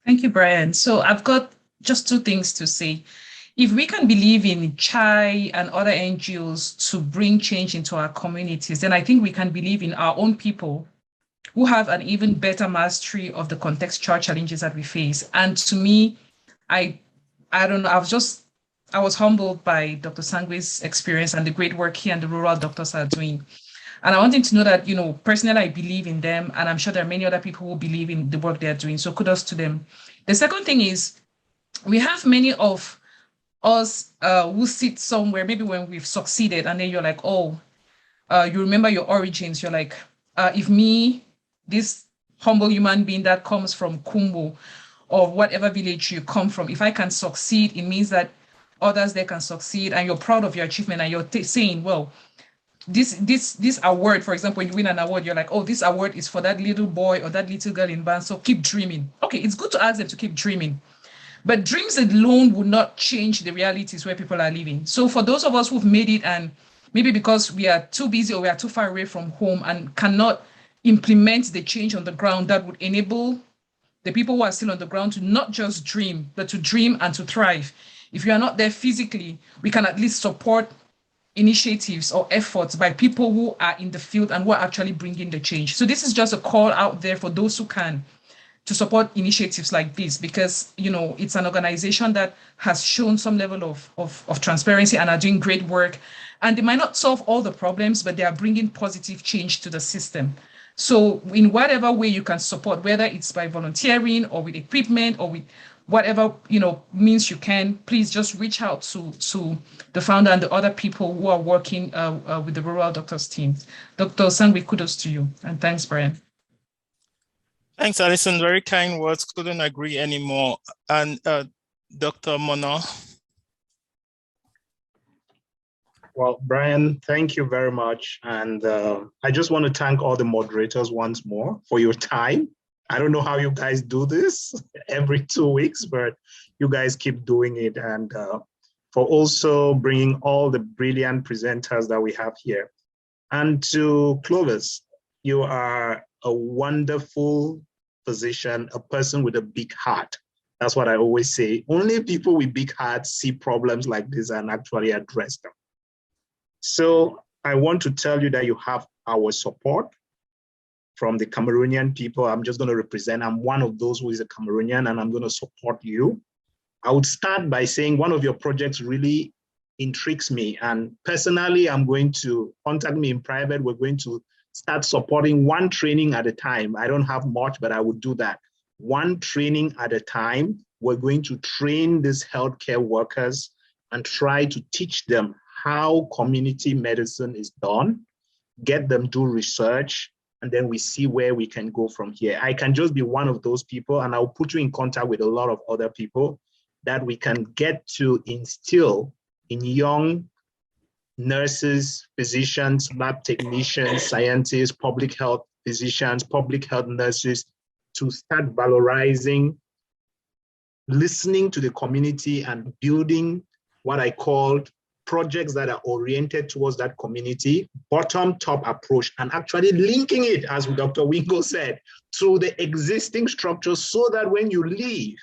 Thank you, Brian. So I've got just two things to say. If we can believe in CHAI and other NGOs to bring change into our communities, then I think we can believe in our own people who have an even better mastery of the contextual challenges that we face. And to me, I don't know, I was humbled by Dr. Sangwe's experience and the great work he and the rural doctors are doing. And I want him to know that, personally, I believe in them, and I'm sure there are many other people who believe in the work they're doing. So kudos to them. The second thing is, we have many of us who sit somewhere, maybe when we've succeeded, and then you're like, you remember your origins. You're like, if me, this humble human being that comes from Kumbo or whatever village you come from, if I can succeed, it means that others there can succeed, and you're proud of your achievement, and you're saying, well, this award, for example, when you win an award, you're like, oh, this award is for that little boy or that little girl in band, so keep dreaming. Okay, it's good to ask them to keep dreaming, but dreams alone would not change the realities where people are living. So for those of us who've made it, and maybe because we are too busy or we are too far away from home and cannot implement the change on the ground that would enable the people who are still on the ground to not just dream, but to dream and to thrive. If you are not there physically, we can at least support initiatives or efforts by people who are in the field and who are actually bringing the change. So this is just a call out there for those who can to support initiatives like this, because it's an organization that has shown some level of transparency and are doing great work. And they might not solve all the problems, but they are bringing positive change to the system. So in whatever way you can support, whether it's by volunteering or with equipment or with whatever means you can, please just reach out to the founder and the other people who are working with the rural doctors team. Dr. Sangwe, kudos to you, and thanks, Brian. Thanks, Alison. Very kind words. Couldn't agree anymore. And Dr. Mono. Well, Brian, thank you very much. And I just want to thank all the moderators once more for your time. I don't know how you guys do this every 2 weeks, but you guys keep doing it. And for also bringing all the brilliant presenters that we have here. And to Clovis, you are a wonderful physician, a person with a big heart. That's what I always say. Only people with big hearts see problems like this and actually address them. So I want to tell you that you have our support from the Cameroonian people. I'm just going to represent, I'm one of those who is a Cameroonian, and I'm going to support you. I would start by saying one of your projects really intrigues me, and personally, I'm going to contact me in private. We're going to start supporting one training at a time. I don't have much, but I would do that. One training at a time. We're going to train these healthcare workers and try to teach them how community medicine is done, get them do research, and then we see where we can go from here. I can just be one of those people, and I'll put you in contact with a lot of other people that we can get to instill in young nurses, physicians, lab technicians, scientists, public health physicians, public health nurses, to start valorizing, listening to the community and building what I called projects that are oriented towards that community, bottom-top approach, and actually linking it, as Dr. Wingo said, to the existing structures so that when you leave,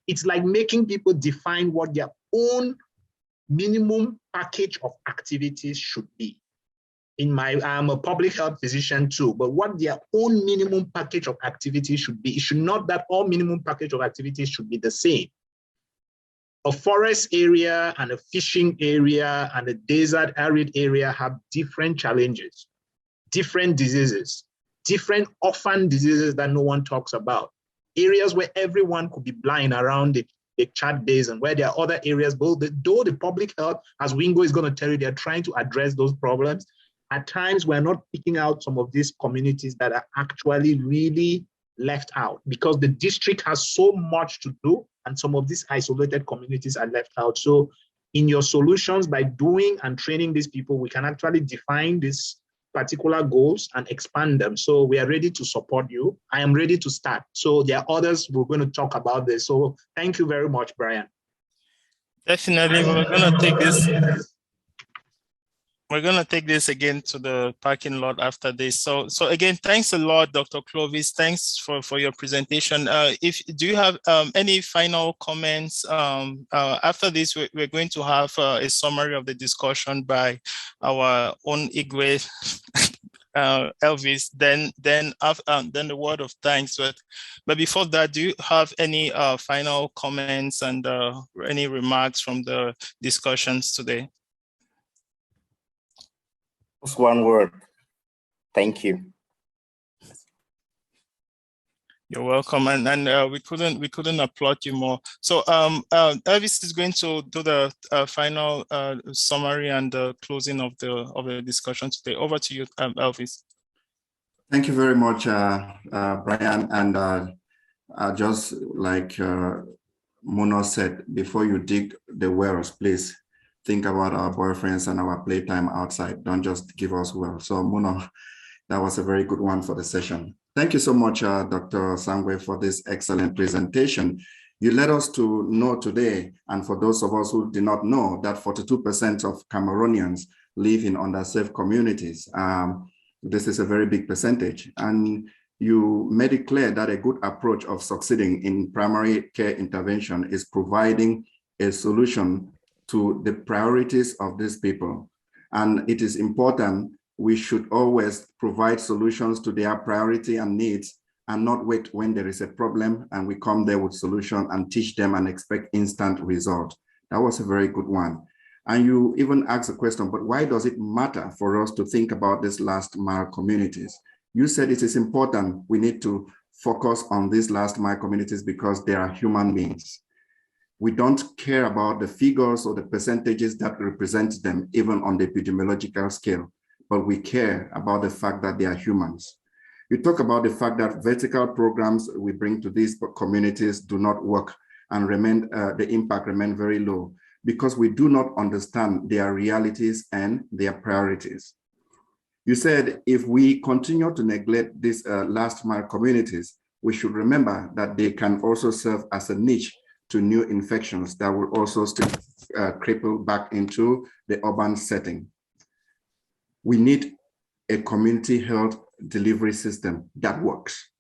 it's like making people define what their own minimum package of activities should be. I'm a public health physician too, but what their own minimum package of activities should be. It should not that all minimum package of activities should be the same. A forest area and a fishing area and a desert arid area have different challenges, different diseases, different orphan diseases that no one talks about. Areas where everyone could be blind around the Chad Basin, where there are other areas, though the public health, as Wingo is going to tell you, they're trying to address those problems. At times, we're not picking out some of these communities that are actually really left out because the district has so much to do and some of these isolated communities are left out. So in your solutions, by doing and training these people, we can actually define these particular goals and expand them. So we are ready to support you. I am ready to start. So there are others who are going to talk about this. So thank you very much, Brian. Definitely, we're going to take this. We're going to take this again to the parking lot after this. So again, thanks a lot, Dr. Clovis. Thanks for your presentation. Do you have any final comments? After this, we're going to have a summary of the discussion by our own Igwe, Elvis, then the word of thanks. But before that, do you have any final comments and any remarks from the discussions today? Just one word. Thank you. You're welcome, and we couldn't applaud you more. So Elvis is going to do the final summary and the closing of the discussion today. Over to you, Elvis. Thank you very much, Brian. And just like Mono said, before you dig the wells, please think about our boyfriends and our playtime outside. Don't just give us well. So Mono, that was a very good one for the session. Thank you so much, Dr. Sangwe, for this excellent presentation. You led us to know today, and for those of us who did not know, that 42% of Cameroonians live in underserved communities. This is a very big percentage. And you made it clear that a good approach of succeeding in primary care intervention is providing a solution to the priorities of these people. And it is important, we should always provide solutions to their priority and needs and not wait when there is a problem and we come there with solution and teach them and expect instant result. That was a very good one. And you even asked a question, but why does it matter for us to think about these last mile communities? You said it is important, we need to focus on these last mile communities because they are human beings. We don't care about the figures or the percentages that represent them, even on the epidemiological scale, but we care about the fact that they are humans. You talk about the fact that vertical programs we bring to these communities do not work and the impact remain very low because we do not understand their realities and their priorities. You said if we continue to neglect these last mile communities, we should remember that they can also serve as a niche to new infections that will also still cripple back into the urban setting. We need a community health delivery system that works.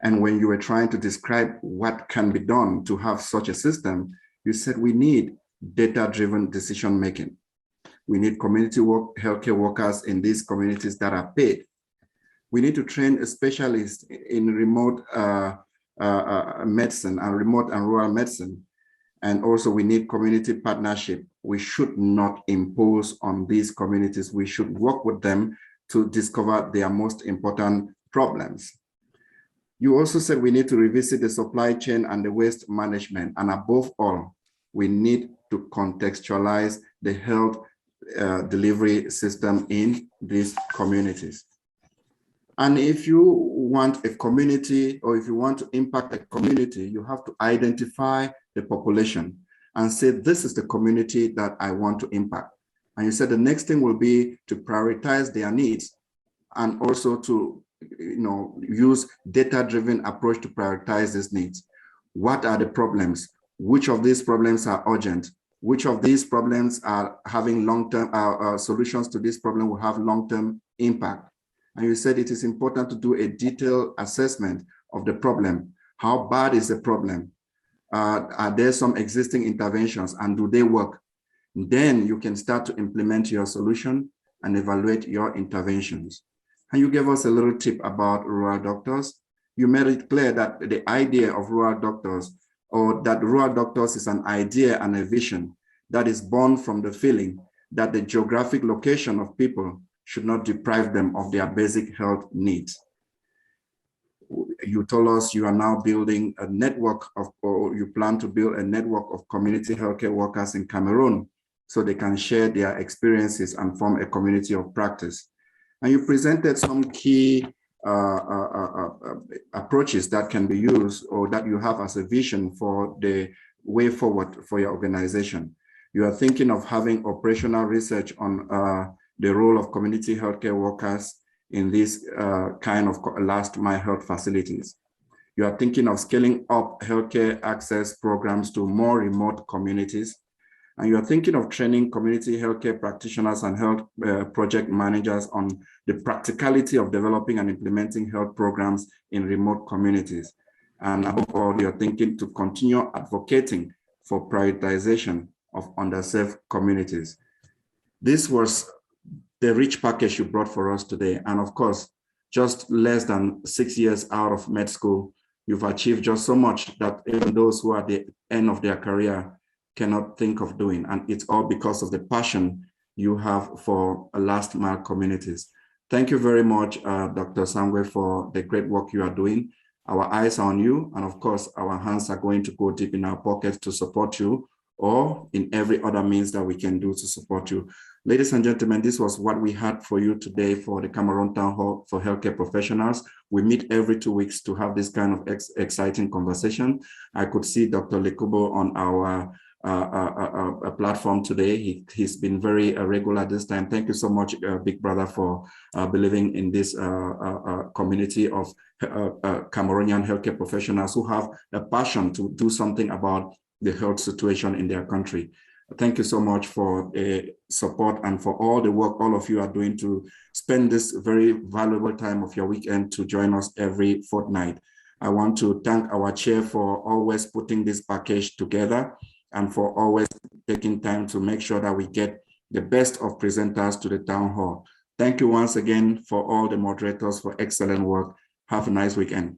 And when you were trying to describe what can be done to have such a system, you said we need data-driven decision-making. We need community healthcare workers in these communities that are paid. We need to train a specialist in remote medicine and remote and rural medicine. And also we need community partnership. We should not impose on these communities. We should work with them to discover their most important problems. You also said we need to revisit the supply chain and the waste management. And above all, we need to contextualize the health delivery system in these communities. And if you want a community or if you want to impact a community, you have to identify the population and say, this is the community that I want to impact. And you said the next thing will be to prioritize their needs and also to use data-driven approach to prioritize these needs. What are the problems? Which of these problems are urgent? which of these problems are having long-term solutions to this problem will have long-term impact. And you said it is important to do a detailed assessment of the problem. How bad is the problem? Are there some existing interventions and do they work? Then you can start to implement your solution and evaluate your interventions. And you gave us a little tip about rural doctors. You made it clear that the idea of rural doctors, or that rural doctors is an idea and a vision that is born from the feeling that the geographic location of people should not deprive them of their basic health needs. You told us you are now building a network of, or you plan to build a network of community healthcare workers in Cameroon so they can share their experiences and form a community of practice. And you presented some key approaches that can be used or that you have as a vision for the way forward for your organization. You are thinking of having operational research on the role of community healthcare workers in these kind of last mile health facilities. You are thinking of scaling up healthcare access programs to more remote communities. And you are thinking of training community healthcare practitioners and health project managers on the practicality of developing and implementing health programs in remote communities. And above all, you're thinking to continue advocating for prioritization of underserved communities. This was the rich package you brought for us today. And of course, just less than 6 years out of med school, you've achieved just so much that even those who are at the end of their career cannot think of doing. And it's all because of the passion you have for last mile communities. Thank you very much, Dr. Sangwe, for the great work you are doing. Our eyes are on you. And of course, our hands are going to go deep in our pockets to support you, or in every other means that we can do to support you. Ladies and gentlemen, this was what we had for you today for the Cameroon Town Hall for Healthcare Professionals. We meet every 2 weeks to have this kind of exciting conversation. I could see Dr. Lekubo on our platform today. He's been very regular this time. Thank you so much, Big Brother, for believing in this community of Cameroonian healthcare professionals who have a passion to do something about the health situation in their country. Thank you so much for support and for all the work all of you are doing to spend this very valuable time of your weekend to join us every fortnight. I want to thank our chair for always putting this package together and for always taking time to make sure that we get the best of presenters to the town hall. Thank you once again for all the moderators for excellent work. Have a nice weekend.